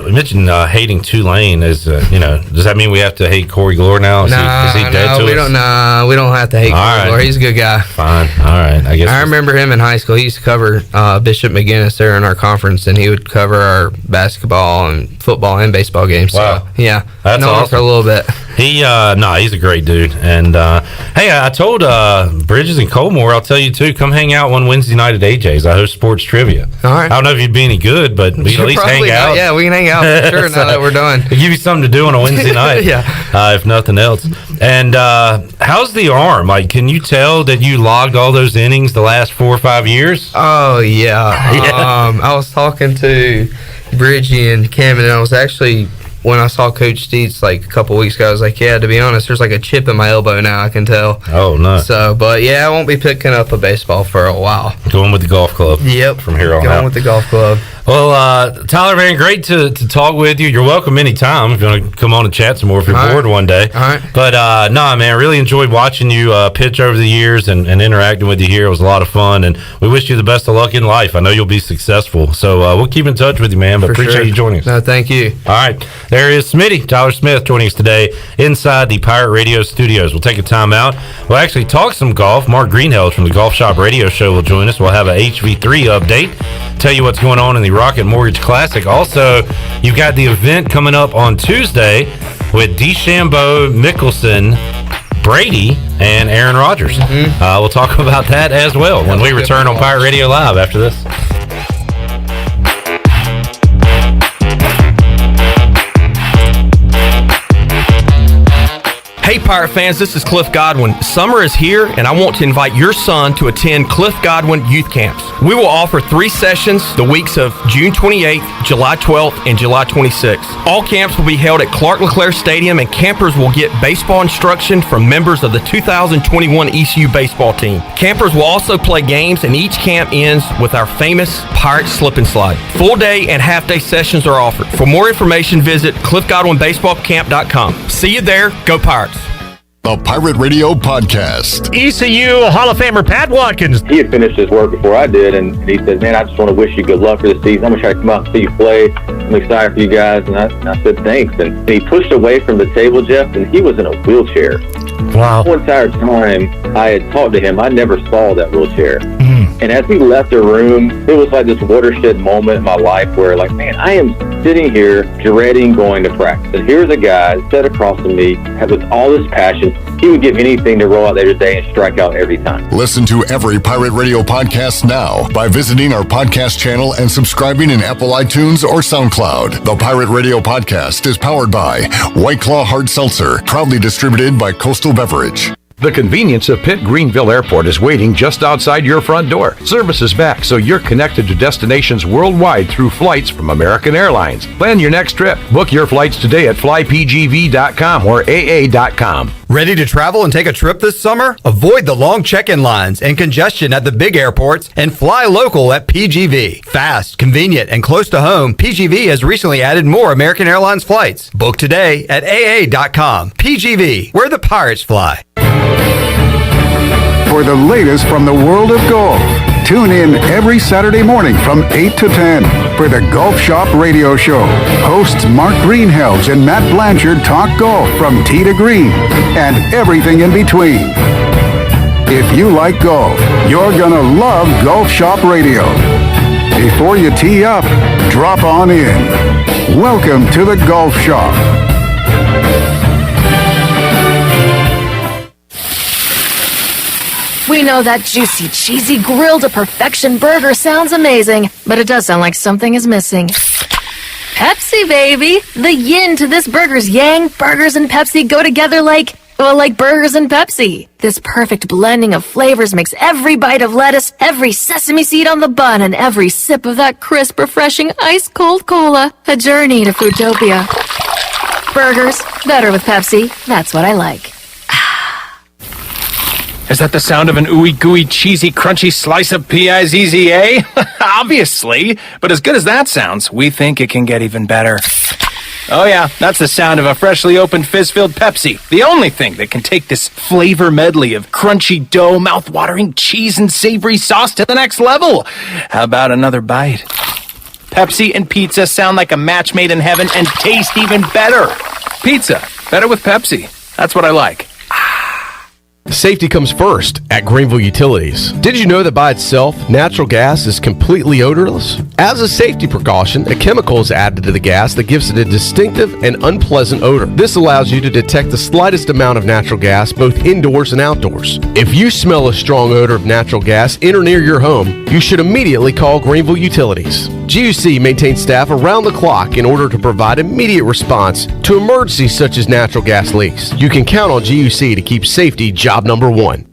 we mentioned hating Tulane. Does that mean we have to hate Corey Glore now? Is he dead to us? We don't have to hate Corey Glore. He's a good guy. Fine. All right. I guess I remember him in high school. He used to cover Bishop McGinnis there in our conference, and he would cover our basketball and football and baseball games. Wow. So, yeah. That's awesome. For a little bit. He's a great dude. And hey, I told Bridges and Colmore, I'll tell you too, come hang out one Wednesday night at AJ's. I host sports trivia. All right. I don't know if you'd be any good, but we can at least hang out. Yeah, we can hang out for sure now that we're done. Give you something to do on a Wednesday night. Yeah. If nothing else. And how's the arm? Like, can you tell that you logged all those innings the last 4 or 5 years? Oh, yeah. I was talking to Bridgie and Cam, and I was actually, when I saw Coach Steets like a couple weeks ago, I was like, yeah, to be honest, there's like a chip in my elbow now, I can tell. Oh, no. So, but yeah, I won't be picking up a baseball for a while. Going with the golf club. Yep. From here on out. Going with the golf club. Well, Tyler, man, great to talk with you. You're welcome anytime if you want to come on and chat some more if you're bored one day. All right. But, man, really enjoyed watching you pitch over the years and interacting with you here. It was a lot of fun, and we wish you the best of luck in life. I know you'll be successful. So we'll keep in touch with you, man, but For appreciate sure. you joining us. No, thank you. All right. There is Smitty, Tyler Smith, joining us today inside the Pirate Radio studios. We'll take a time out. We'll actually talk some golf. Mark Greenheld from the Golf Shop Radio Show will join us. We'll have a HV3 update, tell you what's going on in the Rocket Mortgage Classic. Also, you've got the event coming up on Tuesday with DeChambeau, Mickelson, Brady, and Aaron Rodgers. We'll talk about that as well when we return on Pirate Radio Live after this. Hey Pirate fans, this is Cliff Godwin. Summer is here and I want to invite your son to attend Cliff Godwin Youth Camps. We will offer 3 sessions the weeks of June 28th, July 12th, and July 26th. All camps will be held at Clark LeClaire Stadium and campers will get baseball instruction from members of the 2021 ECU baseball team. Campers will also play games and each camp ends with our famous Pirate Slip and Slide. Full day and half day sessions are offered. For more information, visit cliffgodwinbaseballcamp.com. See you there. Go Pirates. The Pirate Radio Podcast. ECU Hall of Famer Pat Watkins. He had finished his work before I did, and he said, man, I just want to wish you good luck for the season. I'm going to try to come out and see you play. I'm excited for you guys. And I said, thanks. And he pushed away from the table, Jeff, and he was in a wheelchair. Wow. The whole entire time I had talked to him, I never saw that wheelchair. And as he left the room, it was like this watershed moment in my life where, like, man, I am sitting here dreading going to practice. And here's a guy sat across from me with all this passion. He would give anything to roll out there today and strike out every time. Listen to every Pirate Radio podcast now by visiting our podcast channel and subscribing in Apple iTunes or SoundCloud. The Pirate Radio Podcast is powered by White Claw Hard Seltzer, proudly distributed by Coastal Beverage. The convenience of Pitt Greenville Airport is waiting just outside your front door. Service is back, so you're connected to destinations worldwide through flights from American Airlines. Plan your next trip. Book your flights today at flypgv.com or aa.com. Ready to travel and take a trip this summer? Avoid the long check-in lines and congestion at the big airports and fly local at PGV. Fast, convenient, and close to home, PGV has recently added more American Airlines flights. Book today at aa.com. PGV, where the pirates fly. For the latest from the world of golf, tune in every Saturday morning from 8 to 10 for the Golf Shop Radio Show. Hosts Mark Greenhelds and Matt Blanchard talk golf from tee to green and everything in between. If you like golf, you're gonna love Golf Shop Radio. Before you tee up, drop on in. Welcome to the Golf Shop. We know that juicy, cheesy, grilled to perfection burger sounds amazing, but it does sound like something is missing. Pepsi, baby! The yin to this burger's yang. Burgers and Pepsi go together like burgers and Pepsi. This perfect blending of flavors makes every bite of lettuce, every sesame seed on the bun, and every sip of that crisp, refreshing, ice-cold cola a journey to Foodtopia. Burgers, better with Pepsi. That's what I like. Is that the sound of an ooey gooey cheesy crunchy slice of P-I-Z-Z-A? Obviously, but as good as that sounds, we think it can get even better. Oh yeah, that's the sound of a freshly opened fizz-filled Pepsi. The only thing that can take this flavor medley of crunchy dough, mouth-watering cheese, and savory sauce to the next level. How about another bite? Pepsi and pizza sound like a match made in heaven and taste even better. Pizza, better with Pepsi. That's what I like. Safety comes first at Greenville Utilities. Did you know that by itself, natural gas is completely odorless? As a safety precaution, a chemical is added to the gas that gives it a distinctive and unpleasant odor. This allows you to detect the slightest amount of natural gas both indoors and outdoors. If you smell a strong odor of natural gas in or near your home, you should immediately call Greenville Utilities. GUC maintains staff around the clock in order to provide immediate response to emergencies such as natural gas leaks. You can count on GUC to keep safety job number one.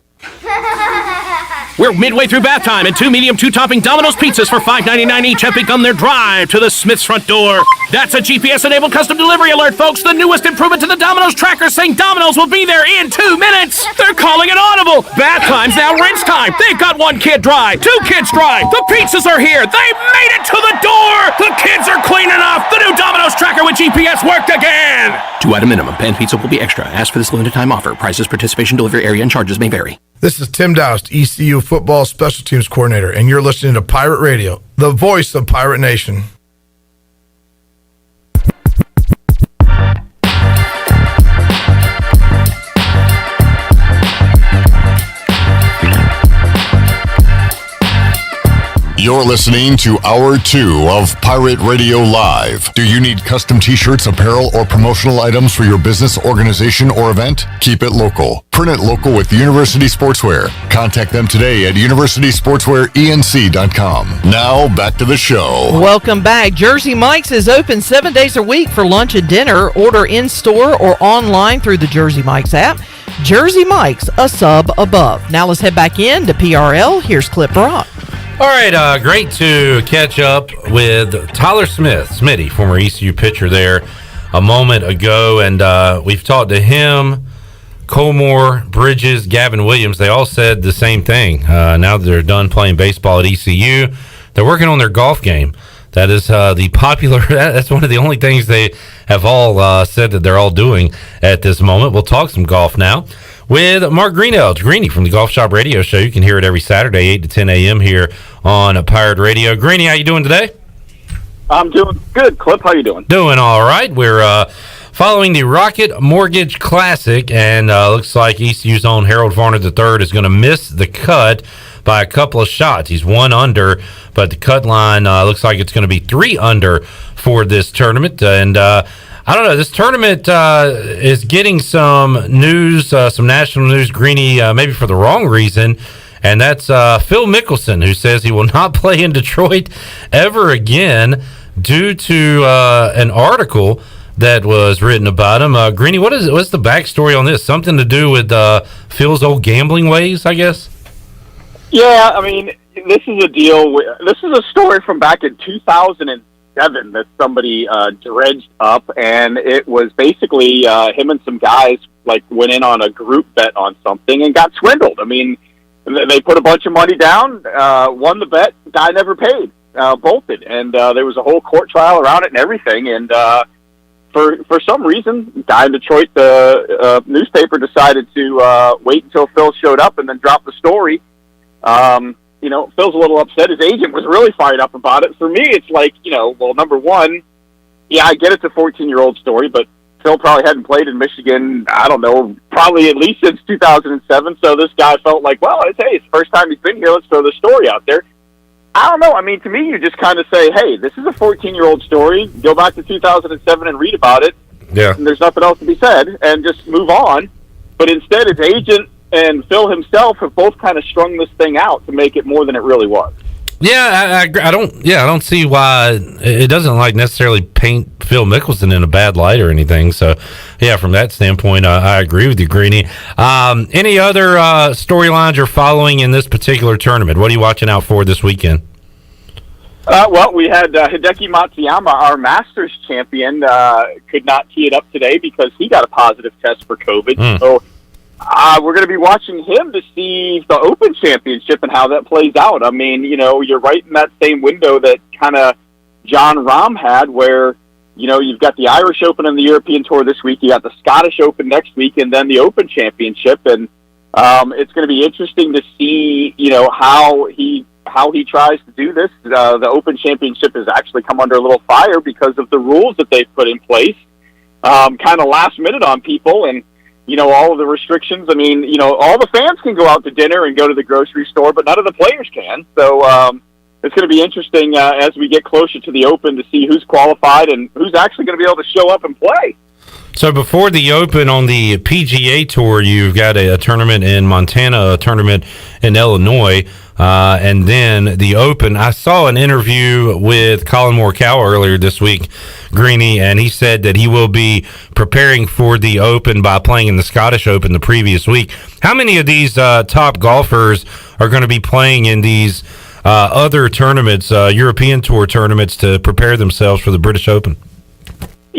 We're midway through bath time, and 2 medium, 2-topping Domino's pizzas for $5.99 each have begun their drive to the Smith's front door. That's a GPS-enabled custom delivery alert, folks. The newest improvement to the Domino's tracker saying Domino's will be there in 2 minutes. They're calling it audible. Bath time's now rinse time. They've got 1 kid dry, 2 kids dry. The pizzas are here. They made it to the door. The kids are clean enough. The new Domino's tracker with GPS worked again. 2 item minimum. Pan pizza will be extra. Ask for this limited time offer. Prices, participation, delivery area, and charges may vary. This is Tim Doust, ECU Football Special Teams Coordinator, and you're listening to Pirate Radio, the voice of Pirate Nation. You're listening to Hour 2 of Pirate Radio Live. Do you need custom t-shirts, apparel, or promotional items for your business, organization, or event? Keep it local. Print it local with University Sportswear. Contact them today at universitysportswearenc.com. Now, back to the show. Welcome back. Jersey Mike's is open 7 days a week for lunch and dinner. Order in-store or online through the Jersey Mike's app. Jersey Mike's, a sub above. Now let's head back in to PRL. Here's Clip Rock. All right, great to catch up with Tyler Smith, Smitty, former ECU pitcher there a moment ago, and we've talked to him, Colmore, Bridges, Gavin Williams. They all said the same thing. Now that they're done playing baseball at ECU, they're working on their golf game. That is the popular, that's one of the only things they have all said that they're all doing at this moment. We'll talk some golf now with Mark Greeny from the Golf Shop Radio Show. You can hear it every Saturday, 8 to 10 a.m. here on Pirate Radio. Greeny, how you doing today? I'm doing good. Clip, how you doing? Doing all right. We're following the Rocket Mortgage Classic, and looks like ECU's own Harold Varner III is going to miss the cut by a couple of shots. He's 1 under, but the cut line looks like it's going to be 3 under for this tournament. And I don't know, this tournament is getting some news, some national news, Greeny, maybe for the wrong reason, and that's Phil Mickelson, who says he will not play in Detroit ever again due to an article that was written about him. Greeny, what's the backstory on this? Something to do with Phil's old gambling ways, I guess? Yeah, I mean, this is a deal. This is a story from back in 2007 that somebody dredged up, and it was basically him and some guys went in on a group bet on something and got swindled. I mean, they put a bunch of money down, won the bet, guy never paid, bolted, and there was a whole court trial around it and everything. And for some reason, guy in Detroit, the newspaper decided to wait until Phil showed up and then drop the story. Phil's a little upset. His agent was really fired up about it. For me, it's well, number one, yeah, I get it's a 14-year-old story, but Phil probably hadn't played in Michigan, I don't know, probably at least since 2007. So this guy felt like, well, hey, it's the first time he's been here. Let's throw the story out there. I don't know. I mean, to me, you just kind of say, hey, this is a 14-year-old story. Go back to 2007 and read about it. Yeah. And there's nothing else to be said, and just move on. But instead, his agent and Phil himself have both kind of strung this thing out to make it more than it really was. Yeah, I don't see why it doesn't necessarily paint Phil Mickelson in a bad light or anything. So, yeah, from that standpoint, I agree with you, Greeny. Any other storylines you're following in this particular tournament? What are you watching out for this weekend? Well, we had Hideki Matsuyama, our Masters champion, could not tee it up today because he got a positive test for COVID. So we're going to be watching him to see the Open Championship and how that plays out. I mean, you're right in that same window that kind of John Rahm had where, you've got the Irish Open and the European Tour this week. You got the Scottish Open next week and then the Open Championship. And it's going to be interesting to see, how he tries to do this. The Open Championship has actually come under a little fire because of the rules that they've put in place, kind of last minute on people. And all of the restrictions. I mean, all the fans can go out to dinner and go to the grocery store, but none of the players can. So it's going to be interesting as we get closer to the Open to see who's qualified and who's actually going to be able to show up and play. So before the Open on the PGA Tour, you've got a tournament in Montana, a tournament in Illinois, and then the Open. I saw an interview with Colin Morikawa earlier this week, Greeny, and he said that he will be preparing for the Open by playing in the Scottish Open the previous week. How many of these top golfers are going to be playing in these other tournaments, European Tour tournaments, to prepare themselves for the British Open?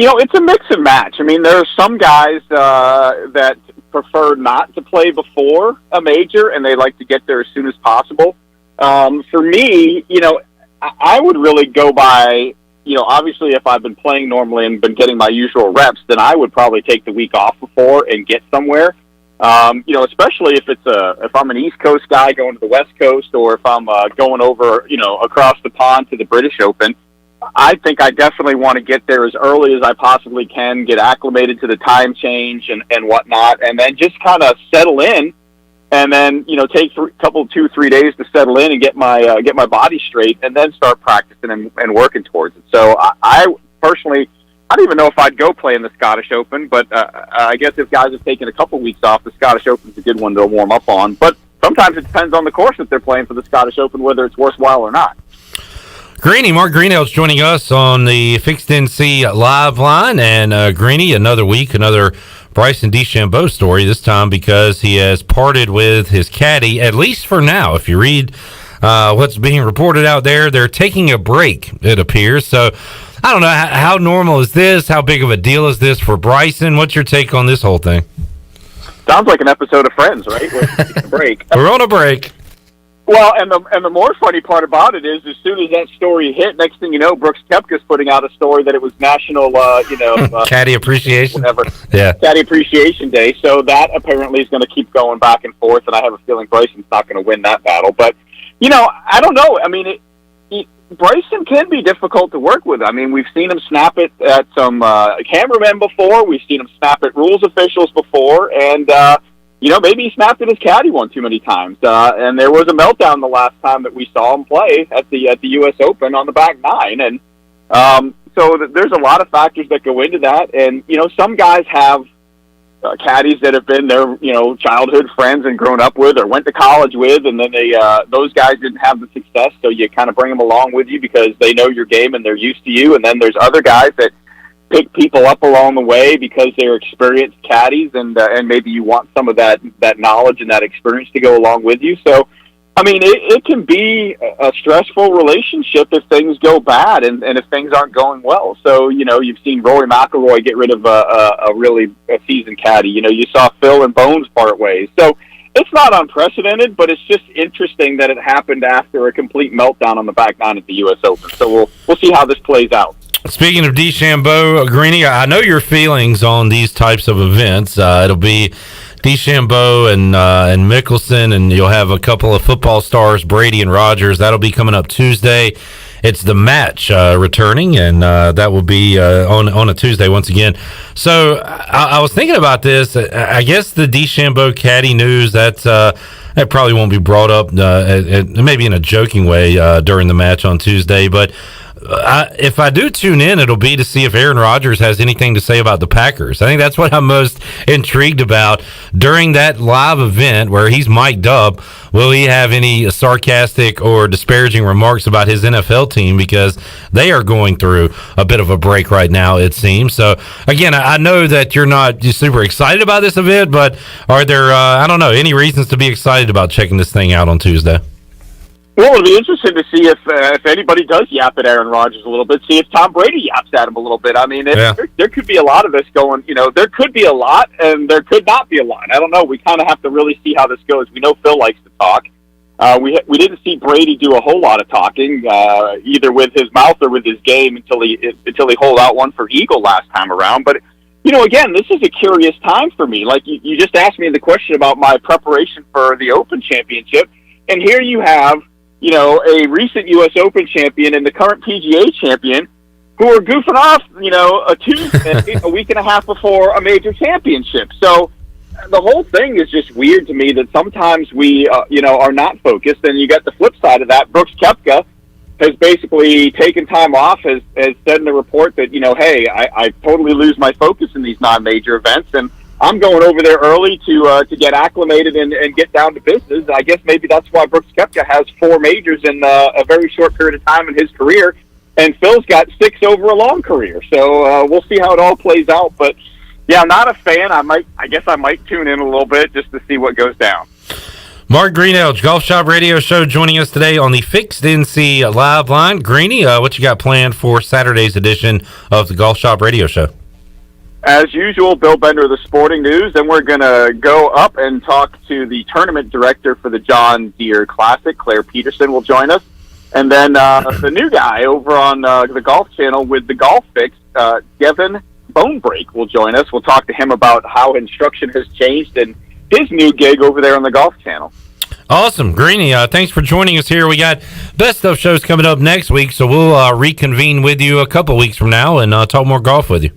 It's a mix and match. I mean, there are some guys that prefer not to play before a major, and they like to get there as soon as possible. For me, I would really go by, obviously if I've been playing normally and been getting my usual reps, then I would probably take the week off before and get somewhere. Especially if I'm an East Coast guy going to the West Coast, or if I'm going over, across the pond to the British Open. I think I definitely want to get there as early as I possibly can, get acclimated to the time change and whatnot, and then just kind of settle in, and then take 2-3 days to settle in and get my body straight, and then start practicing and working towards it. So I personally, I don't even know if I'd go play in the Scottish Open, but I guess if guys have taken a couple weeks off, the Scottish Open's a good one to warm up on. But sometimes it depends on the course that they're playing for the Scottish Open, whether it's worthwhile or not. Greeny, Mark Greenhill's joining us on the Fixed NC live line. And Greeny, another week, another Bryson DeChambeau story, this time because he has parted with his caddy, at least for now. If you read what's being reported out there, they're taking a break, it appears. So I don't know, how normal is this? How big of a deal is this for Bryson? What's your take on this whole thing? Sounds like an episode of Friends, right? We're taking a break. We're on a break. Well, and the more funny part about it is, as soon as that story hit, next thing you know, Brooks Koepka's putting out a story that it was National, Caddy Appreciation, whatever, Caddy Appreciation Day. So that apparently is going to keep going back and forth, and I have a feeling Bryson's not going to win that battle. But I don't know. I mean, Bryson can be difficult to work with. I mean, we've seen him snap it at some cameramen before. We've seen him snap at rules officials before, and maybe he snapped at his caddy one too many times. And there was a meltdown the last time that we saw him play at the U.S. Open on the back nine. And so there's a lot of factors that go into that. And, some guys have caddies that have been their, childhood friends and grown up with or went to college with. And then those guys didn't have the success. So you kind of bring them along with you because they know your game and they're used to you. And then there's other guys that pick people up along the way because they're experienced caddies, and maybe you want some of that knowledge and that experience to go along with you. So, I mean, it can be a stressful relationship if things go bad and if things aren't going well. So, you've seen Rory McIlroy get rid of a really seasoned caddy. You saw Phil and Bones part ways. So it's not unprecedented, but it's just interesting that it happened after a complete meltdown on the back nine at the U.S. Open. So we'll see how this plays out. Speaking of DeChambeau, Greeny, I know your feelings on these types of events. It'll be DeChambeau and Mickelson, and you'll have a couple of football stars, Brady and Rodgers. That'll be coming up Tuesday. It's the match returning, and that will be on a Tuesday once again. So I was thinking about this. I guess the DeChambeau caddy news, that probably won't be brought up, maybe in a joking way during the match on Tuesday, but if I do tune in, it'll be to see if Aaron Rodgers has anything to say about the Packers. I think that's what I'm most intrigued about during that live event where he's mic'd up. Will he have any sarcastic or disparaging remarks about his NFL team, because they are going through a bit of a break right now, it seems. So, again, I know that you're not super excited about this event, but are there, any reasons to be excited about checking this thing out on Tuesday? Well, it'll be interesting to see if anybody does yap at Aaron Rodgers a little bit, see if Tom Brady yaps at him a little bit. I mean, there could be a lot of this going, there could be a lot and there could not be a lot. I don't know. We kind of have to really see how this goes. We know Phil likes to talk. We didn't see Brady do a whole lot of talking, either with his mouth or with his game until he holed out one for Eagle last time around. But, again, this is a curious time for me. Like, you just asked me the question about my preparation for the Open Championship, and here you have, a recent U.S. Open champion and the current PGA champion who are goofing off, a week and a half before a major championship. So, the whole thing is just weird to me that sometimes we, are not focused. And you got the flip side of that. Brooks Koepka has basically taken time off, has said in the report that, hey, I totally lose my focus in these non-major events, and I'm going over there early to get acclimated and get down to business. I guess maybe that's why Brooks Koepka has 4 majors in a very short period of time in his career, and Phil's got 6 over a long career. So we'll see how it all plays out. But yeah, I'm not a fan. I guess I might tune in a little bit just to see what goes down. Mark Greenhalgh, Golf Shop Radio Show, joining us today on the Fixed NC Live Line. Greeny, what you got planned for Saturday's edition of the Golf Shop Radio Show? As usual, Bill Bender of the Sporting News, and we're going to go up and talk to the tournament director for the John Deere Classic. Claire Peterson will join us. And then the new guy over on the Golf Channel with the Golf Fix, Devin Bonebreak, will join us. We'll talk to him about how instruction has changed and his new gig over there on the Golf Channel. Awesome. Greeny, thanks for joining us here. We got Best Of shows coming up next week, so we'll reconvene with you a couple weeks from now and talk more golf with you.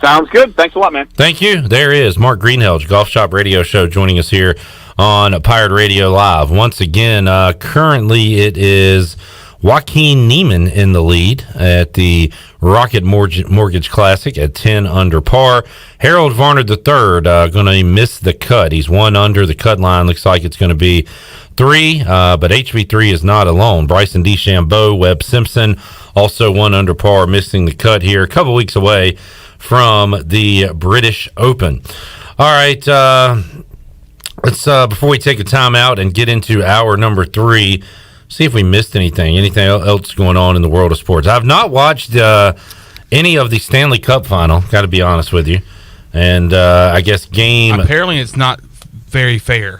Sounds good. Thanks a lot, man. Thank you. There is Mark Greenhalgh, Golf Shop Radio Show, joining us here on Pirate Radio Live. Once again, currently it is Joaquin Niemann in the lead at the Rocket Mortgage Classic at 10 under par. Harold Varner III going to miss the cut. He's 1 under the cut line. Looks like it's going to be 3, but HV3 is not alone. Bryson DeChambeau, Webb Simpson, also 1 under par, missing the cut here. A couple weeks away from the British Open. All right, let's before we take a timeout and get into hour number 3, see if we missed anything else going on in the world of sports. I've not watched any of the Stanley Cup final, got to be honest with you, and I guess apparently it's not very fair.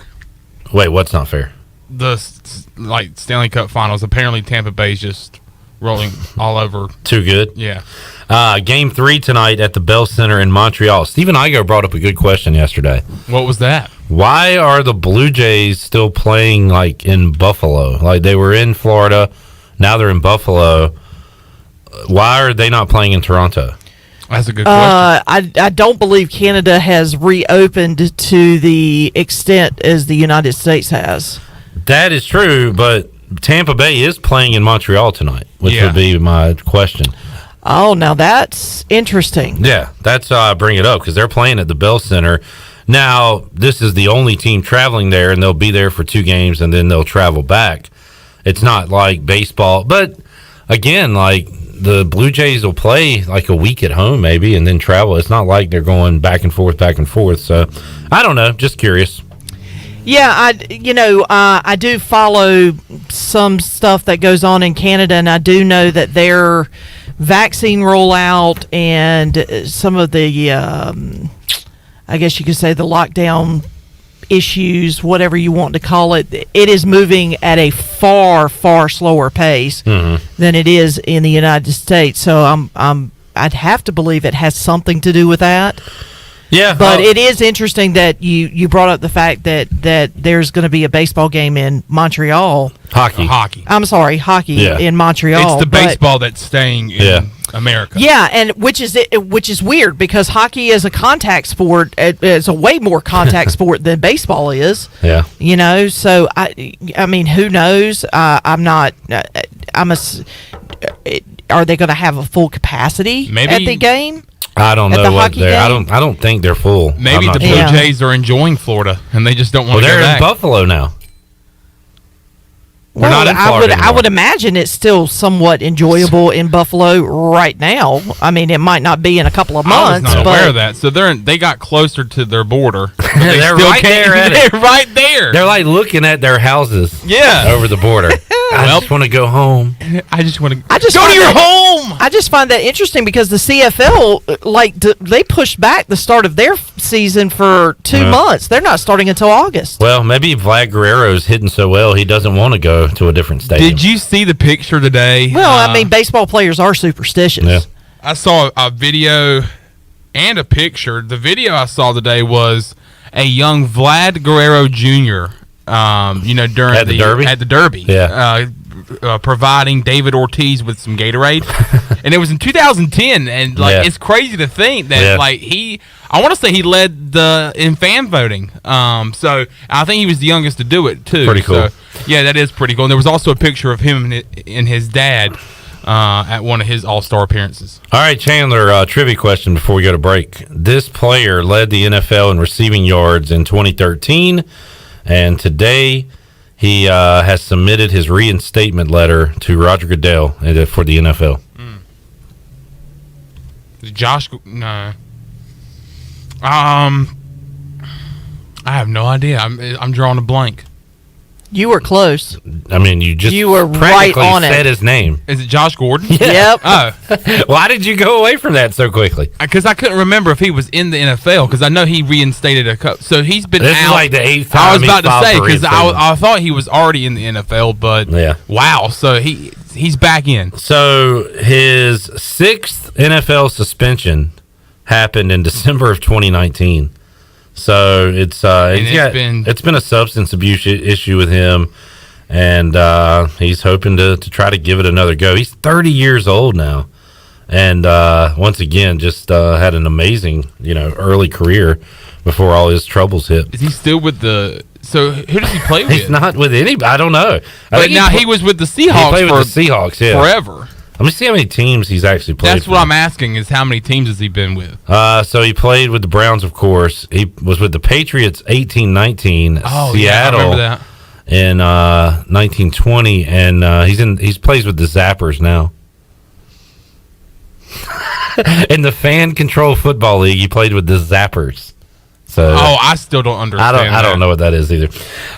Wait, what's not fair? The Stanley Cup finals, apparently Tampa Bay's just rolling all over. Too good? Yeah. Game 3 tonight at the Bell Center in Montreal. Stephen Igo brought up a good question yesterday. What was that? Why are the Blue Jays still playing in Buffalo? They were in Florida, now they're in Buffalo. Why are they not playing in Toronto? That's a good question. I don't believe Canada has reopened to the extent as the United States has. That is true, but Tampa Bay is playing in Montreal tonight, which would be my question. Oh, now that's interesting. Yeah, that's why I bring it up, because they're playing at the Bell Center. Now, this is the only team traveling there, and they'll be there for 2 games, and then they'll travel back. It's not like baseball. But, again, the Blue Jays will play a week at home maybe and then travel. It's not like they're going back and forth. So, I don't know. Just curious. Yeah, I do follow some stuff that goes on in Canada, and I do know that their vaccine rollout and some of the, I guess you could say the lockdown issues, whatever you want to call it, it is moving at a far, far slower pace than it is in the United States. So I'd have to believe it has something to do with that. Yeah, but it is interesting that you brought up the fact that there's going to be a baseball game in Montreal. Hockey. I'm sorry, hockey in Montreal. It's the baseball that's staying in America. Yeah, and which is weird because hockey is a contact sport. It's a way more contact sport than baseball is. Yeah. So I mean, who knows? Are they going to have a full capacity at the game? I don't know what they're. I don't think they're full. Maybe the Blue Jays are enjoying Florida and they just don't want to go back. They're in Buffalo now. We're not in Florida I would imagine it's still somewhat enjoyable in Buffalo right now. I mean, it might not be in a couple of months. I was not aware of that. So they got closer to their border. They're right there. They're right there. They're looking at their houses. Yeah, over the border. I just want to go home. I just want to go to your home. I just find that interesting because the CFL, they pushed back the start of their season for 2 months. They're not starting until August. Well, maybe Vlad Guerrero's hitting so well he doesn't want to go to a different stadium. Did you see the picture today? Well, I mean, baseball players are superstitious. Yeah. I saw a video and a picture. The video I saw today was a young Vlad Guerrero Jr. During at the Derby. At the Derby. Yeah. providing David Ortiz with some Gatorade, and it was in 2010. And it's crazy to think that I want to say he led in fan voting. So I think he was the youngest to do it too. Pretty cool. So, yeah, that is pretty cool. And there was also a picture of him and his dad at one of his All-Star appearances. All right, Chandler, trivia question before we go to break. This player led the NFL in receiving yards in 2013, and today he has submitted his reinstatement letter to Roger Goodell for the NFL. Josh, no. I have no idea. I'm drawing a blank. You were close. I mean, you were right on said it. his name. Is it Josh Gordon? Yep. Oh. Why did you go away from that so quickly? Because I couldn't remember if he was in the NFL, because I know he reinstated a couple. So he's been This out. is like the 8th time I was about he's filed to say, for because reinstatement. I thought he was already in the NFL, but wow. So he's back in. So his 6th NFL suspension happened in December of 2019. So it's been a substance abuse issue with him, and he's hoping to try to give it another go. He's 30 years old now, and once again just had an amazing early career before all his troubles hit. Is he still with the? So who does he play with? He's not with anybody. I don't know. But now he was with the Seahawks. He played with the Seahawks, forever. Let me see how many teams he's actually played. That's what I'm asking, is how many teams has he been with? So he played with the Browns, of course. He was with the Patriots 18-19, Seattle yeah, I remember that. in 1920, and he plays with the Zappers now. In the Fan Control Football League, he played with the Zappers. So I still don't understand. I don't know what that is either.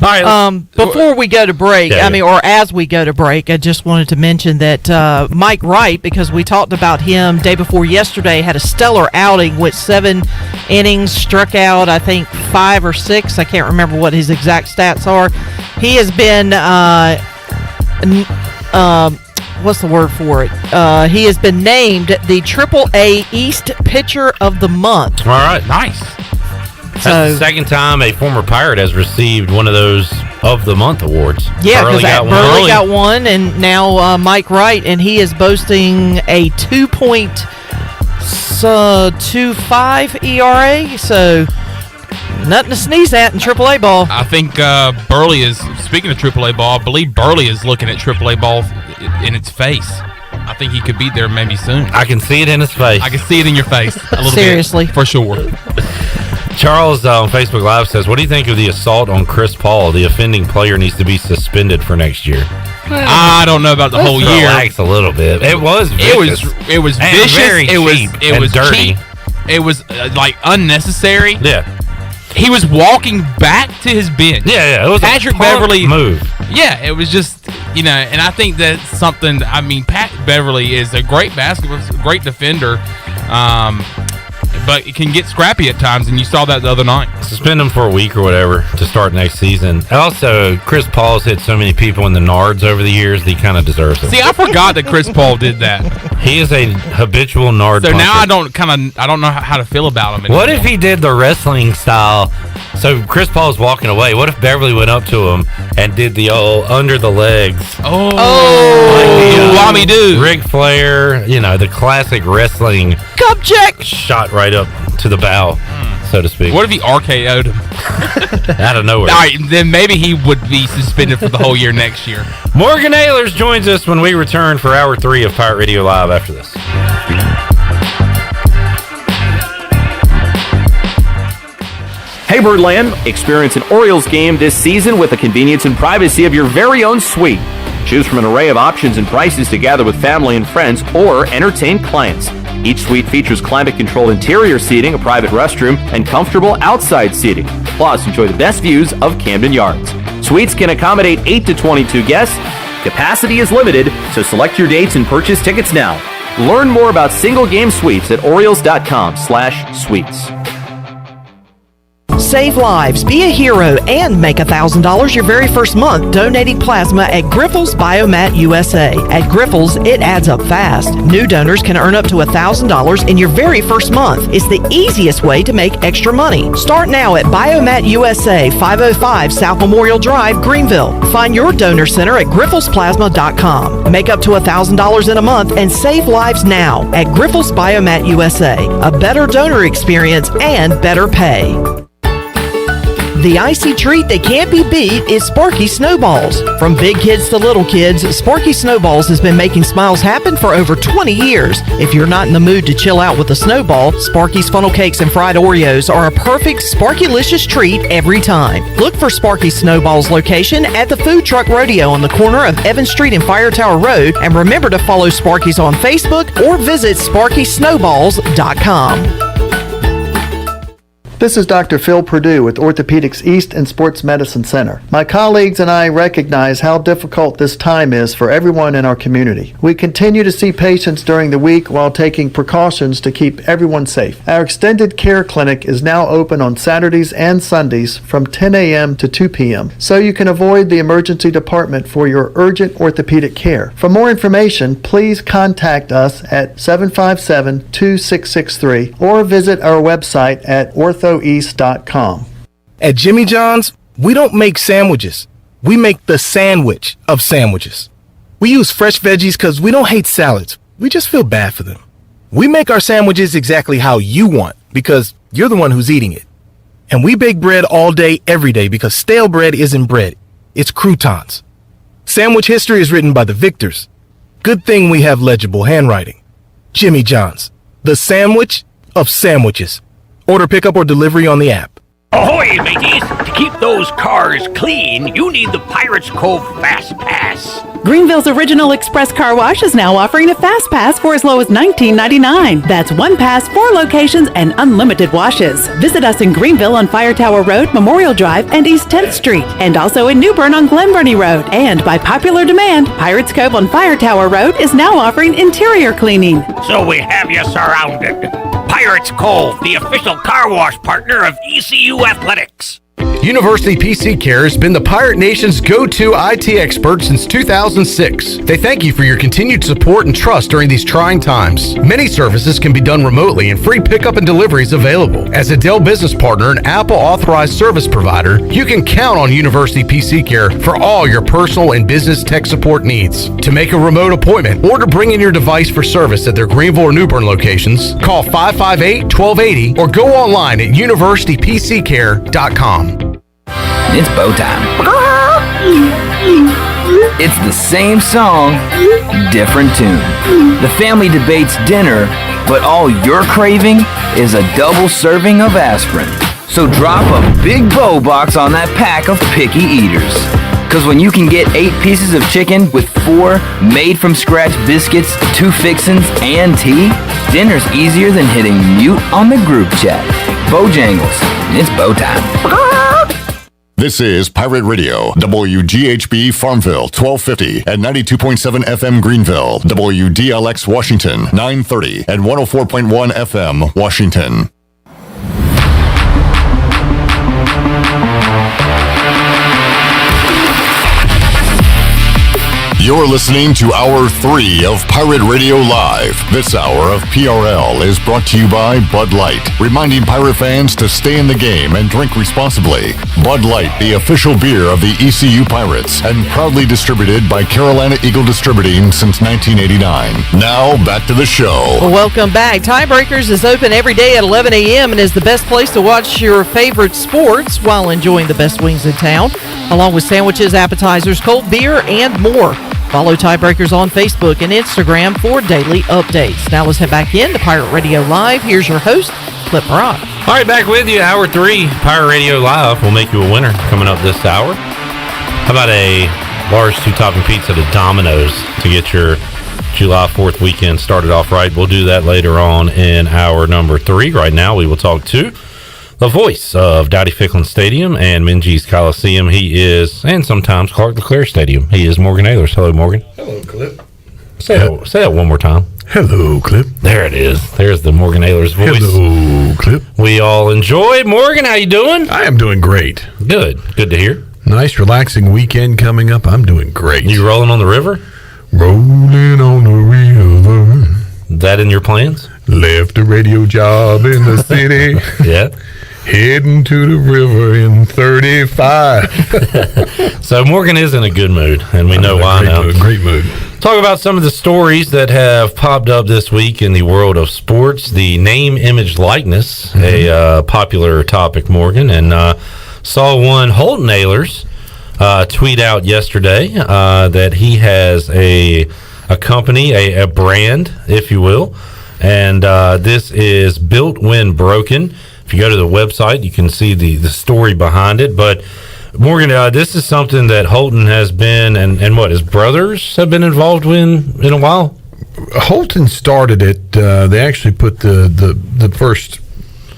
All right. Before we go to break, Yeah, or as we go to break, I just wanted to mention that Mike Wright, because we talked about him day before yesterday, had a stellar outing with 7 innings, struck out, I think 5 or 6. I can't remember what his exact stats are. He has been, what's the word for it? He has been named the AAA East Pitcher of the Month. All right. Nice. That's the second time a former Pirate has received one of those of the month awards. Yeah, because Burley got one, and now Mike Wright, and he is boasting a 2.25 ERA, so nothing to sneeze at in AAA ball. I think Burley is, speaking of AAA ball, I believe Burley is looking at AAA ball in its face. I think he could be there maybe soon. I can see it in his face. I can see it in your face a little Seriously. bit. For sure. Charles on Facebook Live says, what do you think of the assault on Chris Paul? The offending player needs to be suspended for next year. I don't know about the whole year. Relax a little bit. It was vicious. It was and vicious. very It was cheap it and was dirty. cheap. It was like unnecessary. Yeah. He was walking back to his bench. Yeah. It was Patrick a punk Beverly move. Yeah, it was just, and I think that's something. I mean, Pat Beverly is a great great defender, but it can get scrappy at times, and you saw that the other night. Suspend him for a week or whatever to start next season. Also, Chris Paul's hit so many people in the nards over the years that he kind of deserves it. See, I forgot that Chris Paul did that. He is a habitual nard So puncher. now I don't know how to feel about him anymore. What if he did the wrestling style? So Chris Paul's walking away. What if Beverly went up to him and did the old under the legs? Whammy do. Ric Flair, the classic wrestling cup check shot right up to the bow, so to speak. What if he RKO'd him? Out of nowhere. All right, then maybe he would be suspended for the whole year next year. Morgan Ahlers joins us when we return for Hour 3 of Pirate Radio Live after this. Hey Birdland, experience an Orioles game this season with the convenience and privacy of your very own suite. Choose from an array of options and prices to gather with family and friends or entertain clients. Each suite features climate-controlled interior seating, a private restroom, and comfortable outside seating. Plus, enjoy the best views of Camden Yards. Suites can accommodate 8 to 22 guests. Capacity is limited, so select your dates and purchase tickets now. Learn more about single-game suites at Orioles.com/suites. Save lives, be a hero, and make $1,000 your very first month donating plasma at Grifols Biomat USA. At Grifols, it adds up fast. New donors can earn up to $1,000 in your very first month. It's the easiest way to make extra money. Start now at Biomat USA, 505 South Memorial Drive, Greenville. Find your donor center at grifolsplasma.com. Make up to $1,000 in a month and save lives now at Grifols Biomat USA. A better donor experience and better pay. The icy treat that can't be beat is Sparky Snowballs. From big kids to little kids, Sparky Snowballs has been making smiles happen for over 20 years. If you're not in the mood to chill out with a snowball, Sparky's funnel cakes and fried Oreos are a perfect Sparky-licious treat every time. Look for Sparky Snowballs location at the Food Truck Rodeo on the corner of Evans Street and Fire Tower Road, and remember to follow Sparky's on Facebook or visit SparkySnowballs.com. This is Dr. Phil Perdue with Orthopedics East and Sports Medicine Center. My colleagues and I recognize how difficult this time is for everyone in our community. We continue to see patients during the week while taking precautions to keep everyone safe. Our extended care clinic is now open on Saturdays and Sundays from 10 a.m. to 2 p.m., so you can avoid the emergency department for your urgent orthopedic care. For more information, please contact us at 757-2663 or visit our website at orthoeast.com. At Jimmy John's, we don't make sandwiches. We make the sandwich of sandwiches. We use fresh veggies because we don't hate salads. We just feel bad for them. We make our sandwiches exactly how you want because you're the one who's eating it. And we bake bread all day, every day because stale bread isn't bread. It's croutons. Sandwich history is written by the victors. Good thing we have legible handwriting. Jimmy John's, the sandwich of sandwiches. Order pickup or delivery on the app. Ahoy, mateys! To keep those cars clean, you need the Pirates Cove Fast Pass. Greenville's original express car wash is now offering a fast pass for as low as $19.99. That's one pass, 4 locations, and unlimited washes. Visit us in Greenville on Fire Tower Road, Memorial Drive, and East 10th Street, and also in New Bern on Glen Burnie Road. And by popular demand, Pirates Cove on Fire Tower Road is now offering interior cleaning. So we have you surrounded. Pirates Cove, the official car wash partner of ECU Athletics. University PC Care has been the Pirate Nation's go-to IT expert since 2006. They thank you for your continued support and trust during these trying times. Many services can be done remotely and free pickup and delivery is available. As a Dell business partner and Apple authorized service provider, you can count on University PC Care for all your personal and business tech support needs. To make a remote appointment or to bring in your device for service at their Greenville or New Bern locations, call 558-1280 or go online at universitypccare.com. It's bow time. It's the same song, different tune. The family debates dinner, but all you're craving is a double serving of aspirin. So drop a big bow box on that pack of picky eaters. Cause when you can get 8 pieces of chicken with 4 made-from-scratch biscuits, 2 fixins, and tea, dinner's easier than hitting mute on the group chat. Bojangles, it's bow time. This is Pirate Radio, WGHB Farmville, 1250 and 92.7 FM Greenville, WDLX Washington, 930 and 104.1 FM Washington. You're listening to Hour 3 of Pirate Radio Live. This hour of PRL is brought to you by Bud Light, reminding Pirate fans to stay in the game and drink responsibly. Bud Light, the official beer of the ECU Pirates, and proudly distributed by Carolina Eagle Distributing since 1989. Now, back to the show. Welcome back. Tiebreakers is open every day at 11 a.m. and is the best place to watch your favorite sports while enjoying the best wings in town, along with sandwiches, appetizers, cold beer, and more. Follow Tiebreakers on Facebook and Instagram for daily updates. Now let's head back into Pirate Radio Live. Here's your host, Clip Rock. All right, back with you. Hour 3, Pirate Radio Live. We'll make you a winner coming up this hour. How about a large 2-topping pizza to Domino's to get your July 4th weekend started off right? We'll do that later on in hour number 3. Right now, we will talk to the voice of Dowdy Ficklin Stadium and Minges Coliseum. He is, and sometimes Clark LeClaire Stadium. He is Morgan Ahlers. Hello, Morgan. Hello, Clip. Say that one more time. Hello, Clip. There it is. There's the Morgan Ahlers voice. Hello, Clip. We all enjoy. Morgan, how you doing? I am doing great. Good. Good to hear. Nice, relaxing weekend coming up. I'm doing great. You rolling on the river? Rolling on the river. That in your plans? Left a radio job in the city. Yeah. Heading to the river in 35. So Morgan is in a good mood, and we know why now. Great mood. Talk about some of the stories that have popped up this week in the world of sports. The name, image, likeness, a popular topic, Morgan, and saw one Holton Ahlers tweet out yesterday that he has a company, a brand, if you will, and this is Built When Broken. If you go to the website, you can see the story behind it. But, Morgan, this is something that Holton has been, and what, his brothers have been involved in a while? Holton started it. They actually put the first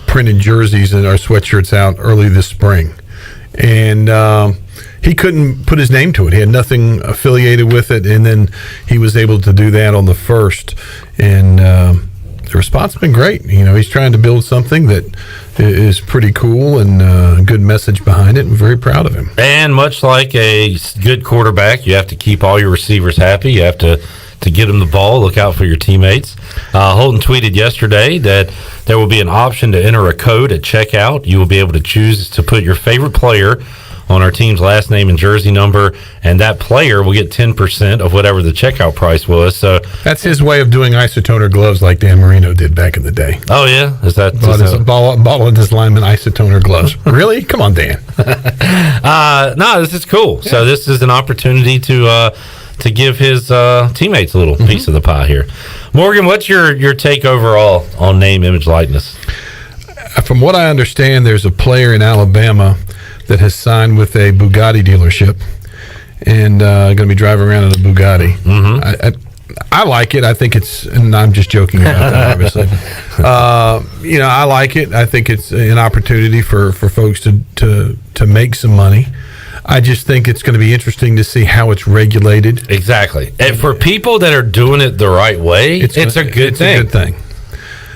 printed jerseys and our sweatshirts out early this spring. And he couldn't put his name to it. He had nothing affiliated with it. And then he was able to do that on the first. And the response has been great. You know, he's trying to build something that is pretty cool and a good message behind it. I'm very proud of him. And much like a good quarterback, you have to keep all your receivers happy. You have to get them the ball, look out for your teammates. Holton tweeted yesterday that there will be an option to enter a code at checkout. You will be able to choose to put your favorite player on our team's last name and jersey number, and that player will get 10% of whatever the checkout price was. So that's his way of doing isotoner gloves like Dan Marino did back in the day. Oh, yeah? Is that ball of his lineman isotoner gloves? Really? Come on, Dan. No, this is cool. Yeah. So this is an opportunity to give his teammates a little piece of the pie here. Morgan, what's your take overall on name, image, likeness? From what I understand, there's a player in Alabama that has signed with a Bugatti dealership and going to be driving around in a Bugatti. I like it. I think it's, and I'm just joking about that, obviously. I like it. I think it's an opportunity for folks to make some money. I just think it's going to be interesting to see how it's regulated. Exactly. And for people that are doing it the right way, it's a good thing.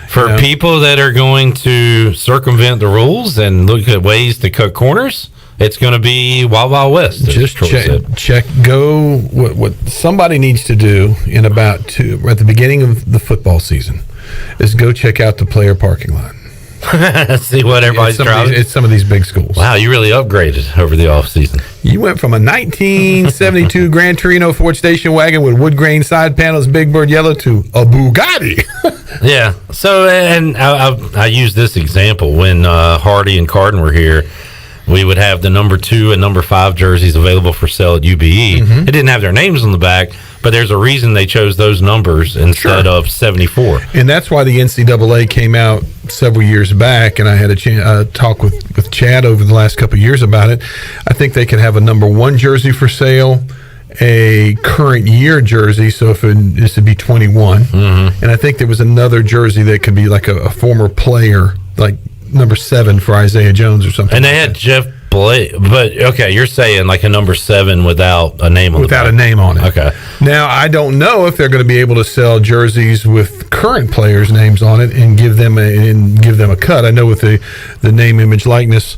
For people that are going to circumvent the rules and look at ways to cut corners, it's going to be Wild Wild West. Just go. What somebody needs to do at the beginning of the football season is go check out the player parking lot. See what everybody's driving. It's some of these big schools. Wow, you really upgraded over the off season. You went from a 1972 Gran Torino Ford station wagon with wood grain side panels, Big Bird yellow, to a Bugatti. Yeah. So, and I use this example when Hardy and Carden were here. We would have the number 2 and number 5 jerseys available for sale at UBE. It didn't have their names on the back, but there's a reason they chose those numbers instead of 74. And that's why the NCAA came out several years back, and I had a talk with Chad over the last couple of years about it. I think they could have a number 1 jersey for sale, a current year jersey, so if this would be 21. And I think there was another jersey that could be like a former player, like number 7 for Isaiah Jones or something. And they had Jeff Blake, but okay, you're saying like a number 7 without a name on it. Without a name on it. Okay. Now, I don't know if they're going to be able to sell jerseys with current players' names on it and give them a cut. I know with the name, image, likeness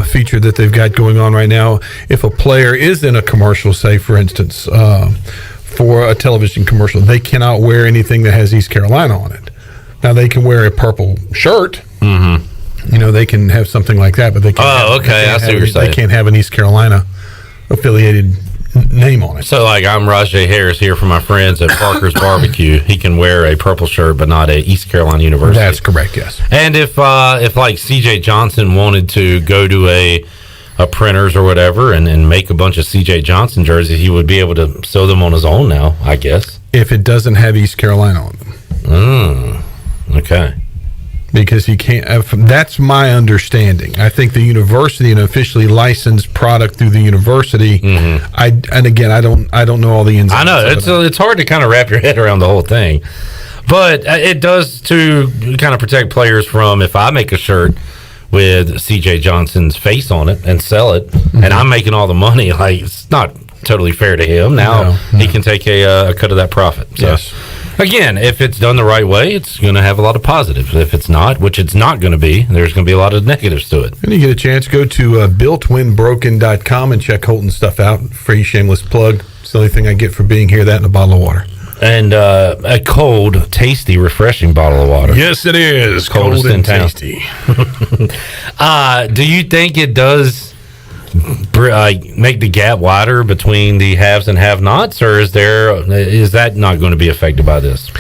feature that they've got going on right now, if a player is in a commercial, say for instance, for a television commercial, they cannot wear anything that has East Carolina on it. Now, they can wear a purple shirt. They can have something like that, but they can't. Oh, okay. I see what you're saying. They can't have an East Carolina affiliated name on it. So, like, I'm Rajay Harris here for my friends at Parker's Barbecue. He can wear a purple shirt, but not a East Carolina University. That's correct. Yes. And if like C.J. Johnson wanted to go to a printers or whatever and make a bunch of C.J. Johnson jerseys, he would be able to sew them on his own now, I guess. If it doesn't have East Carolina on them. Okay. Because he can't. That's my understanding. I think the university, an officially licensed product through the university. I don't know all the ins and outs. I know it's hard to kind of wrap your head around the whole thing, but it does to kind of protect players from, if I make a shirt with C.J. Johnson's face on it and sell it, and I'm making all the money, like, it's not totally fair to him. Now he can take a cut of that profit. So. Yes. Again, if it's done the right way, it's going to have a lot of positives. If it's not, which it's not going to be, there's going to be a lot of negatives to it. When you get a chance, go to builtwhenbroken.com and check Holton's stuff out. Free shameless plug. It's the only thing I get for being here, that and a bottle of water. And a cold, tasty, refreshing bottle of water. Yes, it is. Coldest cold and in town. tasty. Do you think it does make the gap wider between the haves and have-nots, or is that not going to be affected by this?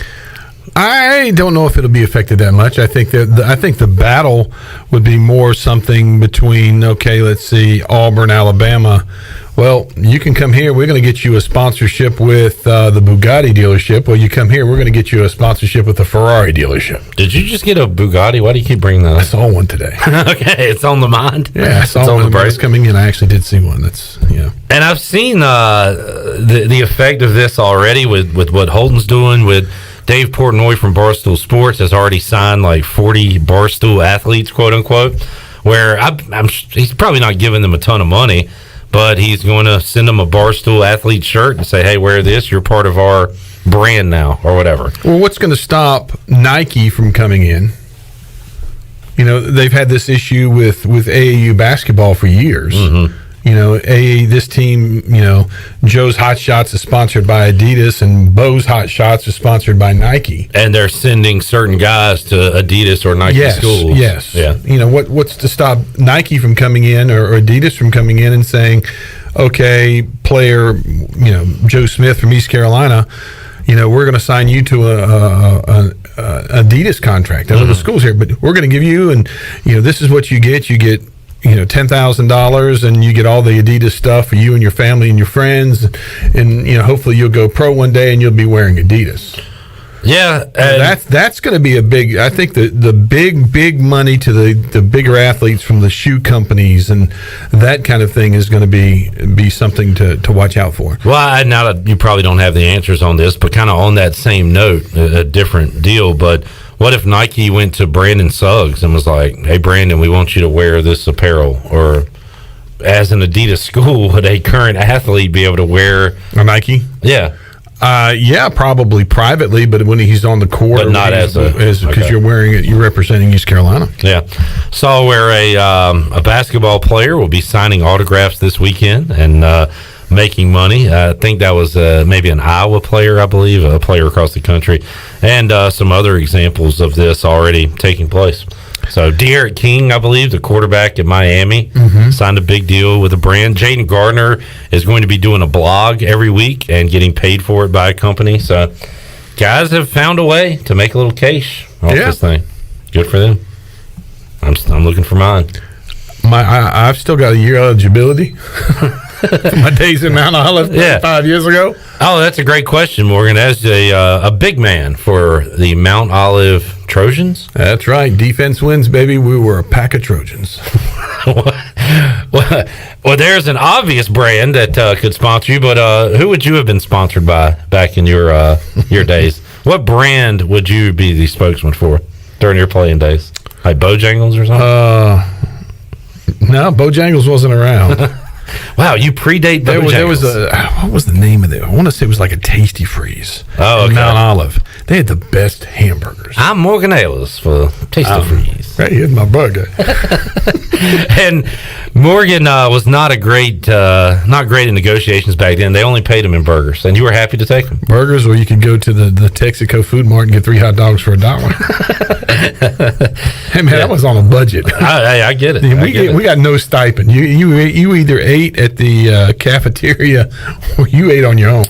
I don't know if it'll be affected that much. I think the battle would be more something between, let's see, Auburn, Alabama. Well, you can come here. We're going to get you a sponsorship with the Bugatti dealership. Well, you come here. We're going to get you a sponsorship with the Ferrari dealership. Did you just get a Bugatti? Why do you keep bringing that up? I saw one today. Okay, it's on the mind. Yeah, I saw one when I was coming in. I actually did see one. And I've seen the effect of this already with what Holton's doing with Dave Portnoy from Barstool Sports has already signed like 40 Barstool athletes, quote unquote, where he's probably not giving them a ton of money, but he's going to send them a Barstool athlete shirt and say, hey, wear this. You're part of our brand now, or whatever. Well, what's going to stop Nike from coming in? They've had this issue with AAU basketball for years. Mm-hmm. This team, Joe's Hot Shots is sponsored by Adidas, and Bo's Hot Shots is sponsored by Nike. And they're sending certain guys to Adidas or Nike schools. Yes. Yeah. What's to stop Nike from coming in or Adidas from coming in and saying, okay, player, Joe Smith from East Carolina, we're going to sign you to a Adidas contract. Those are the schools here, but we're going to give you, and this is what you get. You get $10,000, and you get all the Adidas stuff for you and your family and your friends, and hopefully you'll go pro one day and you'll be wearing Adidas. Yeah, that's going to be a big. I think the big money to the bigger athletes from the shoe companies and that kind of thing is going to be something to watch out for. Well, now that you probably don't have the answers on this, but kind of on that same note, a different deal, but. What if Nike went to Brandon Suggs and was like, hey, Brandon, we want you to wear this apparel? Or as an Adidas school, would a current athlete be able to wear a Nike? Yeah. Yeah, probably privately, but when he's on the court. But not because okay. You're wearing it, you're representing East Carolina. Yeah. Saw where a basketball player will be signing autographs this weekend and making money. I think that was maybe an Iowa player, I believe, a player across the country, and some other examples of this already taking place. So De'Aaron King, I believe, the quarterback at Miami, signed a big deal with a brand. Jaden Gardner is going to be doing a blog every week and getting paid for it by a company. So guys have found a way to make a little cash off this thing. Good for them. I'm looking for mine. I've still got a year eligibility. My days in Mount Olive 5 years ago. Oh, that's a great question, Morgan. As a big man for the Mount Olive Trojans. That's right. Defense wins, baby. We were a pack of Trojans. Well, there's an obvious brand that could sponsor you, but who would you have been sponsored by back in your days? What brand would you be the spokesman for during your playing days? Like Bojangles or something? No, Bojangles wasn't around. Wow, you predate Bojangles. There was what was the name of it? I want to say it was like a Tasty Freeze. Oh, okay. Mount Olive. They had the best hamburgers. I'm Morgan Ahlers for Tasty Freeze. Right, here's my burger. And Morgan was not great in negotiations back then. They only paid him in burgers, and you were happy to take them. Burgers, or you could go to the Texaco Food Mart and get 3 hot dogs for $1. Hey man, that was on a budget. I get it. We got no stipend. You either ate at the cafeteria or you ate on your own.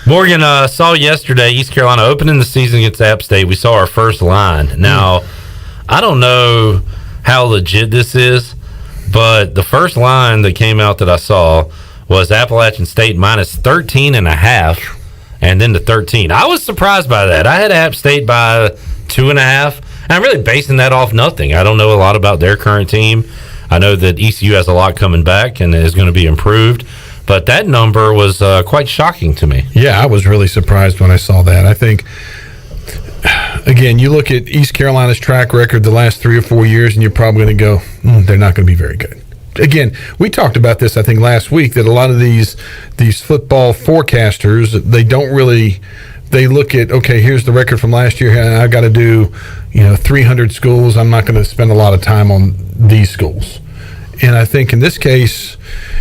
Morgan, saw yesterday East Carolina opening the season against App State. We saw our first line. Now, I don't know how legit this is, but the first line that came out that I saw was Appalachian State minus 13.5, and then to 13. I was surprised by that. I had App State by 2.5. And I'm really basing that off nothing. I don't know a lot about their current team. I know that ECU has a lot coming back and is going to be improved. But that number was quite shocking to me. Yeah, I was really surprised when I saw that. I think, again, you look at East Carolina's track record the last 3 or 4 years, and you're probably going to go, they're not going to be very good. Again, we talked about this, I think, last week, that a lot of these football forecasters, they don't really they look at, okay, here's the record from last year, and I've got to do, 300 schools. I'm not going to spend a lot of time on these schools. And I think in this case,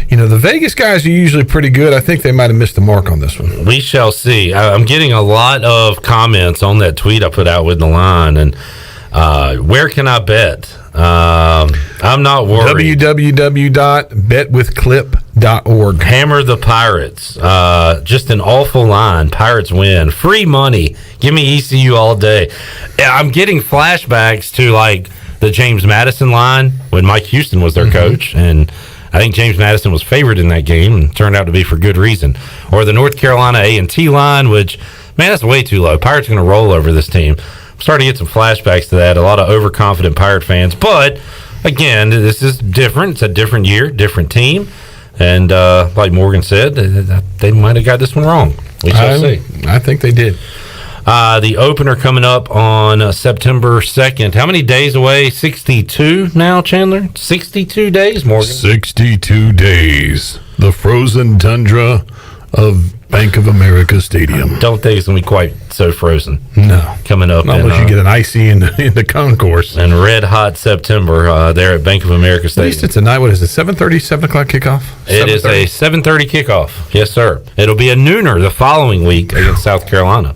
the Vegas guys are usually pretty good. I think they might have missed the mark on this one. We shall see. I'm getting a lot of comments on that tweet I put out with the line, and where can I bet? I'm not worried. www.betwithclip.org. Hammer the Pirates. Just an awful line. Pirates win. Free money. Give me ECU all day. I'm getting flashbacks to like the James Madison line when Mike Houston was their coach, and I think James Madison was favored in that game and turned out to be for good reason. Or the North Carolina A&T line, which, man, that's way too low. Pirates are going to roll over this team. I'm starting to get some flashbacks to that. A lot of overconfident Pirate fans. But, again, this is different. It's a different year, different team. And like Morgan said, they might have got this one wrong. We shall see. I think they did. The opener coming up on September 2nd. How many days away? 62 now, Chandler? 62 days, Morgan? 62 days. The frozen tundra of Bank of America Stadium. Don't think it's going to be quite so frozen. No. Coming up. Not unless you get an icy in the concourse. And red hot September there at Bank of America Stadium. At least it's a night. What is it, 7:30, 7 o'clock kickoff? It is a 7:30 kickoff. Yes, sir. It'll be a nooner the following week against South Carolina.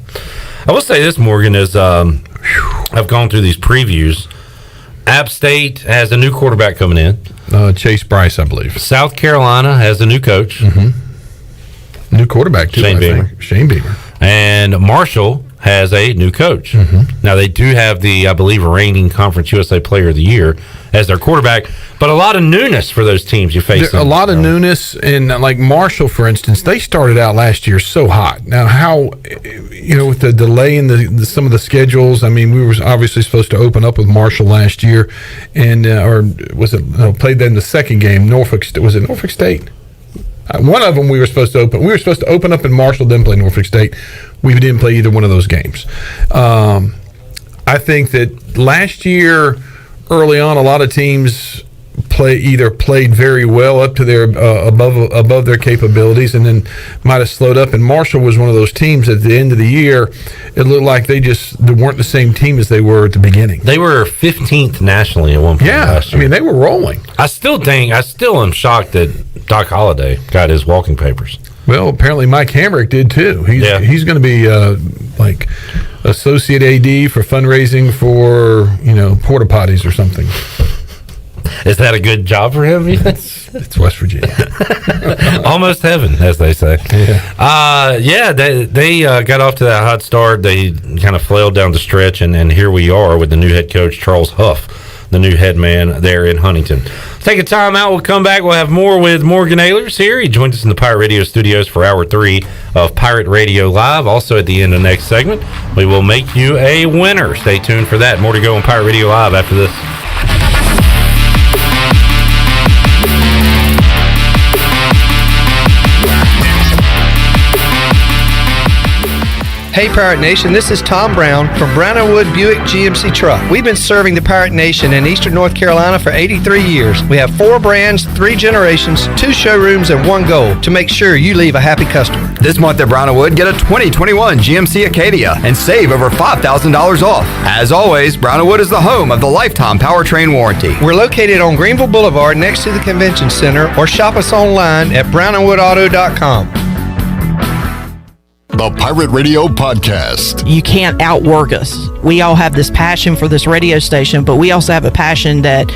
I will say this, Morgan, is I've gone through these previews. App State has a new quarterback coming in. Chase Bryce, I believe. South Carolina has a new coach. Mm-hmm. New quarterback, too, Shane Beamer. And Marshall has a new coach. Mm-hmm. Now, they do have the, I believe, reigning Conference USA Player of the Year as their quarterback, but a lot of newness for those teams you face. A lot of newness, and like Marshall, for instance, they started out last year so hot. Now, how, with the delay in some of the schedules, I mean, we were obviously supposed to open up with Marshall last year, and played them the second game. Norfolk State? One of them we were supposed to open. We were supposed to open up in Marshall, then play Norfolk State. We didn't play either one of those games. I think that last year, early on, a lot of teams played very well up to their above their capabilities, and then might have slowed up. And Marshall was one of those teams at the end of the year. It looked like they weren't the same team as they were at the beginning. They were 15th nationally at one point. Yeah, I mean, they were rolling. I still am shocked that Doc Holliday got his walking papers. Well, apparently Mike Hamrick did too. He's going to be like associate AD for fundraising for porta potties or something. Is that a good job for him? It's West Virginia. Almost heaven, as they say. Yeah. They got off to that hot start. They kind of flailed down the stretch, and here we are with the new head coach, Charles Huff, the new head man there in Huntington. Let's take a time out. We'll come back. We'll have more with Morgan Ahlers here. He joined us in the Pirate Radio studios for Hour 3 of Pirate Radio Live. Also, at the end of the next segment, we will make you a winner. Stay tuned for that. More to go on Pirate Radio Live after this. Hey Pirate Nation, this is Tom Brown from Brown & Wood Buick GMC Truck. We've been serving the Pirate Nation in Eastern North Carolina for 83 years. We have 4 brands, 3 generations, 2 showrooms, and 1 goal to make sure you leave a happy customer. This month at Brown & Wood, get a 2021 GMC Acadia and save over $5,000 off. As always, Brown & Wood is the home of the lifetime powertrain warranty. We're located on Greenville Boulevard next to the Convention Center, or shop us online at brownandwoodauto.com. The Pirate Radio Podcast. You can't outwork us. We all have this passion for this radio station, but we also have a passion that,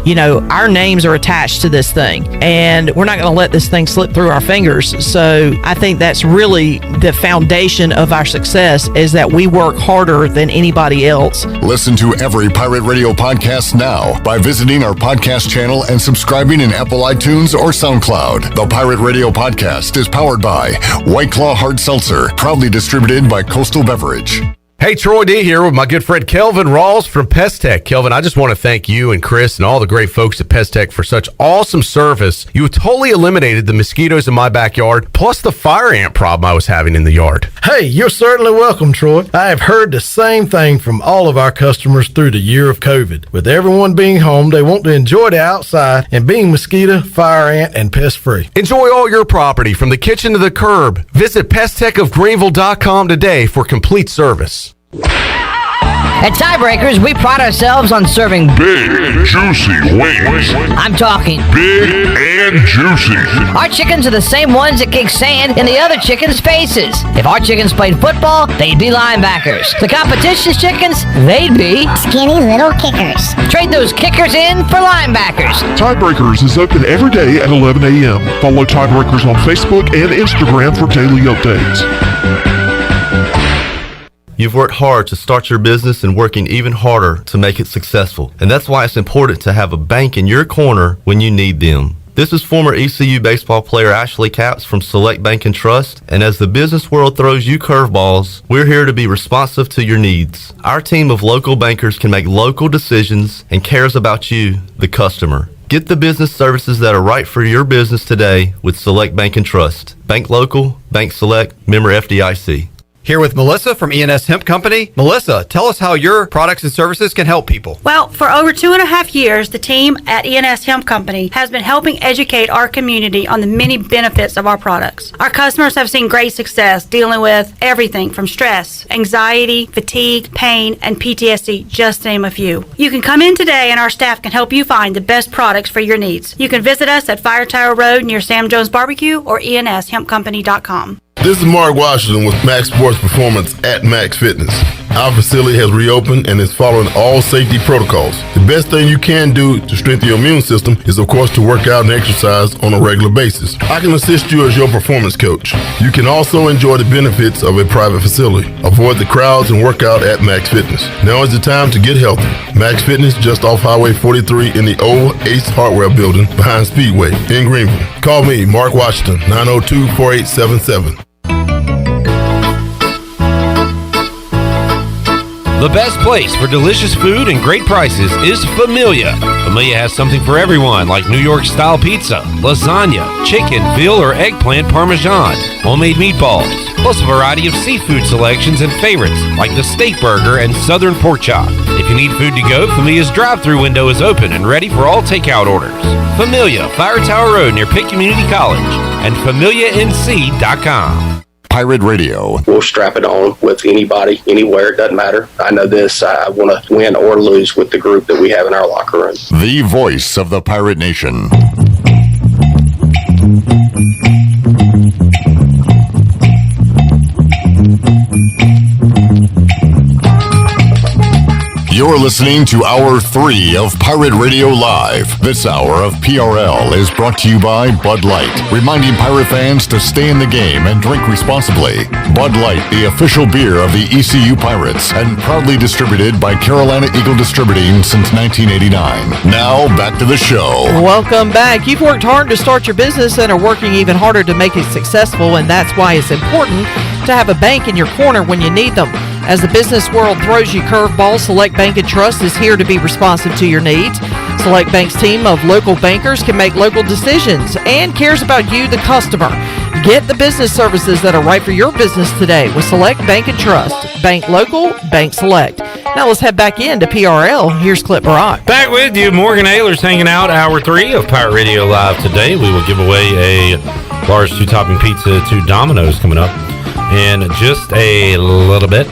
our names are attached to this thing, and we're not going to let this thing slip through our fingers. So I think that's really the foundation of our success, is that we work harder than anybody else. Listen to every Pirate Radio podcast now by visiting our podcast channel and subscribing in Apple iTunes or SoundCloud. The Pirate Radio Podcast is powered by White Claw Hard Seltzer, proudly distributed by Coastal Beverage. Hey, Troy D here with my good friend Kelvin Rawls from Pest Tech. Kelvin, I just want to thank you and Chris and all the great folks at Pest Tech for such awesome service. You totally eliminated the mosquitoes in my backyard, plus the fire ant problem I was having in the yard. Hey, you're certainly welcome, Troy. I have heard the same thing from all of our customers through the year of COVID. With everyone being home, they want to enjoy the outside and being mosquito, fire ant, and pest free. Enjoy all your property from the kitchen to the curb. Visit pesttechofgreenville.com today for complete service. At Tiebreakers, we pride ourselves on serving big, juicy wings. I'm talking big and juicy. Our chickens are the same ones that kick sand in the other chickens' faces. If our chickens played football, they'd be linebackers. The competition's chickens, they'd be skinny little kickers. Trade those kickers in for linebackers. Tiebreakers is open every day at 11 a.m. Follow Tiebreakers on Facebook and Instagram for daily updates. You've worked hard to start your business and working even harder to make it successful. And that's why it's important to have a bank in your corner when you need them. This is former ECU baseball player Ashley Capps from Select Bank and Trust. And as the business world throws you curveballs, we're here to be responsive to your needs. Our team of local bankers can make local decisions and cares about you, the customer. Get the business services that are right for your business today with Select Bank and Trust. Bank local, bank select, member FDIC. Here with Melissa from E&S Hemp Company. Melissa, tell us how your products and services can help people. Well, for over 2.5 years, the team at E&S Hemp Company has been helping educate our community on the many benefits of our products. Our customers have seen great success dealing with everything from stress, anxiety, fatigue, pain, and PTSD, just to name a few. You can come in today and our staff can help you find the best products for your needs. You can visit us at Fire Tower Road near Sam Jones Barbecue or enshempcompany.com. This is Mark Washington with Max Sports Performance at Max Fitness. Our facility has reopened and is following all safety protocols. The best thing you can do to strengthen your immune system is, of course, to work out and exercise on a regular basis. I can assist you as your performance coach. You can also enjoy the benefits of a private facility. Avoid the crowds and work out at Max Fitness. Now is the time to get healthy. Max Fitness, just off Highway 43 in the old Ace Hardware building behind Speedway in Greenville. Call me, Mark Washington, 902-4877. The best place for delicious food and great prices is Familia. Familia has something for everyone, like New York-style pizza, lasagna, chicken, veal, or eggplant parmesan, homemade meatballs, plus a variety of seafood selections and favorites, like the steak burger and southern pork chop. If you need food to go, Familia's drive-thru window is open and ready for all takeout orders. Familia, Fire Tower Road near Pitt Community College, and FamiliaNC.com. Pirate Radio. We'll strap it on with anybody, anywhere. It doesn't matter. I know this. I want to win or lose with the group that we have in our locker room. The voice of the Pirate Nation. You're listening to Hour 3 of Pirate Radio Live. This hour of PRL is brought to you by Bud Light, reminding pirate fans to stay in the game and drink responsibly. Bud Light, the official beer of the ECU Pirates, and proudly distributed by Carolina Eagle Distributing since 1989. Now, back to the show. Welcome back. You've worked hard to start your business and are working even harder to make it successful, and that's why it's important to have a bank in your corner when you need them. As the business world throws you curveballs, Select Bank and Trust is here to be responsive to your needs. Select Bank's team of local bankers can make local decisions and cares about you, the customer. Get the business services that are right for your business today with Select Bank and Trust. Bank local, bank select. Now let's head back into PRL. Here's Clip Barak. Back with you, Morgan Ahlers hanging out, Hour 3 of Pirate Radio Live today. We will give away a large 2-topping pizza to Domino's coming up in just a little bit.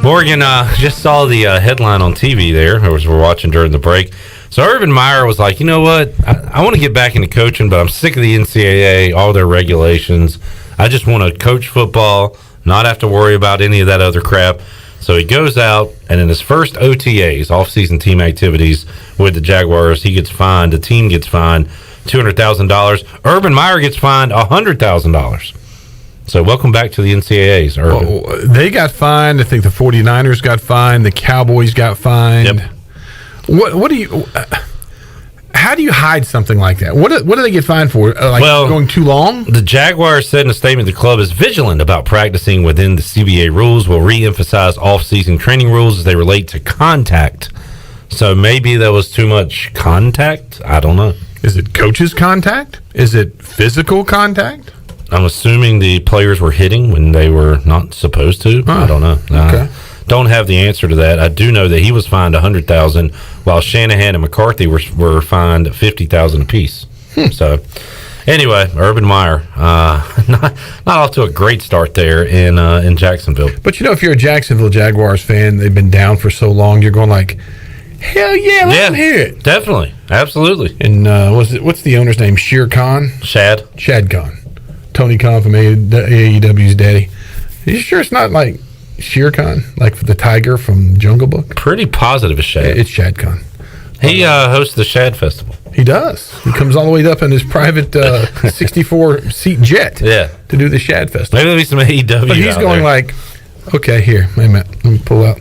Morgan, just saw the headline on TV there, as we're watching during the break. So Urban Meyer was like, you know what? I want to get back into coaching, but I'm sick of the NCAA, all their regulations. I just want to coach football, not have to worry about any of that other crap. So he goes out, and in his first OTAs, off-season team activities with the Jaguars, he gets fined, the team gets fined $200,000. Urban Meyer gets fined $100,000. So welcome back to the NCAAs, Urban. Well, they got fined. I think the 49ers got fined. The Cowboys got fined. Yep. What do you... how do you hide something like that? What do they get fined for? Going too long? The Jaguars said in a statement the club is vigilant about practicing within the CBA rules. Will re-emphasize off-season training rules as they relate to contact. So maybe there was too much contact. I don't know. Is it coaches' contact? Is it physical contact? I'm assuming the players were hitting when they were not supposed to. I don't know. Okay. Don't have the answer to that. I do know that he was fined $100,000, while Shanahan and McCarthy were fined $50,000 apiece. So, anyway, Urban Meyer not off to a great start there in Jacksonville. But if you're a Jacksonville Jaguars fan, they've been down for so long. You're going like, hell yeah, let them hear it. Definitely, absolutely. And what's the owner's name? Shad Khan. Tony Khan from AEW's daddy. Are you sure it's not like Shere Khan, like the tiger from Jungle Book? Pretty positive it's Shad. It's Shad Khan. He hosts the Shad Festival. He does. He comes all the way up in his private 64-seat jet to do the Shad Festival. Maybe there'll be some AEW. But he's going like, okay, here, wait a minute. Let me pull out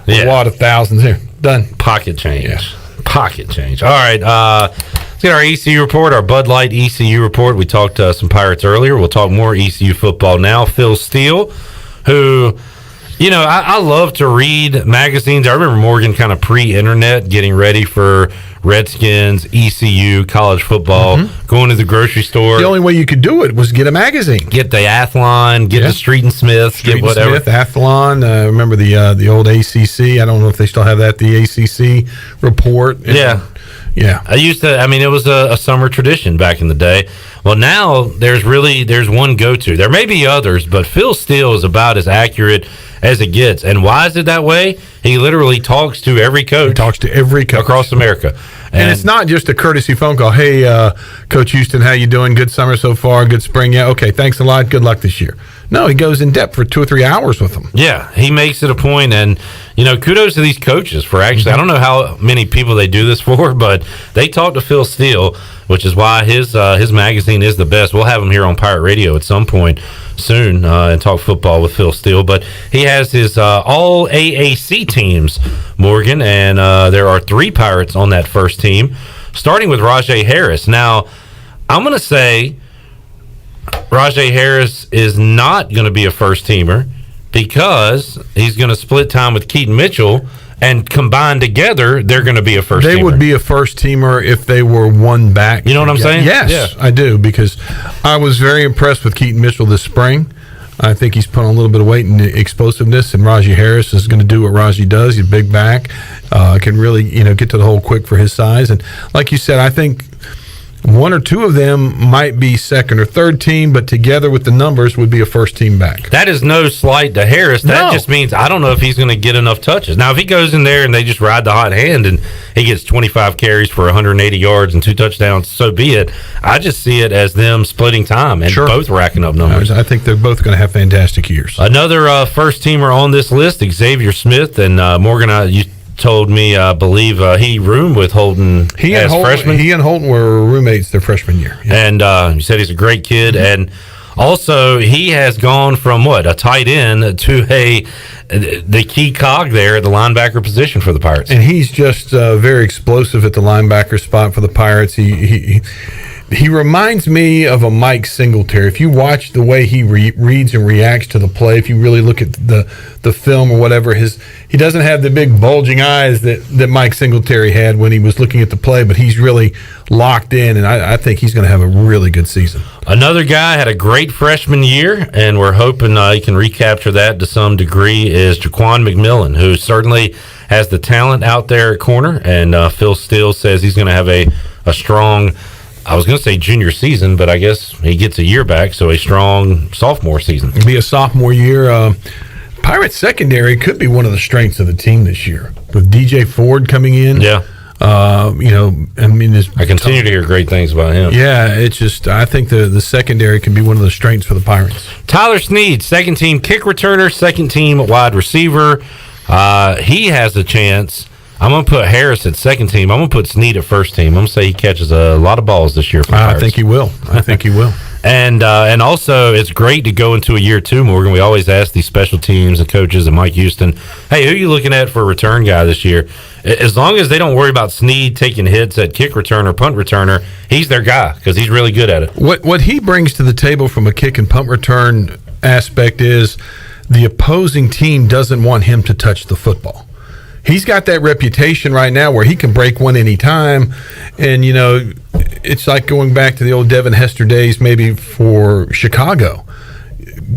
a wad of thousands here. Done. Pocket change. Yeah. Pocket change. All right. Let's get our ECU report, our Bud Light ECU report. We talked some Pirates earlier. We'll talk more ECU football now. Phil Steele, who... I love to read magazines. I remember Morgan kind of pre-internet getting ready for Redskins, ECU, college football, going to the grocery store. The only way you could do it was get a magazine. Get the Athlon, get the Street and Smith, get whatever. Smith, Athlon. Remember the old ACC? I don't know if they still have that, the ACC report. Yeah. I used to, it was a summer tradition back in the day. Well, now there's one go-to. There may be others, but Phil Steele is about as accurate as it gets. And why is it that way? He literally talks to every coach. He talks to every coach across America. And it's not just a courtesy phone call. Hey, Coach Houston, how you doing? Good summer so far. Good spring. Yeah, okay, thanks a lot. Good luck this year. No, he goes in depth for 2 or 3 hours with them. Yeah, he makes it a point, and kudos to these coaches for actually. I don't know how many people they do this for, but they talk to Phil Steele, which is why his magazine is the best. We'll have him here on Pirate Radio at some point soon and talk football with Phil Steele. But he has his all AAC teams, Morgan, and there are 3 Pirates on that first team, starting with Rajay Harris. Now, I'm going to say Rajay Harris is not going to be a first-teamer because he's going to split time with Keaton Mitchell, and combined together, they're going to be a first-teamer. They would be a first-teamer if they were one back. You know what I'm saying? Yes, I do, because I was very impressed with Keaton Mitchell this spring. I think he's put on a little bit of weight and explosiveness, and Rajay Harris is going to do what Rajay does. He's a big back, can really get to the hole quick for his size. And like you said, I think 1 or 2 of them might be second or third team, but together with the numbers would be a first team back. That is no slight to Harris. That just means I don't know if he's going to get enough touches. Now, if he goes in there and they just ride the hot hand and he gets 25 carries for 180 yards and 2 touchdowns, so be it. I just see it as them splitting time and both racking up numbers. I think they're both going to have fantastic years. Another first teamer on this list, Xavier Smith, and Morgan, you told me, I believe he roomed with Holton as freshman. He and Holton were roommates their freshman year. Yeah. And you said he's a great kid. And also, he has gone from a tight end to the key cog there at the linebacker position for the Pirates. And he's just very explosive at the linebacker spot for the Pirates. He reminds me of a Mike Singletary. If you watch the way he reads and reacts to the play, if you really look at the film or whatever, he doesn't have the big bulging eyes that Mike Singletary had when he was looking at the play, but he's really locked in, and I think he's going to have a really good season. Another guy had a great freshman year, and we're hoping he can recapture that to some degree, is Jaquan McMillan, who certainly has the talent out there at corner, and Phil Steele says he's going to have a strong, I was going to say junior season, but I guess he gets a year back, so a strong sophomore season. It'll be a sophomore year. Pirates secondary could be one of the strengths of the team this year, with DJ Ford coming in. Yeah. I continue to hear great things about him. Yeah, it's just, I think the secondary can be one of the strengths for the Pirates. Tyler Snead, second team kick returner, second team wide receiver. He has a chance. I'm going to put Harris at second team. I'm going to put Snead at first team. I'm going to say he catches a lot of balls this year for the Pirates. I think he will. And also, it's great to go into a year two, Morgan. We always ask these special teams and coaches and Mike Houston, hey, who are you looking at for a return guy this year? As long as they don't worry about Snead taking hits at kick returner, punt returner, he's their guy because he's really good at it. What he brings to the table from a kick and punt return aspect is the opposing team doesn't want him to touch the football. He's got that reputation right now where he can break one anytime. And, you know, it's like going back to the old Devin Hester days maybe for Chicago.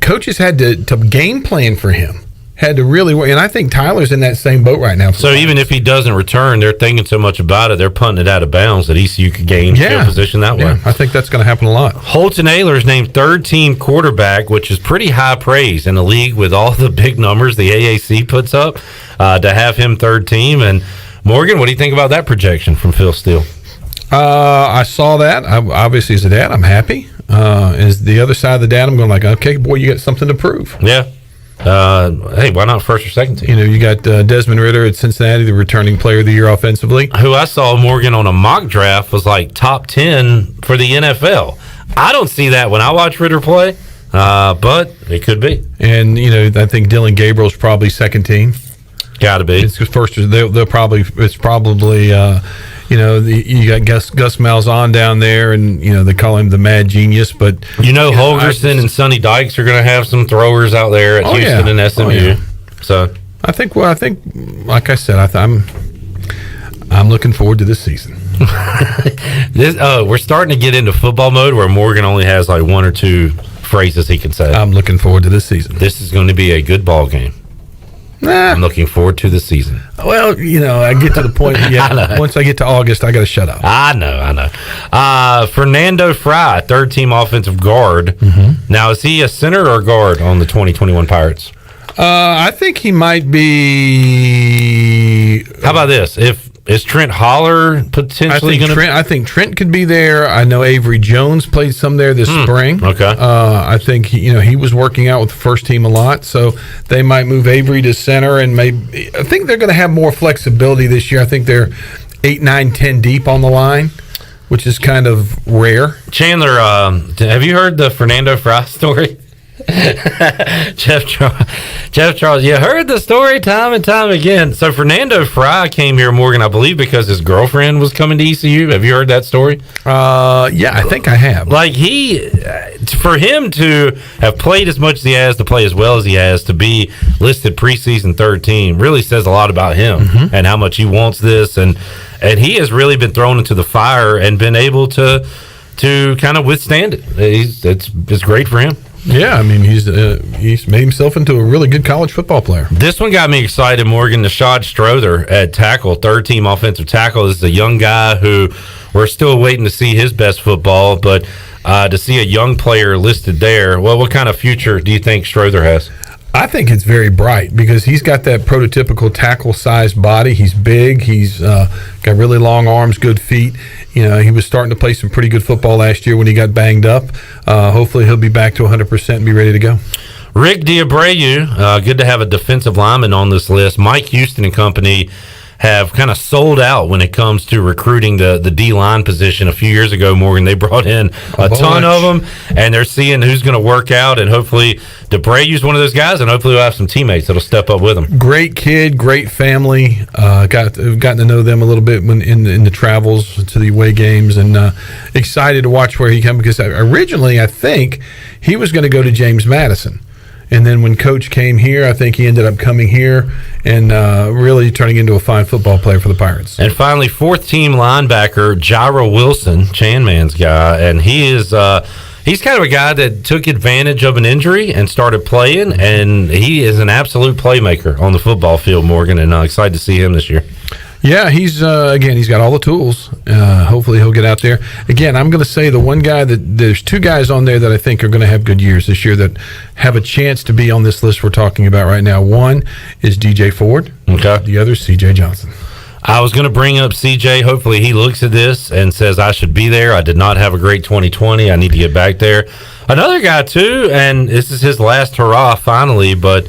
Coaches had to game plan for him, had to really work. And I think Tyler's in that same boat right now. So even if he doesn't return, they're thinking so much about it, they're punting it out of bounds that ECU could gain field position that way. Yeah, I think that's going to happen a lot. Holton Ahlers named third-team quarterback, which is pretty high praise in a league with all the big numbers the AAC puts up, to have him third team. And Morgan, what do you think about that projection from Phil Steele? I saw that. Obviously, as a dad, I'm happy. As the other side of the dad, I'm going like, okay, boy, you got something to prove. Yeah. Hey, why not first or second team? You know, you got Desmond Ridder at Cincinnati, the returning player of the year offensively. Who I saw, Morgan, on a mock draft was like top 10 for the NFL. I don't see that when I watch Ridder play, but it could be. And, you know, I think Dylan Gabriel's probably second team. Got to be. It's first. They'll probably. It's probably. You know, you got Gus Malzahn down there, and you know they call him the Mad Genius. But you know, Holgerson and Sonny Dykes are going to have some throwers out there at Houston and SMU. Yeah. So I think. Well, I think, like I said, I'm looking forward to this season. We're starting to get into football mode where Morgan only has like one or two phrases he can say. I'm looking forward to this season. This is going to be a good ball game. I'm looking forward to the season. Well, you know, I get to the point. Yeah, once I get to August, I got to shut up. I know. Fernando Fry, third-team offensive guard. Mm-hmm. Now, is he a center or guard on the 2021 Pirates? I think he might be. How about this? Is Trent Holler potentially going to? I think Trent could be there. I know Avery Jones played some there this spring. Okay. I think he was working out with the first team a lot, so they might move Avery to center, and maybe I think they're going to have more flexibility this year. I think they're 8, 9, 10 deep on the line, which is kind of rare. Chandler, have you heard the Fernando Fry story? Jeff Charles, you heard the story time and time again. So Fernando Fry came here, Morgan, I believe, because his girlfriend was coming to ECU. Have you heard that story? Yeah, I think I have. Like for him to have played as much as he has, to play as well as he has, to be listed preseason third team, really says a lot about him and how much he wants this, and he has really been thrown into the fire and been able to kind of withstand it. It's great for him. Yeah, I mean, he's made himself into a really good college football player. This one got me excited, Morgan. Nashad Strother at tackle, third-team offensive tackle. This is a young guy who we're still waiting to see his best football, but to see a young player listed there, well, what kind of future do you think Strother has? I think it's very bright because he's got that prototypical tackle-sized body. He's big. He's got really long arms, good feet. You know, he was starting to play some pretty good football last year when he got banged up. Hopefully he'll be back to 100% and be ready to go. Rick D'Abreu, good to have a defensive lineman on this list. Mike Houston and company have kind of sold out when it comes to recruiting the D-line position. A few years ago, Morgan, they brought in a ton of them, and they're seeing who's going to work out, and hopefully D'Abreu's one of those guys, and hopefully we'll have some teammates that'll step up with him. Great kid, great family. Gotten to know them a little bit when in the travels to the away games, and excited to watch where he comes, because originally I think he was going to go to James Madison. And then when Coach came here, I think he ended up coming here and really turning into a fine football player for the Pirates. And finally, fourth-team linebacker Jairo Wilson, Chan Man's guy, and he is he's kind of a guy that took advantage of an injury and started playing, and he is an absolute playmaker on the football field, Morgan, and I'm excited to see him this year. Yeah, he's got all the tools. Hopefully he'll get out there. Again, I'm going to say the one guy there's two guys on there that I think are going to have good years this year that have a chance to be on this list we're talking about right now. One is DJ Ford. Okay. The other is CJ Johnson. I was going to bring up CJ. Hopefully he looks at this and says, I should be there. I did not have a great 2020. I need to get back there. Another guy, too, and this is his last hurrah finally, but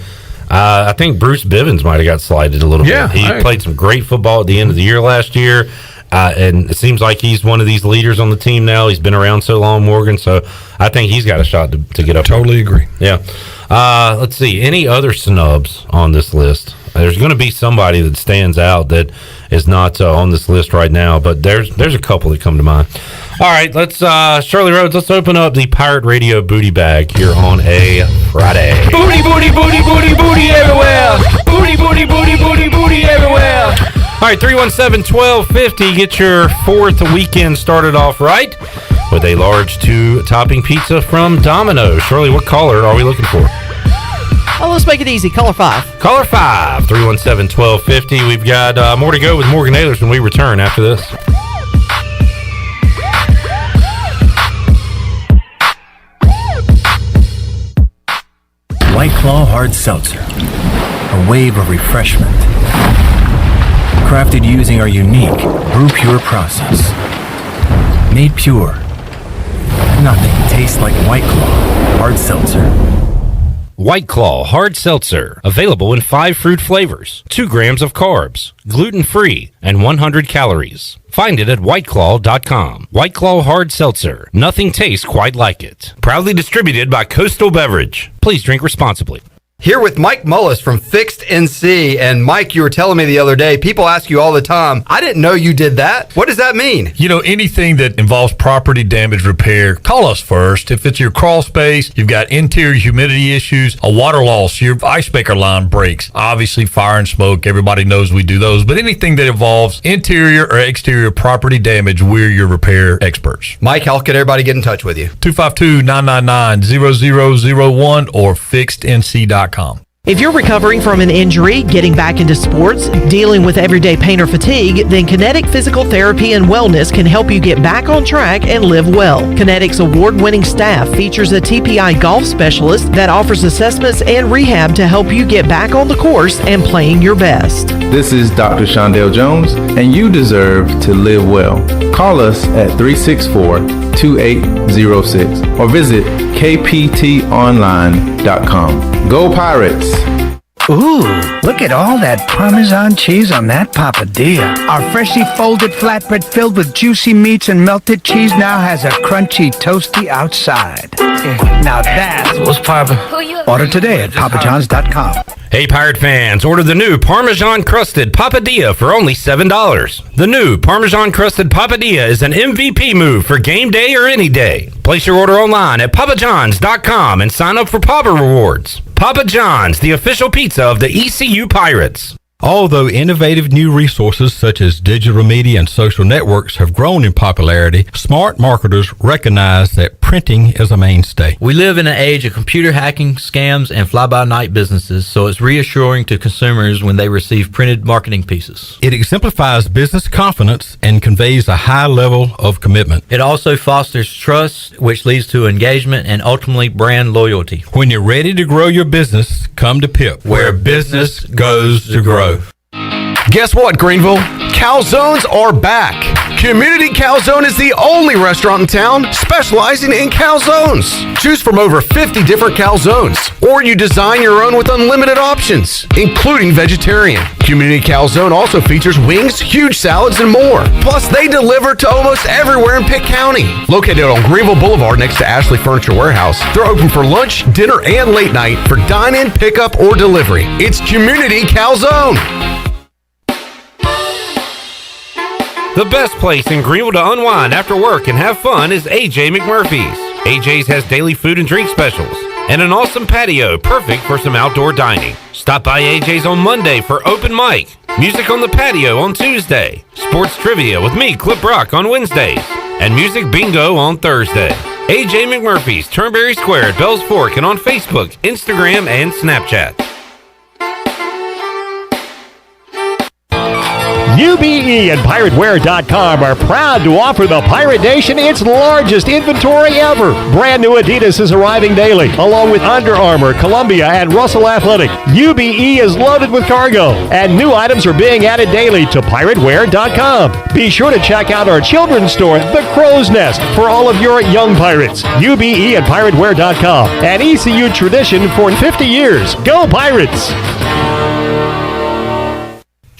I think Bruce Bivens might have got slighted a little bit. He played some great football at the end of the year last year, And it seems like he's one of these leaders on the team now. He's been around so long, Morgan, so I think he's got a shot to get up. Totally agree. Yeah. Let's see. Any other snubs on this list? There's going to be somebody that stands out that is not on this list right now, but there's a couple that come to mind. All right, let's Shirley Rhodes, let's open up the Pirate Radio booty bag here on a Friday. Booty, booty, booty, booty, booty everywhere. Booty, booty, booty, booty, booty everywhere. All right, 317-1250. Get your fourth weekend started off right with a large 2-topping pizza from Domino's. Shirley, what caller are we looking for? Oh, let's make it easy. Caller 5. Caller 5, 317-1250. We've got more to go with Morgan Ahlers when we return after this. White Claw Hard Seltzer. A wave of refreshment. Crafted using our unique Brew Pure process. Made pure. Nothing tastes like White Claw Hard Seltzer. White Claw Hard Seltzer. Available in 5 fruit flavors, 2 grams of carbs, gluten-free, and 100 calories. Find it at whiteclaw.com. White Claw Hard Seltzer. Nothing tastes quite like it. Proudly distributed by Coastal Beverage. Please drink responsibly. Here with Mike Mullis from Fixed NC. And Mike, you were telling me the other day, people ask you all the time, I didn't know you did that. What does that mean? You know, anything that involves property damage repair, call us first. If it's your crawl space, you've got interior humidity issues, a water loss, your ice maker line breaks, obviously fire and smoke, everybody knows we do those. But anything that involves interior or exterior property damage, we're your repair experts. Mike, how can everybody get in touch with you? 252-999-0001 or fixednc.com. If you're recovering from an injury, getting back into sports, dealing with everyday pain or fatigue, then Kinetic Physical Therapy and Wellness can help you get back on track and live well. Kinetic's award-winning staff features a TPI golf specialist that offers assessments and rehab to help you get back on the course and playing your best. This is Dr. Shondell Jones, and you deserve to live well. Call us at 364-2806 or visit kptonline.com. Go Pirates! Ooh, look at all that Parmesan cheese on that papadilla. Our freshly folded flatbread filled with juicy meats and melted cheese now has a crunchy, toasty outside. Now that's what's Papa. Order today at papajohns.com. Hey, Pirate fans, order the new Parmesan Crusted Papadilla for only $7. The new Parmesan Crusted Papadilla is an MVP move for game day or any day. Place your order online at papajohns.com and sign up for Papa Rewards. Papa John's, the official pizza of the ECU Pirates. Although innovative new resources such as digital media and social networks have grown in popularity, smart marketers recognize that printing is a mainstay. We live in an age of computer hacking, scams, and fly-by-night businesses, so it's reassuring to consumers when they receive printed marketing pieces. It exemplifies business confidence and conveys a high level of commitment. It also fosters trust, which leads to engagement and ultimately brand loyalty. When you're ready to grow your business, come to PIP, where business goes to grow. Guess what, Greenville? Calzones are back. Community Calzone is the only restaurant in town specializing in calzones. Choose from over 50 different calzones, or you design your own with unlimited options, including vegetarian. Community Calzone also features wings, huge salads, and more. Plus, they deliver to almost everywhere in Pitt County. Located on Greenville Boulevard next to Ashley Furniture Warehouse, they're open for lunch, dinner, and late night for dine-in, pickup, or delivery. It's Community Calzone. The best place in Greenville to unwind after work and have fun is AJ McMurphy's. AJ's has daily food and drink specials and an awesome patio perfect for some outdoor dining. Stop by AJ's on Monday for open mic, music on the patio on Tuesday, sports trivia with me, Clip Brock, on Wednesdays, and music bingo on Thursday. AJ McMurphy's, Turnberry Square at Bells Fork, and on Facebook, Instagram, and Snapchat. UBE and PirateWear.com are proud to offer the Pirate Nation its largest inventory ever. Brand new Adidas is arriving daily, along with Under Armour, Columbia, and Russell Athletic. UBE is loaded with cargo, and new items are being added daily to PirateWear.com. Be sure to check out our children's store, The Crow's Nest, for all of your young pirates. UBE and PirateWear.com, an ECU tradition for 50 years. Go Pirates!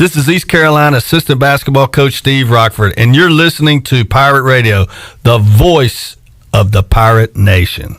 This is East Carolina assistant basketball coach Steve Rockford, and you're listening to Pirate Radio, the voice of the Pirate Nation.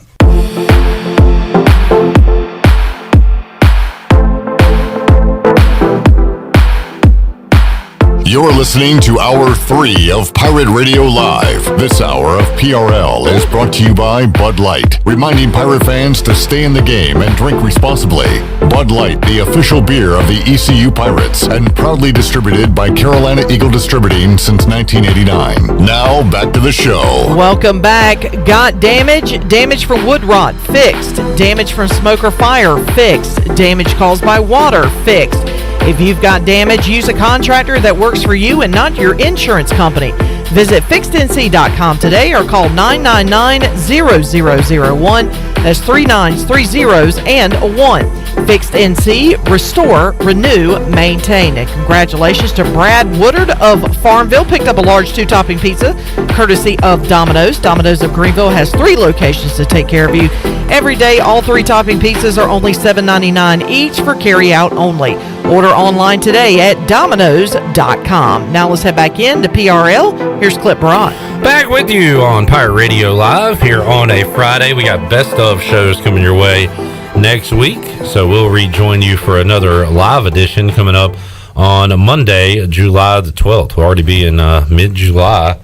You're listening to Hour 3 of Pirate Radio Live. This hour of PRL is brought to you by Bud Light, reminding Pirate fans to stay in the game and drink responsibly. Bud Light, the official beer of the ECU Pirates, and proudly distributed by Carolina Eagle Distributing since 1989. Now, back to the show. Welcome back. Got damage? Damage from wood rot, fixed. Damage from smoke or fire, fixed. Damage caused by water, fixed. If you've got damage, use a contractor that works for you and not your insurance company. Visit fixednc.com today or call 999-0001. That's 3 9s, 3 zeros, and a 1. Fixed NC, restore, renew, maintain. And congratulations to Brad Woodard of Farmville. Picked up a large 2-topping pizza, courtesy of Domino's. Domino's of Greenville has 3 locations to take care of you. Every day, all 3-topping pizzas are only $7.99 each for carry-out only. Order online today at Domino's.com. Now let's head back in to PRL. Here's Clip Braun. Back with you on Pirate Radio Live here on a Friday. We got best of shows coming your way next week, so we'll rejoin you for another live edition coming up on Monday, July the 12th. We'll already be in mid-July.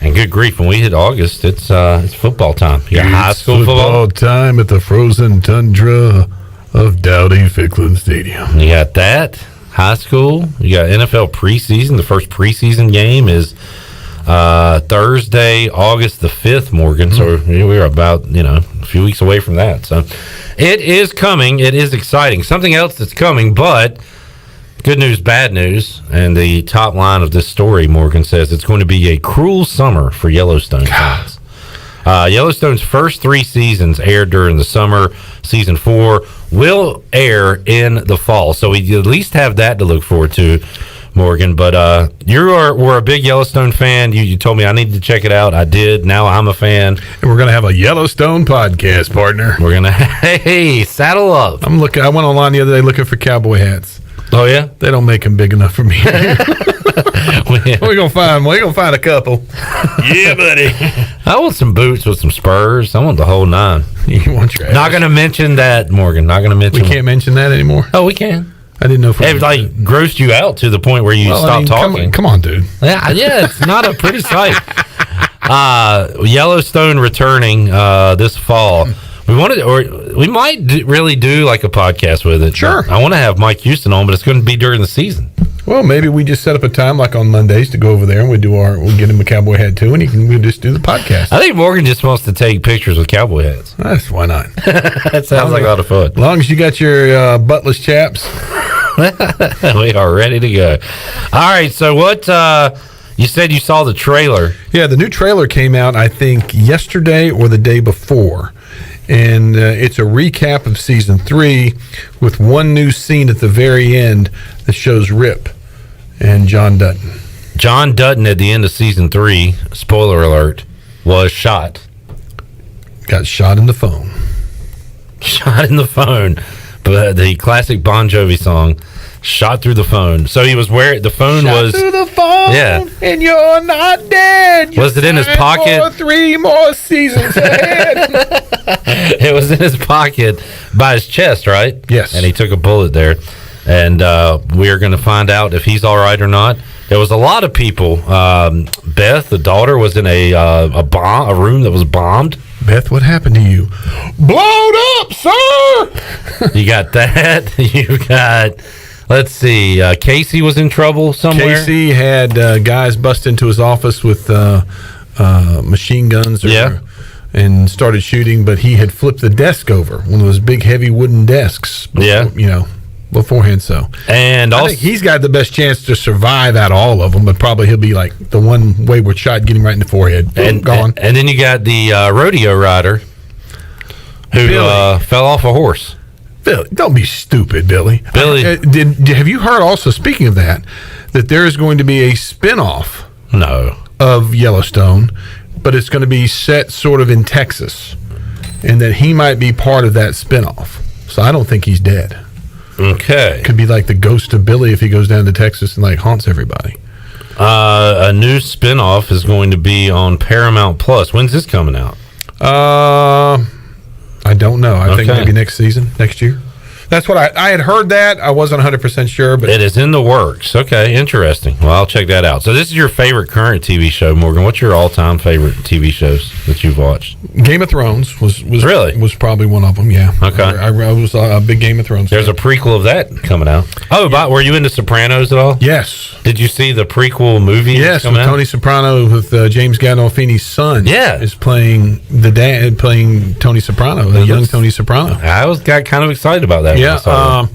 And good grief, when we hit August, it's football time. You got high school football time at the frozen tundra of Dowdy Ficklin Stadium. You got that, high school. You got NFL preseason. The first preseason game is Thursday, August the 5th, Morgan. So we're about, a few weeks away from that. So it is coming. It is exciting. Something else that's coming, but good news, bad news. And the top line of this story, Morgan says, it's going to be a cruel summer for Yellowstone fans. Yellowstone's first 3 seasons aired during the summer. Season 4 will air in the fall. So we at least have that to look forward to, Morgan. But we're a big Yellowstone fan. You told me I needed to check it out. I did. Now I'm a fan. And we're going to have a Yellowstone podcast, partner. We're going to, hey, saddle up. I went online the other day looking for cowboy hats. Oh, yeah? They don't make them big enough for me. We're gonna find a couple. Yeah, buddy. I want some boots with some spurs. I want the whole 9. You want your ass. Not gonna mention that, Morgan. Not gonna mention. We can't mention that anymore. Oh, we can. I didn't know if it grossed you out to the point where you stopped talking. Come on, dude. Yeah, it's not a pretty sight. Yellowstone returning this fall. We might really do like a podcast with it. Sure. I want to have Mike Houston on, but it's going to be during the season. Well, maybe we just set up a time like on Mondays to go over there and we'll get him a cowboy hat too, and we'll just do the podcast. I think Morgan just wants to take pictures with cowboy hats. Why not? That sounds like a lot of fun. As long as you got your buttless chaps. We are ready to go. All right, so what you said you saw the trailer. Yeah, the new trailer came out, I think, yesterday or the day before. And it's a recap of season 3 with one new scene at the very end that shows Rip and John Dutton. John Dutton at the end of season 3, spoiler alert, was shot. Got shot in the phone. Shot in the phone. But the classic Bon Jovi song, shot through the phone. So he was where the phone shot was through the phone, yeah, and you're not dead. Was it in his pocket? For 3 more seasons ahead. It was in his pocket by his chest, right? Yes. And he took a bullet there. And we're going to find out if he's all right or not. There was a lot of people. Beth, the daughter, was in a room that was bombed. Beth, what happened to you? Blowed up, sir! You got that. You got, let's see, Casey was in trouble somewhere. Casey had guys bust into his office with machine guns and started shooting, but he had flipped the desk over, one of those big, heavy wooden desks. Beforehand, so. And I think he's got the best chance to survive out of all of them, but probably he'll be like the one wayward shot getting right in the forehead. Gone. And then you got the rodeo rider who fell off a horse. Billy, don't be stupid, Billy. Have you heard also, speaking of that there is going to be a spinoff of Yellowstone, but it's going to be set sort of in Texas, and that he might be part of that spinoff. So I don't think he's dead. Okay. Could be like the ghost of Billy if he goes down to Texas and like haunts everybody. A new spinoff is going to be on Paramount Plus. When's this coming out? I don't know. I think maybe next season, next year. That's what I had heard that. I wasn't 100% sure, but it is in the works. Okay, interesting. Well, I'll check that out. So this is your favorite current TV show, Morgan. What's your all-time favorite TV shows that you've watched? Game of Thrones was really probably one of them. Yeah. Okay. I was a big Game of Thrones. There's a prequel of that coming out. Oh, were you into Sopranos at all? Yes. Did you see the prequel movie? Yes, with Tony Soprano with James Gandolfini's son. Yeah, is playing the dad, playing Tony Soprano, the young Tony Soprano. I got kind of excited about that. Yeah.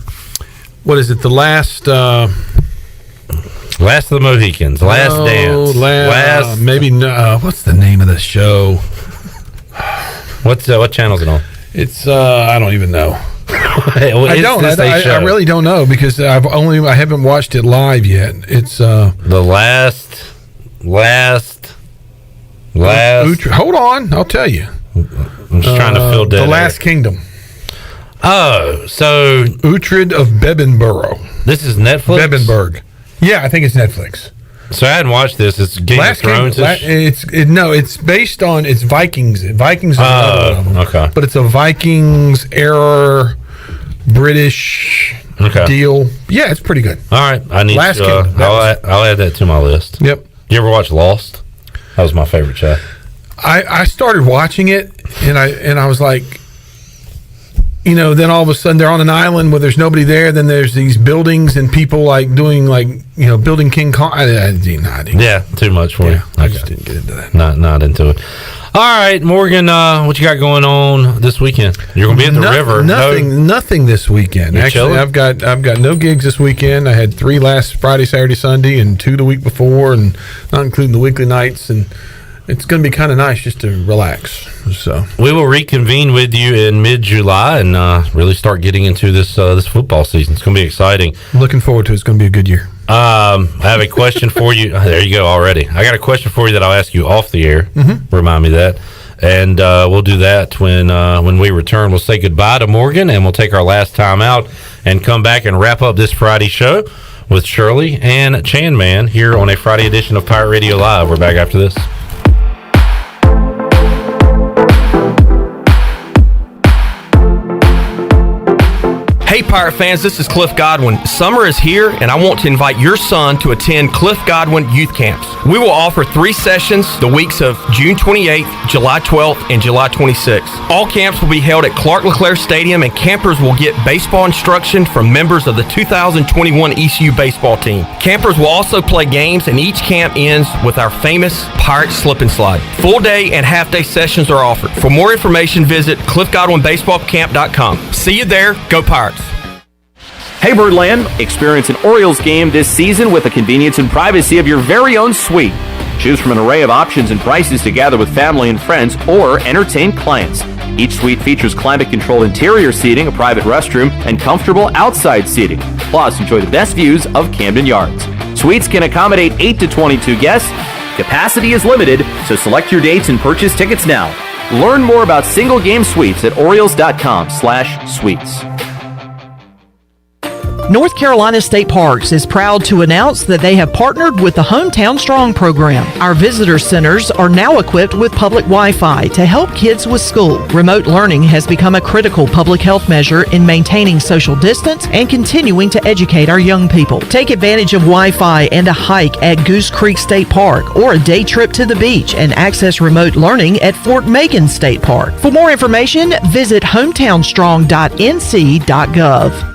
What is it? The last of the Mohicans, Last Dance, maybe. What's the name of the show? What channel is it on? It's I don't even know. I don't. I really don't know because I haven't watched it live yet. It's the last. Hold on, I'll tell you. I'm just trying to fill dead The Last Kingdom. Oh, so Uhtred of Bebbanburrow. This is Netflix. Bebbanburg. Yeah, I think it's Netflix. So I hadn't watched this. It's Game of Thrones. It's based on Vikings. Vikings. Okay. But it's a Vikings era British deal. Yeah, it's pretty good. All right, I need Last to. Kingdom. I'll add that to my list. Yep. You ever watch Lost? That was my favorite show. I started watching it and I was like, then all of a sudden they're on an island where there's nobody there. Then there's these buildings and people like doing building King Kong. Yeah, too much for you. I just didn't get into that. Not into it. All right, Morgan, what you got going on this weekend? You're gonna be at the river. Nothing this weekend. You're Actually, chilling? I've got no gigs this weekend. I had 3 last Friday, Saturday, Sunday, and 2 the week before, and not including the weekly nights. And it's going to be kind of nice just to relax. So we will reconvene with you in mid-July and really start getting into this football season. It's going to be exciting. Looking forward to it. It's going to be a good year. I have a question for you. There you go already. I got a question for you that I'll ask you off the air. Mm-hmm. Remind me that. And we'll do that when we return. We'll say goodbye to Morgan, and we'll take our last time out and come back and wrap up this Friday show with Shirley and Chan Man here on a Friday edition of Pirate Radio Live. We're back after this. Hey Pirate fans, this is Cliff Godwin. Summer is here and I want to invite your son to attend Cliff Godwin Youth Camps. We will offer 3 sessions the weeks of June 28th, July 12th, and July 26th. All camps will be held at Clark LeClaire Stadium and campers will get baseball instruction from members of the 2021 ECU baseball team. Campers will also play games and each camp ends with our famous Pirate Slip and Slide. Full day and half day sessions are offered. For more information, visit cliffgodwinbaseballcamp.com. See you there. Go Pirates. Hey Birdland, experience an Orioles game this season with the convenience and privacy of your very own suite. Choose from an array of options and prices to gather with family and friends or entertain clients. Each suite features climate-controlled interior seating, a private restroom, and comfortable outside seating. Plus, enjoy the best views of Camden Yards. Suites can accommodate 8 to 22 guests. Capacity is limited, so select your dates and purchase tickets now. Learn more about single-game suites at Orioles.com/suites. North Carolina State Parks is proud to announce that they have partnered with the Hometown Strong program. Our visitor centers are now equipped with public Wi-Fi to help kids with school. Remote learning has become a critical public health measure in maintaining social distance and continuing to educate our young people. Take advantage of Wi-Fi and a hike at Goose Creek State Park or a day trip to the beach and access remote learning at Fort Megan State Park. For more information, visit hometownstrong.nc.gov.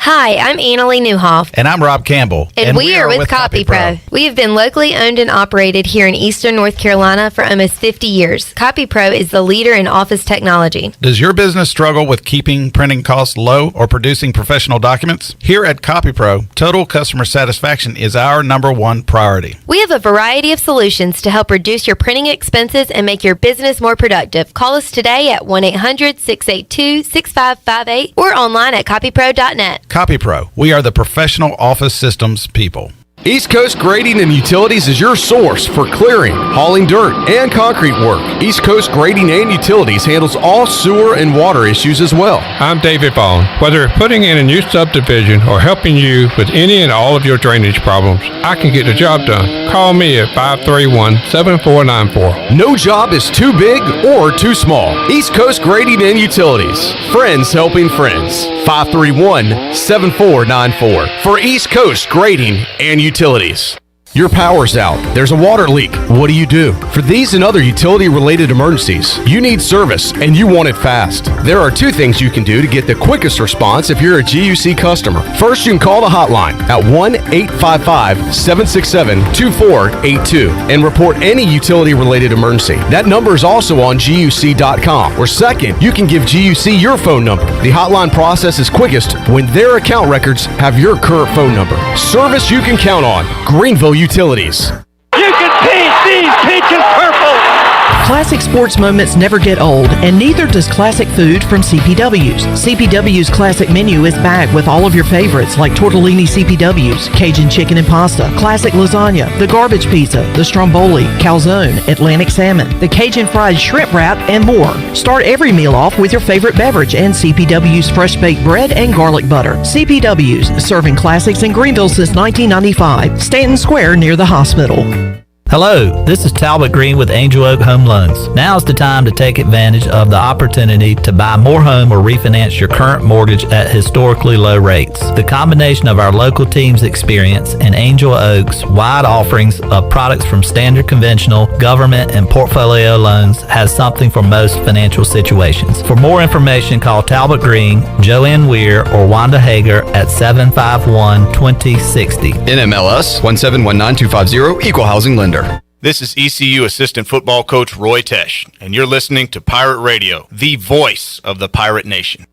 Hi, I'm Annalie Newhoff. And I'm Rob Campbell. And we are with CopyPro. We have been locally owned and operated here in Eastern North Carolina for almost 50 years. CopyPro is the leader in office technology. Does your business struggle with keeping printing costs low or producing professional documents? Here at CopyPro, total customer satisfaction is our #1 priority. We have a variety of solutions to help reduce your printing expenses and make your business more productive. Call us today at 1-800-682-6558 or online at copypro.net. CopyPro, we are the professional office systems people. East Coast Grading and Utilities is your source for clearing, hauling dirt, and concrete work. East Coast Grading and Utilities handles all sewer and water issues as well. I'm David Vaughn. Whether putting in a new subdivision or helping you with any and all of your drainage problems, I can get the job done. Call me at 531-7494. No job is too big or too small. East Coast Grading and Utilities. Friends helping friends. 531-7494 for East Coast Grading and Utilities. Your power's out. There's a water leak. What do you do? For these and other utility-related emergencies, you need service and you want it fast. There are two things you can do to get the quickest response if you're a GUC customer. First, you can call the hotline at 1-855-767-2482 and report any utility-related emergency. That number is also on GUC.com. Or second, you can give GUC your phone number. The hotline process is quickest when their account records have your current phone number. Service you can count on. Greenville Utilities. You can paint these peaches purple! Classic sports moments never get old, and neither does classic food from CPW's. CPW's classic menu is back with all of your favorites like tortellini CPW's, Cajun chicken and pasta, classic lasagna, the garbage pizza, the stromboli, calzone, Atlantic salmon, the Cajun fried shrimp wrap, and more. Start every meal off with your favorite beverage and CPW's fresh baked bread and garlic butter. CPW's, serving classics in Greenville since 1995. Stanton Square near the hospital. Hello, this is Talbot Green with Angel Oak Home Loans. Now is the time to take advantage of the opportunity to buy more home or refinance your current mortgage at historically low rates. The combination of our local team's experience and Angel Oak's wide offerings of products from standard conventional, government, and portfolio loans has something for most financial situations. For more information, call Talbot Green, Joanne Weir, or Wanda Hager at 751-2060. NMLS 1719250, Equal Housing Lender. This is ECU Assistant Football Coach Roy Tesh, and you're listening to Pirate Radio, the voice of the Pirate Nation.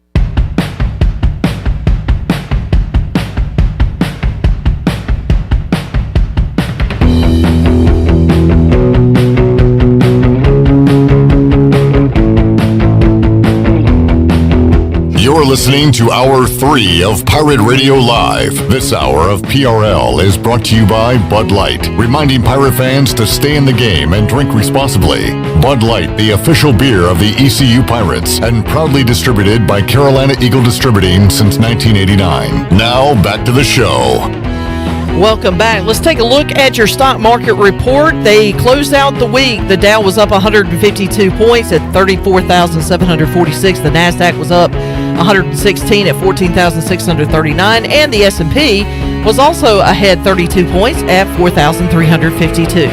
You're listening to Hour 3 of Pirate Radio Live. This hour of PRL is brought to you by Bud Light, reminding Pirate fans to stay in the game and drink responsibly. Bud Light, the official beer of the ECU Pirates, and proudly distributed by Carolina Eagle Distributing since 1989. Now, back to the show. Welcome back. Let's take a look at your stock market report. They closed out the week. The Dow was up 152 points at 34,746. The NASDAQ was up 116 at 14,639. And the S&P was also ahead 32 points at 4,352.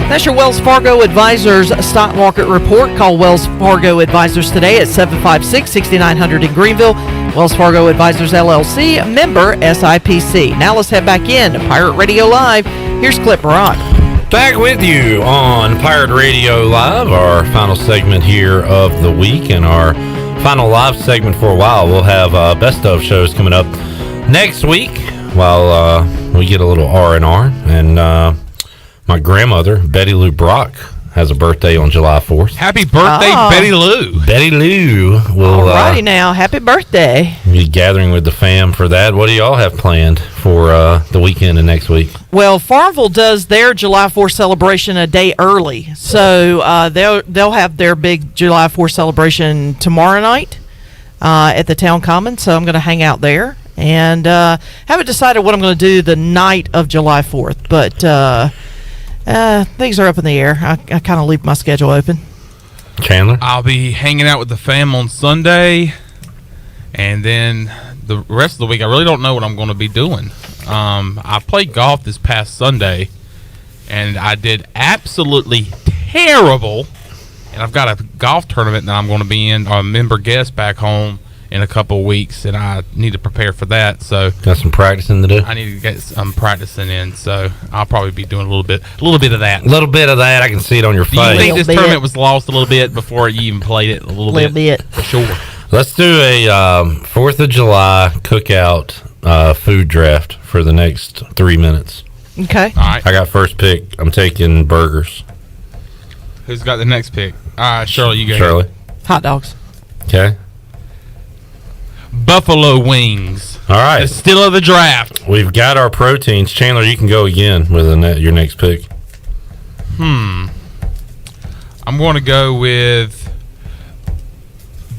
That's your Wells Fargo Advisors stock market report. Call Wells Fargo Advisors today at 756-6900 in Greenville. Wells Fargo Advisors LLC, member SIPC. Now let's head back in to Pirate Radio Live. Here's Clip Rock. Back with you on Pirate Radio Live, our final segment here of the week, and our final live segment for a while. We'll have best of shows coming up next week while we get a little R&R. And my grandmother, Betty Lou Brock, has a birthday on July 4th. Happy birthday, Betty Lou. Betty Lou will Alrighty now. Happy birthday. Be gathering with the fam for that. What do y'all have planned for the weekend and next week? Well, Farmville does their July 4th celebration a day early. So they'll have their big July 4th celebration tomorrow night at the Town Common. So I'm going to hang out there. And haven't decided what I'm going to do the night of July 4th. But things are up in the air. I kind of leave my schedule open. Chandler? I'll be hanging out with the fam on Sunday, and then the rest of the week I really don't know what I'm going to be doing. I played golf this past Sunday, and I did absolutely terrible, and I've got a golf tournament that I'm going to be in, or a member guest back home in a couple of weeks, and I need to prepare for that. So got some practicing to do. I need to get some practicing in, so I'll probably be doing a little bit of that. A little bit of that. I can see it on your face. Do you think this tournament was lost a little bit before you even played it? A little bit. For sure. Let's do a 4th of July cookout food draft for the next 3 minutes. Okay. All right. I got first pick. I'm taking burgers. Who's got the next pick? Shirley, you go. Shirley. Hot dogs. Okay. buffalo wings. All right. The steal of the draft. We've got our proteins. Chandler, you can go again with your next pick. I'm going to go with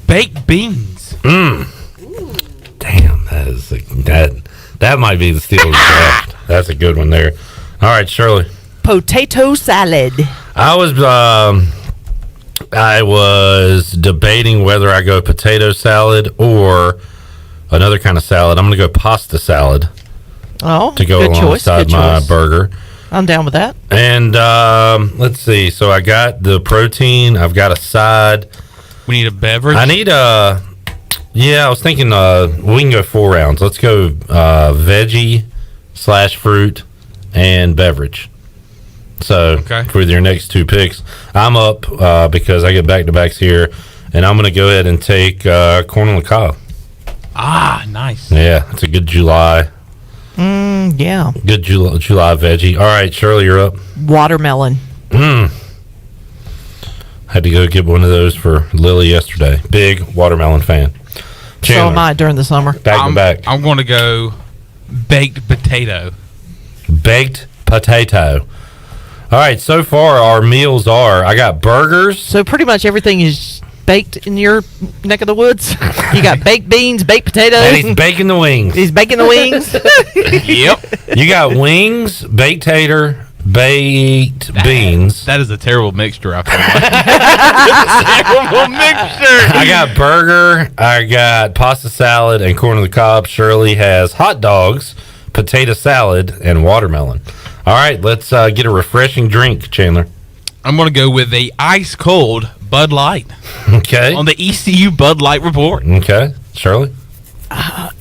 baked beans. Damn, that might be the steal of the draft. That's a good one there. All right, Shirley. Potato salad. I was debating whether I go potato salad or another kind of salad. I'm going to go pasta salad. Oh, to go alongside my burger. I'm down with that. And let's see. So I got the protein. I've got a side. We need a beverage. I need I was thinking we can go 4 rounds. Let's go veggie / fruit and beverage. So for your next 2 picks, I'm up because I get back-to-backs here, and I'm going to go ahead and take corn on the cob. Ah, nice. Yeah, it's a good July. Yeah. Good July veggie. All right, Shirley, you're up. Watermelon. Had to go get one of those for Lily yesterday. Big watermelon fan. So am I during the summer. Back. I'm going to go baked potato. Baked potato. All right, so far our meals are, I got burgers. So pretty much everything is baked in your neck of the woods. You got baked beans, baked potatoes. And he's baking the wings. He's baking the wings. Yep. You got wings, baked tater, baked beans. That is a terrible mixture, I feel like. Terrible mixture. I got burger, I got pasta salad, and corn on the cob. Shirley has hot dogs, potato salad, and watermelon. All right, let's get a refreshing drink, Chandler. I'm going to go with a ice cold Bud Light. Okay. On the ECU Bud Light report. Okay. Shirley? A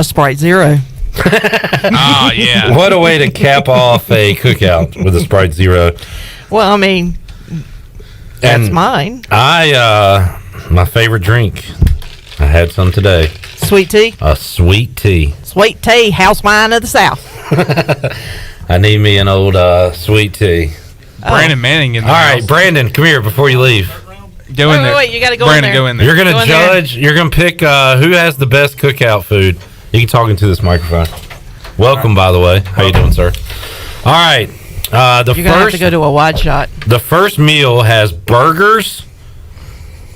Sprite Zero. Ah, yeah. What a way to cap off a cookout with a Sprite Zero. Well, I mean, that's mine. My favorite drink. I had some today. Sweet tea? A sweet tea. Sweet tea, house wine of the South. I need me an old sweet tea. Brandon Manning in the All house. right, Brandon, come here before you leave. Go in there. Wait, you got to go Brandon, in there. go in there. You're going Go to in there. judge. You're going to pick who has the best cookout food. You can talk into this microphone. Welcome, by the way. How you doing, sir? All right. You're going to have to go to a wide shot. The first meal has burgers,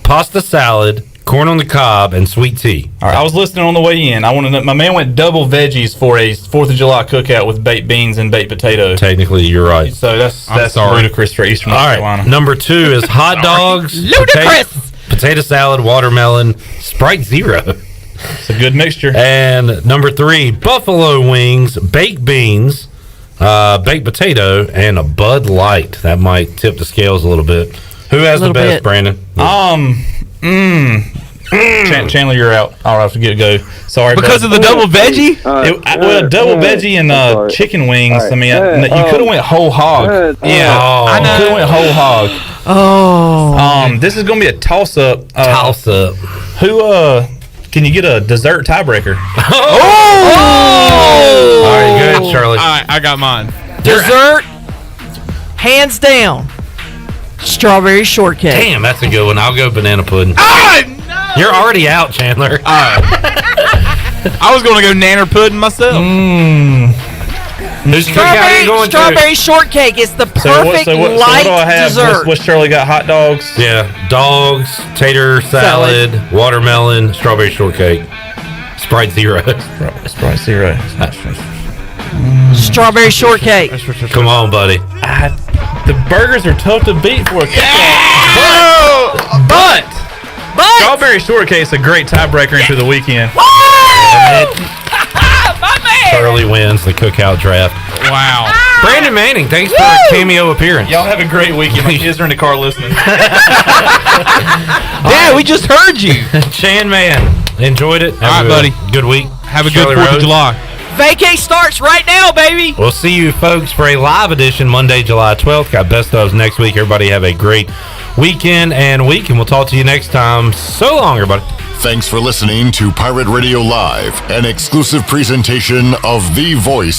pasta salad, corn on the cob, and sweet tea. All right, I was listening on the way in. I want to know, my man went double veggies for a 4th of July cookout with baked beans and baked potatoes. Technically, you're right. So that's sorry. ludicrous for Eastern North All right. Carolina. Number 2 is hot dogs, potato salad, watermelon, Sprite Zero. It's a good mixture. And number 3, buffalo wings, baked beans, baked potato, and a Bud Light. That might tip the scales a little bit. Who has the best, Brandon? Chandler, you're out. I'll have to go. Sorry, because of the double veggie. Double veggie and chicken wings. I mean, you could have went whole hog. Yeah, I know. Could have went whole hog. Oh. This is gonna be a toss up. Who? Can you get a dessert tiebreaker? All right, go ahead, Charlie. All right, I got mine. Dessert, hands down, strawberry shortcake. Damn, that's a good one. I'll go banana pudding. No! You're already out, Chandler. I was going to go nanner pudding myself. Who's cookout are you going Strawberry shortcake is the perfect light what do I have? dessert. What's Shirley got? Hot dogs? Yeah, dogs, tater salad, watermelon, strawberry shortcake, Sprite Zero. Sprite Zero. Strawberry shortcake. Come on, buddy. The burgers are tough to beat for a cookout. But strawberry shortcake is a great tiebreaker into the weekend. Charlie wins the cookout draft. Wow. Brandon Manning, thanks for a cameo appearance. Y'all have a great weekend. My kids are in the car listening. Yeah, we just heard you. Chan Man, enjoyed it. All right, buddy. Good week. Have a good 4th of July. Vacay starts right now, baby. We'll see you folks for a live edition Monday, July 12th. Got best ofs next week. Everybody have a great weekend and week, and we'll talk to you next time. So long, everybody. Thanks for listening to Pirate Radio Live, an exclusive presentation of the voice